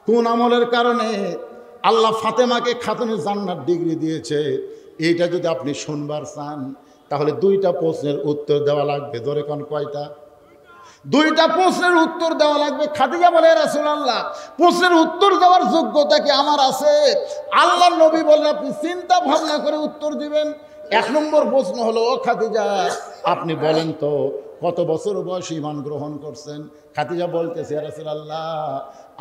Speaker 1: কোন আমলের কারণে আল্লাহ ফাতেমাকে খাতুনে জান্নাত ডিগ্রি দিয়েছে, এইটা যদি আপনি শুনবার চান তাহলে 2টা প্রশ্নের উত্তর দেওয়া লাগবে। ধরে কোন কয়টা? 2টা প্রশ্নের উত্তর দেওয়া লাগবে। খাদিজা বলে রাসূলুল্লাহ প্রশ্নের উত্তর দেওয়ার যোগ্যতা কি আমার আছে? আল্লাহর নবী বললেন আপনি চিন্তা ভাবনা করে উত্তর দিবেন। 1 নম্বর প্রশ্ন হলো, ও খাদিজা আপনি বলেন তো কত বছর বয়সে ঈমান গ্রহণ করছেন? খাদিজা বলতেছে ইয়া রাসূলুল্লাহ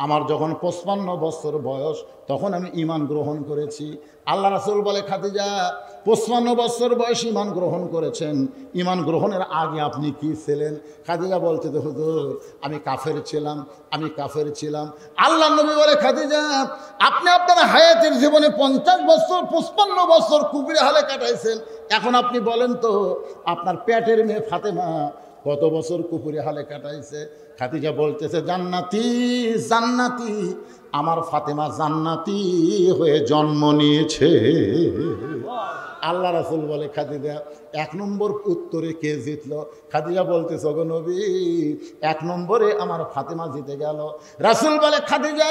Speaker 1: আমার যখন 55 বছর বয়স তখন আমি ঈমান গ্রহণ করেছি। আল্লাহ রাসূল বলে খাদিজা 55 বছর বয়সে ঈমান গ্রহণ করেছেন, ঈমান গ্রহণের আগে আপনি কি ছিলেন? খাদিজা বলতে তো হুজুর আমি কাফের ছিলাম, আমি কাফের ছিলাম। আল্লাহ নবী বলে খাদিজা আপনি আপনার হায়াতের জীবনে 50 বছর 55 বছর কুফরি হালে কাটাইছেন, এখন আপনি বলেন তো আপনার পেটের মেয়ে ফাতেমা কত বছর কুফরি হালে কাটাইছে? খাদিজা বলতেছে জান্নাতি জান্নাতি, আমার ফাতেমা জান্নাতি হয়ে জন্ম নিয়েছে। আল্লাহ রাসূল বলে খাদিজা 1 নম্বর উত্তরে কে জিতলো? খাদিজা বলতেছে ওগো নবী 1 নম্বরে আমার ফাতেমা জিতে গেল। রাসূল বলে খাদিজা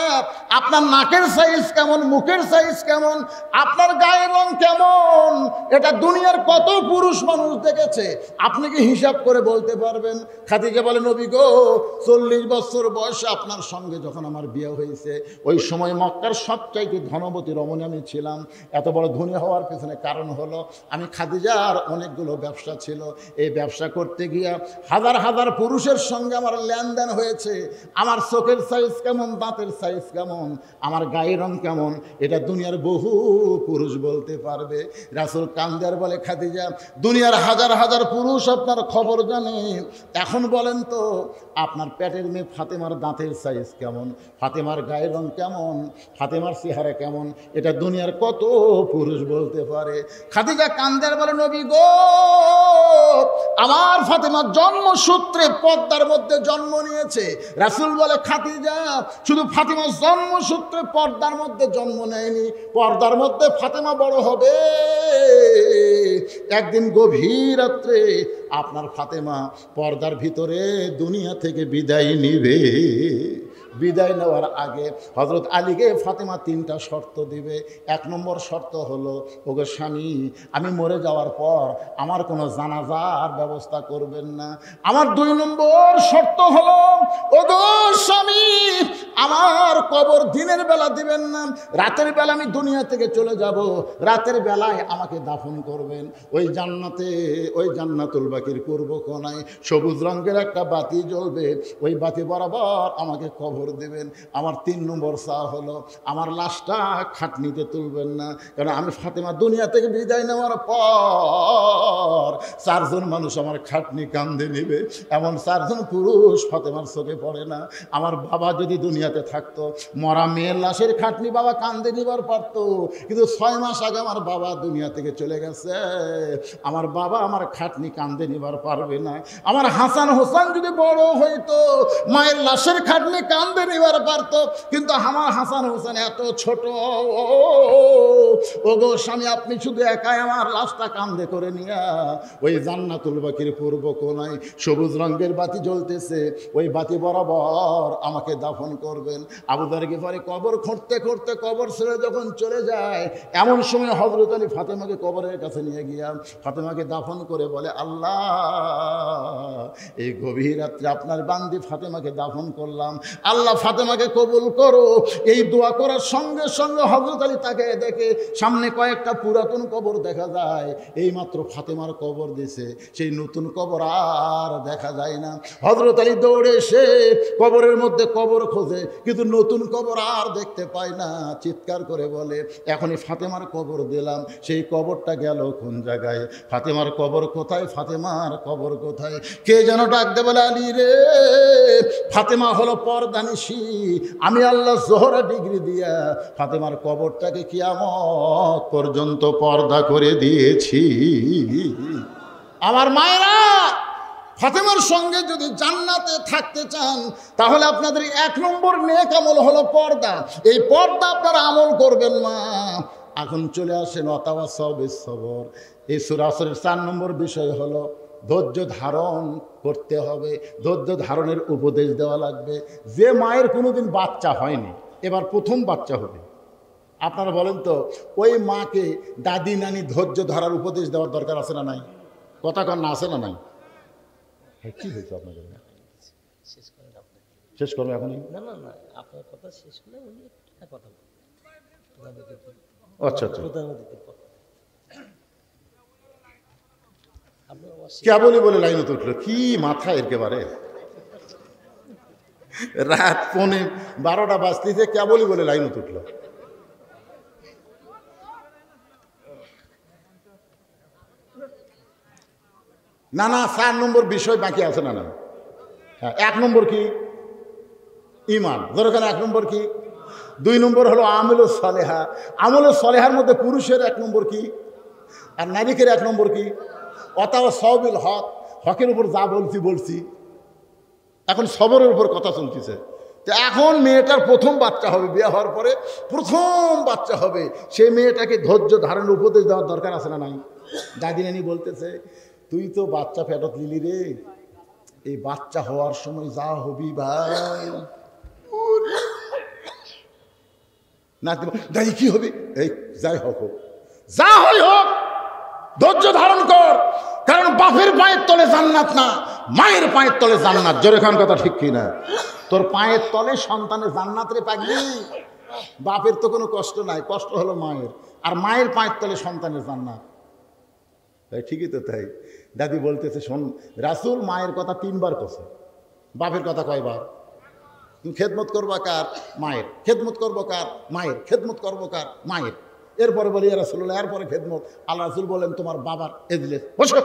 Speaker 1: আপনার নাকের সাইজ কেমন, মুখের সাইজ কেমন, আপনার গায়ের রং কেমন, এটা দুনিয়ার কত পুরুষ মানুষ দেখেছে, আপনি কি হিসাব করে বলতে পারবেন? খাদিজা বলে নবী গো 40 বছর বয়সে আপনার সঙ্গে যখন আমার বিয়ে হয়েছে ওই সময় মক্কার সবচাইতে ধনবতী রমণী আমি ছিলাম। এত বড় ধনী হওয়ার পেছনে কারণ হলো আমি খাদিজার অনেকগুলো ব্যবসা ছিল, এই ব্যবসা করতে গিয়া হাজার হাজার পুরুষের সঙ্গে আমার লেনদেন হয়েছে। আমার চোখের সাইজ কেমন, দাঁতের সাইজ কেমন, আমার গায়ের রং কেমন, এটা দুনিয়ার বহু পুরুষ বলতে পারবে। রাসূল কান্দার বলে খাদিজা দুনিয়ার হাজার হাজার পুরুষ আপনার খবর জানে, এখন বলেন তো আপনার পেটের মেয়ে ফাতেমার দাঁতের সাইজ কেমন, ফাতেমার গায়ের রং কেমন, ফাতেমার চেহারা কেমন, এটা দুনিয়ার কত পুরুষ বলতে পারে। খাদিজা কান্দার বলে নবী গো আমার ফাতেমা জন্মসূত্রে পর্দার মধ্যে জন্ম নিয়েছে। রাসূল বলে খাদিজা শুধু ফাতেমা জন্মসূত্রে পর্দার মধ্যে জন্ম নেয়নি, পর্দার মধ্যে ফাতেমা বড় হবে। একদিন গভীর রাত্রে আপনার ফাতেমা পর্দার ভিতরে দুনিয়া থেকে বিদায় নিবে। বিদায় নেওয়ার আগে হযরত আলীকে ফাতেমা 3টা শর্ত দিবে। 1 নম্বর শর্ত হলো ওগো স্বামী আমি মরে যাওয়ার পর আমার কোনো জানাজার ব্যবস্থা করবেন না। আমার 2 নম্বর শর্ত হলো ওগো স্বামী আমার কবর দিনের বেলা দিবেন না, রাতের বেলা আমি দুনিয়া থেকে চলে যাব, রাতের বেলায় আমাকে দাফন করবেন। ওই জান্নাতে ওই জান্নাতুল বাকির পূর্ব কোণায় সবুজ রঙের একটা বাতি জ্বলবে, ওই বাতি বরাবর আমাকে কবর দেবেন। আমার 3 নম্বর চা হলো আমার লাশটা খাটনিতে তুলবেন না, কারণ আমি ফাতেমা দুনিয়া থেকে বিদায় নেওয়ার পর 4 জন মানুষ আমার খাটনি কান্দে নেবে, এমন 4 জন পুরুষ ফাতেমার চোখে পড়ে না। আমার বাবা যদি দুনিয়াতে থাকতো মরা মেয়ের লাশের খাটনি বাবা কান্দে নিবার পারতো, কিন্তু 6 মাস আগে আমার বাবা দুনিয়া থেকে চলে গেছে। আমার বাবা আমার খাটনি কান্দে নিবার পারবে না। আমার হাসান হোসেন যদি বড় হইতো মায়ের লাশের খাটনি কান্দে নিবার পারতো, কিন্তু আমার হাসান হোসেন এত ছোট। ও গো স্বামী, আপনি শুধু একাই আমার লাশটা কান্দে করে নিয়া ওই জান্নাতুল বাকির পূর্ব কোনায় সবুজ রঙের বাতি জ্বলতেছে, ওই বাতি বরাবর আমাকে দাফন করবেন। আবু যর গিফারি কবর খুঁড়তে খুঁড়তে কবর ছেড়ে যখন চলে যায়, এমন সময় হযরত আলী ফাতেমাকে কবরের কাছে নিয়ে গিয়া ফাতেমাকে দাফন করে বলে, আল্লাহ, এই গভীর রাত্রে আপনার বান্দি ফাতেমাকে দাফন করলাম, আল্লাহ ফাতেমাকে কবুল করো। এই দোয়া করার সঙ্গে সঙ্গে হযরত আলী তাকে দেখে সামনে কয়েকটা পুরাতন কবর দেখা যায়। এইমাত্র ফাতেমার কবর দিছে, সেই নতুন কবর আর দেখা যায় না। হযরত আলী দৌড়ে এসে কবরের মধ্যে কবর খোঁজে, কিন্তু নতুন কবর আর দেখতে পায় না। চিৎকার করে বলে, এখনই ফাতেমার কবর দিলাম, সেই কবরটা গেল কোন জায়গায়? ফাতেমার কবর কোথায়? ফাতেমার কবর কোথায়? কে যেন ডাক দে বলে, আলী রে, ফাতেমা হলো পর্দানিশী। আমি আল্লাহ জোহরা ডিগ্রি দিয়া ফাতেমার কবরটাকে কিয়ামত পর্যন্ত পর্দা করে দিয়েছি। আমার মায়েরা, ফাতেমার সঙ্গে যদি জান্নাতে থাকতে চান, তাহলে আপনাদের 1 নম্বর নেক আমল হলো পর্দা। এই পর্দা আপনারা আমল করবেন মা। এখন চলে আসেন ওয়াতাওয়াসাউ বিস-সবর। এই সূরা আসরের 4 নম্বর বিষয় হলো ধৈর্য ধারণ করতে হবে। ধৈর্য ধারণের উপদেশ দেওয়া লাগবে। যে মায়ের কোনোদিন বাচ্চা হয়নি, এবার প্রথম বাচ্চা হবে, আপনারা বলেন তো, ওই মাকে দাদি নানি ধৈর্য ধরার উপদেশ দেওয়ার দরকার আছে না নাই? কথা কন না, আছে না নাই? কি হয়েছে আপনাদের?
Speaker 2: শেষ করেন আপনি।
Speaker 1: শেষ করবো এখনই?
Speaker 2: না না না, আপনার কথা শেষ হলে উনি একটা কথা বলবেন।
Speaker 1: আচ্ছা আচ্ছা,
Speaker 2: প্রধান অতিথির কথা আপনি
Speaker 1: কেবলই বলে লাইন উঠলো, কি মাথা একেবারে। রাত 12টা বাজতেছে, কেবলই বলে লাইন উঠলো। না না, 4 নম্বর বিষয় বাকি আছে না না? হ্যাঁ, 1 নম্বর কি? ঈমান। দরকার 1 নম্বর কি? 2 নম্বর হলো আমলুস সালেহা। আমলুস সালেহার মধ্যে পুরুষের 1 নম্বর কি, আর নারীকের 1 নম্বর কি? ওয়াতাওয়াসাউ বিল হক। হকের উপর যা বলছি। এখন সবরের উপর কথা চলতেছে। তো এখন মেয়েটার প্রথম বাচ্চা হবে, বিয়ে হওয়ার পরে প্রথম বাচ্চা হবে। সেই মেয়েটাকে ধৈর্য ধারণের উপদেশ দেওয়ার দরকার আছে না নাই? দাদি নানি বলতেছে, তুই তো বাচ্চা ফেরত নিলি রে, এই বাচ্চা হওয়ার সময় যা হবি ভাই। না দাদি কি হবে? এই যাই হোক, যা হয় হোক, ধৈর্য ধারণ কর। কারণ বাপের পায়ের তলে জান্নাত না, মায়ের পায়ের তলে জান্নাত। জোরে খান কথা ঠিক কি না? তোর পায়ের তলে সন্তানের জান্নাত রে পাগলি। বাপের তো কোনো কষ্ট নাই, কষ্ট হলো মায়ের। আর মায়ের পায়ের তলে সন্তানের জান্নাত। তাই ঠিকই তো তাই। দাদি বলতেছে, শোন, রাসূল মায়ের কথা 3 বার কছে, বাপের কথা কয়বার? তুমি খেদমত করবা কার? মায়ের। খেদমত করবো কার? মায়ের। খেদমত করবো কার? মায়ের। এরপরে বলি ইয়া রাসূলুল্লাহ, এরপরে খেদমত। আল্লাহ রাসূল বলেন, তোমার বাবার এজলেস বসো।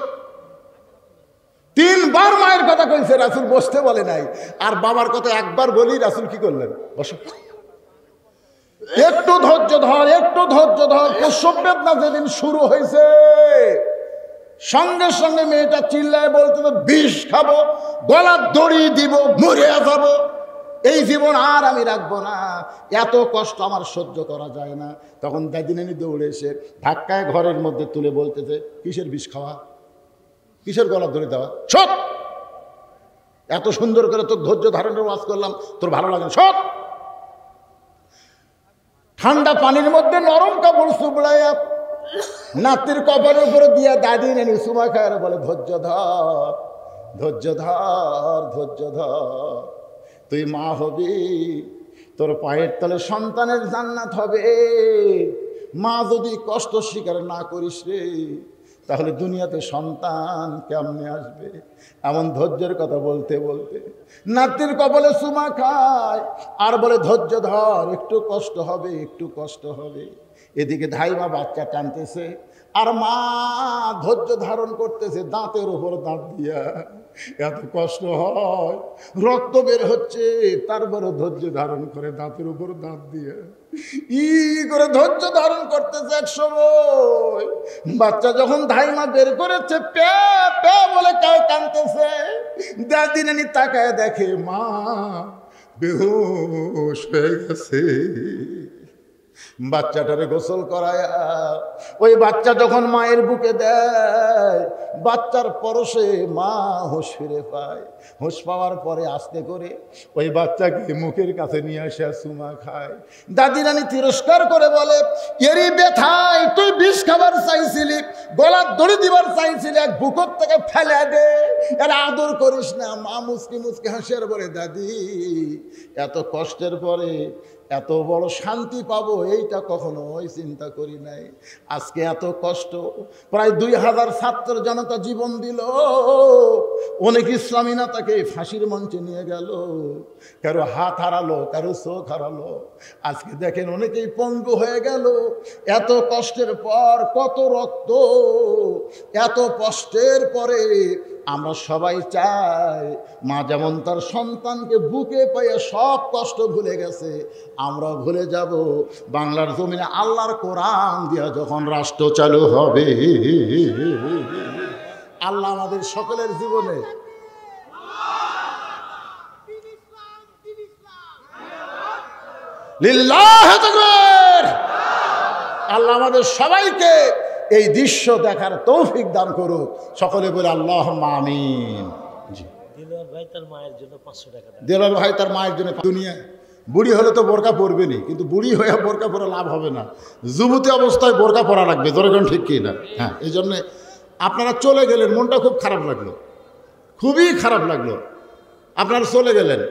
Speaker 1: 3 বার মায়ের কথা কইছে, রাসূল বসতে বলে নাই। আর বাবার কথা 1 বার বলি, রাসূল কি করলেন? বসো। একটু ধৈর্য ধর, একটু ধৈর্য ধর। প্রসব বেদনা যেদিন শুরু হয়েছে, সঙ্গে সঙ্গে মেয়েটা চিল্লায় বলতে, বিষ খাবো, গলার দড়ি দিব, মরে যাবো, এই জীবন আর আমি রাখবো না, এত কষ্ট আমার সহ্য করা যায় না। তখন দাদি নানি দৌড়ে এসে ধাক্কায় ঘরের মধ্যে তুলে বলতেছে, কিসের বিষ খাওয়া, কিসের গলার দড়ি দেওয়া? সব এত সুন্দর করে তোর ধৈর্য ধারণের ওয়াজ করলাম, তোর ভালো লাগে না? সব ঠান্ডা পানির মধ্যে নরম কাপড় চুবড়াইয়া নাতির কপালের উপরে দিয়া দাদি নানি সুমা খায় বলে, ধৈর্য ধর, ধৈর্য ধর, ধৈর্য ধর, তুই মা হবি, তোর পায়ের তলে সন্তানের জান্নাত হবে। মা যদি কষ্ট স্বীকার না করিস রে, তাহলে দুনিয়াতে সন্তান কেমনে আসবে? এমন ধৈর্যের কথা বলতে বলতে নাতির কপালে সুমা খায় আর বলে, ধৈর্য ধর, একটু কষ্ট হবে, একটু কষ্ট হবে। এদিকে ধাইমা বাচ্চা টানতেছে, আর মা ধৈর্য ধারণ করতেছে, দাঁতের উপর দাঁত দিয়া। এত কষ্ট হয়, রক্ত বের হচ্ছে, তারপরে ধৈর্য ধারণ করে দাঁতের উপর দাঁত দিয়ে করে ধৈর্য ধারণ করতেছে। এক সময় বাচ্চা যখন ধাইমা বের করেছে, প্যা প্যা বলে কেউ কাঁদতেছে, দাদি নানি তাকায় দেখে মা বেহুশ হয়ে গেছে। বাচ্চাটারে গোসল করায় ওই বাচ্চা যখন মায়ের বুকে দেয়, বাচ্চার পরশে মা হুঁশ ফিরে পায়। হুঁশ পাওয়ার পরে আস্তে করে ওই বাচ্চাকে মুখের কাছে নিয়ে আসে চুমা খায়। দাদি রানী তিরস্কার করে বলে, এরই ব্যথায় তুই বিষ খাবার চাইছিলি, গলার দড়ি দিবার চাইছিলি, এক বুকর থেকে ফেলে দে, এর আদর করিস না। মা মুচকি মুচকি হাসি আর বলে, দাদি এত কষ্টের পরে এত বড় শান্তি পাবো এইটা কখনো চিন্তা করি নাই। আজকে এত কষ্ট, প্রায় 2000 ছাত্র জনতা জীবন দিল, অনেক ইসলামী নেতাকে ফাঁসির মঞ্চে নিয়ে গেল, কারো হাত হারালো, কারো চোখ হারালো। আজকে দেখেন অনেকেই পঙ্গু হয়ে গেল। এত কষ্টের পর, কত রক্ত, এত কষ্টের পরে আমরা সবাই চাই মা যেমন তার সন্তানকে বুকে পেয়ে সব কষ্ট ভুলে গেছে, আমরা ভুলে যাব বাংলার জমিনে আল্লাহর কোরআন দিয়া যখন রাষ্ট্র চালু হবে। আল্লাহ আমাদের সকলের জীবনে লিল্লাহ তাকবীর, আল্লাহ আমাদের সবাইকে এই দৃশ্য দেখার তৌফিক দান করুক। সকলে বলে আল্লাহুম্মা আমিন।
Speaker 2: দিলওয়ার ভাই তার মায়ের জন্য 500 টাকা দেন।
Speaker 1: দিলওয়ার ভাই তার মায়ের জন্য, দুনিয়ায় বুড়ি হলে তো বোরকা পরবেনি, কিন্তু বুড়ি হয়ে বোরকা পরে লাভ হবে না, যুবতী অবস্থায় বোরকা পরা লাগবে। জোরে ঠিক কি না? হ্যাঁ, এই জন্যে আপনারা চলে গেলেন, মনটা খুব খারাপ লাগলো, খুবই খারাপ লাগলো। আপনারা চলে গেলেন,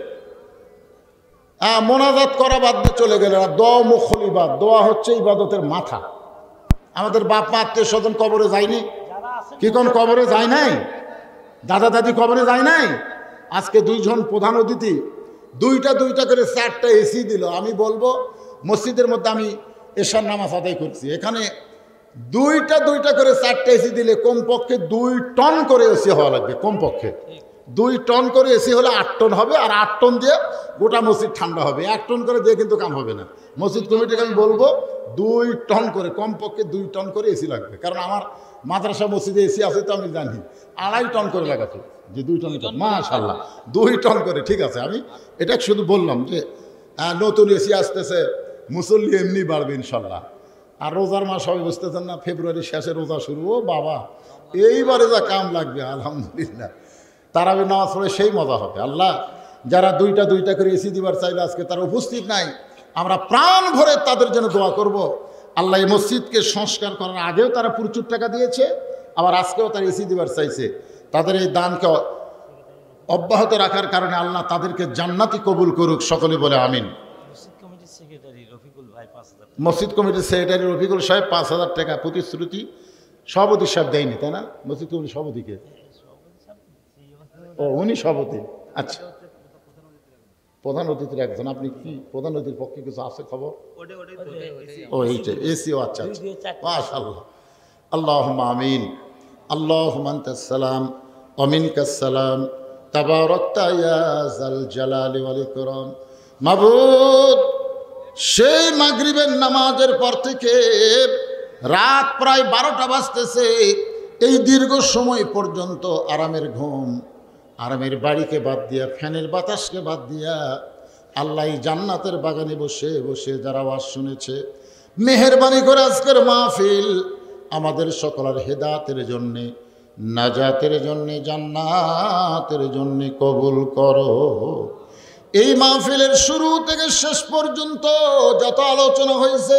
Speaker 1: মোনাজাত করা বাদ দিয়ে চলে গেলেন। আর দোয়া মুখল ইবাদ, দোয়া হচ্ছে ইবাদতের মাথা। আমাদের বাপ মা আত্মীয় স্বজন কবরে যায়নি, কি কোন কবরে যায় নাই? দাদা দাদি কবরে যায় নাই? আজকে 2 জন প্রধান অতিথি দুইটা করে 4টা এসি দিল। আমি বলবো মসজিদের মধ্যে আমি এশার নামাজ আদায় করছি, এখানে দুইটা করে 4টা এসি দিলে কমপক্ষে 2 টন করে এসি হওয়া লাগবে। কমপক্ষে 2 টন করে এসি হলে 8 টন হবে, আর 8 টন দিয়ে গোটা মসজিদ ঠান্ডা হবে। 1 টন করে দিয়ে কিন্তু কাম হবে না। মসজিদ কমিটিকে আমি বলবো 2 টন করে, কমপক্ষে 2 টন করে এসি লাগবে। কারণ আমার মাদ্রাসা মসজিদে এসি আছে তো আমি জানি, 2.5 টন করে লাগাতে, যে 2 টন, মাশাআল্লাহ 2 টন করে। ঠিক আছে, আমি এটা শুধু বললাম যে নতুন এসি আসতেছে, মুসল্লি এমনি বাড়বে ইনশাল্লাহ। আর রোজার মাস হবে, বুঝতেছেন না, ফেব্রুয়ারি শেষে রোজা শুরু। ও বাবা, এইবারে যা কাম লাগবে আলহামদুলিল্লাহ। তারাবি নামাজ পড়ে সেই মজা হবে। আল্লাহ যারা দুইটা করে এসি দিবার চাইলে আজকে তারা উপস্থিত নাই, আমরা প্রাণ ভরে তাদের জন্য দোয়া করব। আল্লাহ এই মসজিদকে সংস্কার করার আগেও তারা প্রচুর টাকা দিয়েছে, আবার আজকেও তারা এসি দিবার চাইছে। তাদের এই দানকে অব্যাহত রাখার কারণে আল্লাহ তাদেরকে জান্নাতি কবুল করুক। সকলে বলে আমিন।
Speaker 2: মসজিদ কমিটির সেক্রেটারি রফিকুল ভাই 5000।
Speaker 1: মসজিদ কমিটির সেক্রেটারি রফিকুল সাহেব 5000 টাকা প্রতিশ্রুতি। সভাপতি সাহেব দেয়নি, তাই না? মসজিদ কমিটির সভাপতিকে, ও উনি সভাপতি। আচ্ছা, প্রধান অতিথির একজন। আপনি কি প্রধান অতিথির পক্ষে কিছু আছে খবর? ও এইটা এসিও। আচ্ছা আচ্ছা, মাশাআল্লাহ। আল্লাহুম্মা আমিন। আল্লাহুম্মা আনতাস সালাম ওয়া মিনকাস সালাম, তাবারাকতা ইয়া যাল জালালি ওয়াল ইকরাম। মাবুদ, সেই মাগরিবের নামাজের পর থেকে রাত প্রায় 12টা বাজতেছে, এই দীর্ঘ সময় পর্যন্ত আরামের ঘুম, আরামের বাড়িকে বাদ দিয়া, ফ্যানের বাতাসকে বাদ দিয়া আল্লাহ জান্নাতের বাগানে বসে বসে যারা ওয়াজ শুনেছে, মেহেরবানি করে আজকের মাহফিল আমাদের সকলের হেদায়েতের জন্যে, নাজাতের জন্যে, জান্নাতের জন্যে কবুল করো। এই মাহফিলের শুরু থেকে শেষ পর্যন্ত যত আলোচনা হয়েছে,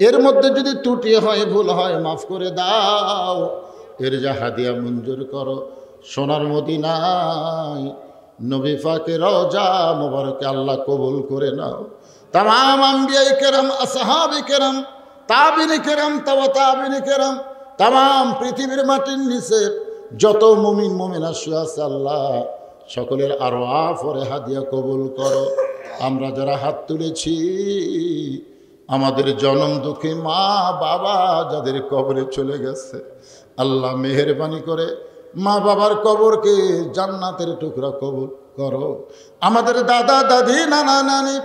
Speaker 1: এর মধ্যে যদি ত্রুটি হয়, ভুল হয়, মাফ করে দাও। এর যা হাদিয়া মঞ্জুর করো। সোনার মদিনায় নবী পাকের রওজা মোবারকে আল্লাহ কবুল করে নাও। তামাম আম্বিয়াই কেরাম, আসহাবে কেরাম, তাবিনে কেরাম, তাবিনে কেরাম, তামাম পৃথিবীর মাটির নিচে যত মুমিন মুমিনা শুয়ে আছে, আল্লাহ সকলের আরওয়াহ পরে হাদিয়া কবুল করো। আমরা যারা হাত তুলেছি, আমাদের জনম দুঃখী মা বাবা যাদের কবরে চলে গেছে, আল্লাহ মেহেরবানি করে মা বাবার কবরকে জান্নাতের টুকরা কবর করো। আমাদের দাদা দাদি নানা নানি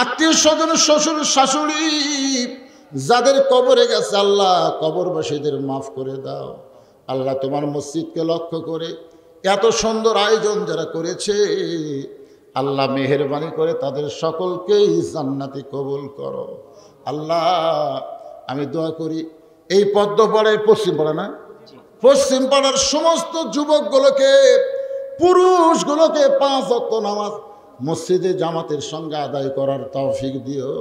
Speaker 1: আত্মীয় স্বজন শ্বশুর শাশুড়ি যাদের কবরে গেছে আল্লাহ কবরবাসীদের মাফ করে দাও। আল্লাহ তোমার মসজিদকে লক্ষ্য করে এত সুন্দর আয়োজন যারা করেছে আল্লাহ মেহেরবানি করে তাদের সকলকেই জান্নাতি কবুল করো। আল্লাহ আমি দোয়া করি এই পদ্মপাড়ায় পশ্চিমপাড়া না পশ্চিমপাড়ার সমস্ত যুবকগুলোকে পুরুষগুলোকে 5 ওয়াক্ত নামাজ মসজিদে জামাতের সঙ্গে আদায় করার তৌফিক দিও।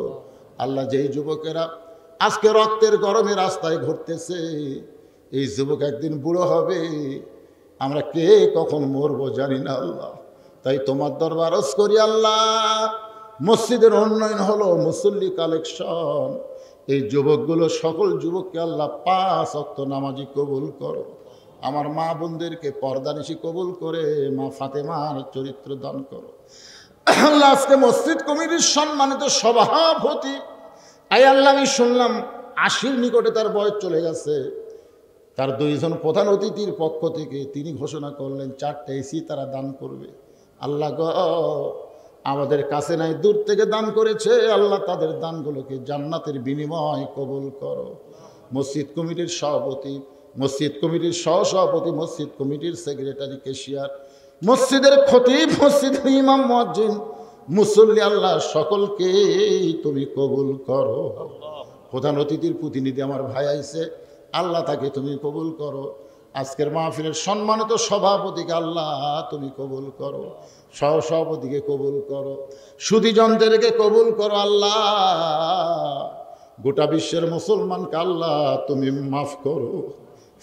Speaker 1: আল্লাহ যেই যুবকেরা আজকে রক্তের গরমে রাস্তায় ঘুরতেছে এই যুবক একদিন বুড়ো হবে, আমরা কে কখন মরবো জানি না আল্লাহ। তাই তোমার দরবার আরজ করি আল্লাহ মসজিদের উন্নয়ন হলো মুসল্লি কালেকশন, এই যুবকগুলো সকল যুবককে আল্লাহ 5 ওয়াক্ত নামাজি কবুল করো। আমার মা বোনদেরকে পর্দানিশি কবুল করে মা ফাতেমার চরিত্র দান করো। আল্লাহ আজকে মসজিদ কমিটির সম্মানিত সভাপতি আই আল্লাহ আমি শুনলাম 80-র নিকটে তার বয়স চলে গেছে, তার 2 জন প্রধান অতিথির পক্ষ থেকে তিনি ঘোষণা করলেন 4টা এসি তারা দান করবে। আল্লাহ গো আমাদের কাছে নাই দূর থেকে দান করেছে আল্লাহ তাদের দানগুলোকে জান্নাতের বিনিময় কবুল করো। মসজিদ কমিটির সভাপতি, মসজিদ কমিটির সহসভাপতি, মসজিদ কমিটির সেক্রেটারি, ক্যাশিয়ার, মসজিদের খতিব, মসজিদের ইমাম, মুয়াজ্জিন, মুসল্লি আল্লাহ সকলকে তুমি কবুল করো। প্রধান অতিথির প্রতিনিধি আমার ভাই আইছে আল্লাহ তাকে তুমি কবুল করো। আজকের মাহফিলের সম্মানিত সভাপতিকে আল্লাহ তুমি কবুল করো, সহসভাপতিকে কবুল করো, সুধীজনদেরকে কবুল করো। আল্লাহ গোটা বিশ্বের মুসলমানকে আল্লাহ তুমি মাফ করো,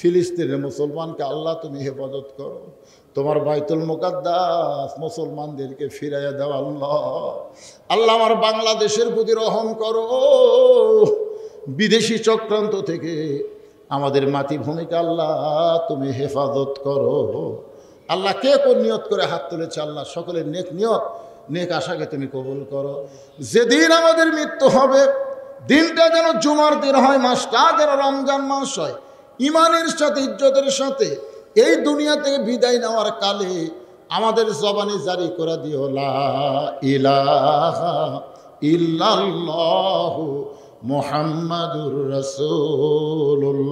Speaker 1: ফিলিস্তিনের মুসলমানকে আল্লাহ তুমি হেফাজত করো, তোমার বাইতুল মুকাদ্দাস মুসলমানদেরকে ফিরাইয়া দাও। আল্লাহ আল্লাহ আমার বাংলাদেশের প্রতি রহম করো, বিদেশি চক্রান্ত থেকে আমাদের মাতৃভূমিকে আল্লাহ তুমি হেফাজত করো। আল্লাহ কে কোন নিয়ত করে হাত তুলেছে আল্লাহ সকলের নেক নিয়ত নেক আশাকে তুমি কবুল করো। যেদিন আমাদের মৃত্যু হবে দিনটা যেন জুমার দিন হয়, মাসটা যেন রমজান মাস হয়, ইমানের সাথে ইজ্জতের সাথে এই দুনিয়া থেকে বিদায় নেওয়ার কালে আমাদের জবানে জারি করে দিও লা ইলাহা ইল্লাল্লাহু মুহাম্মাদুর রাসূলুল্লাহ।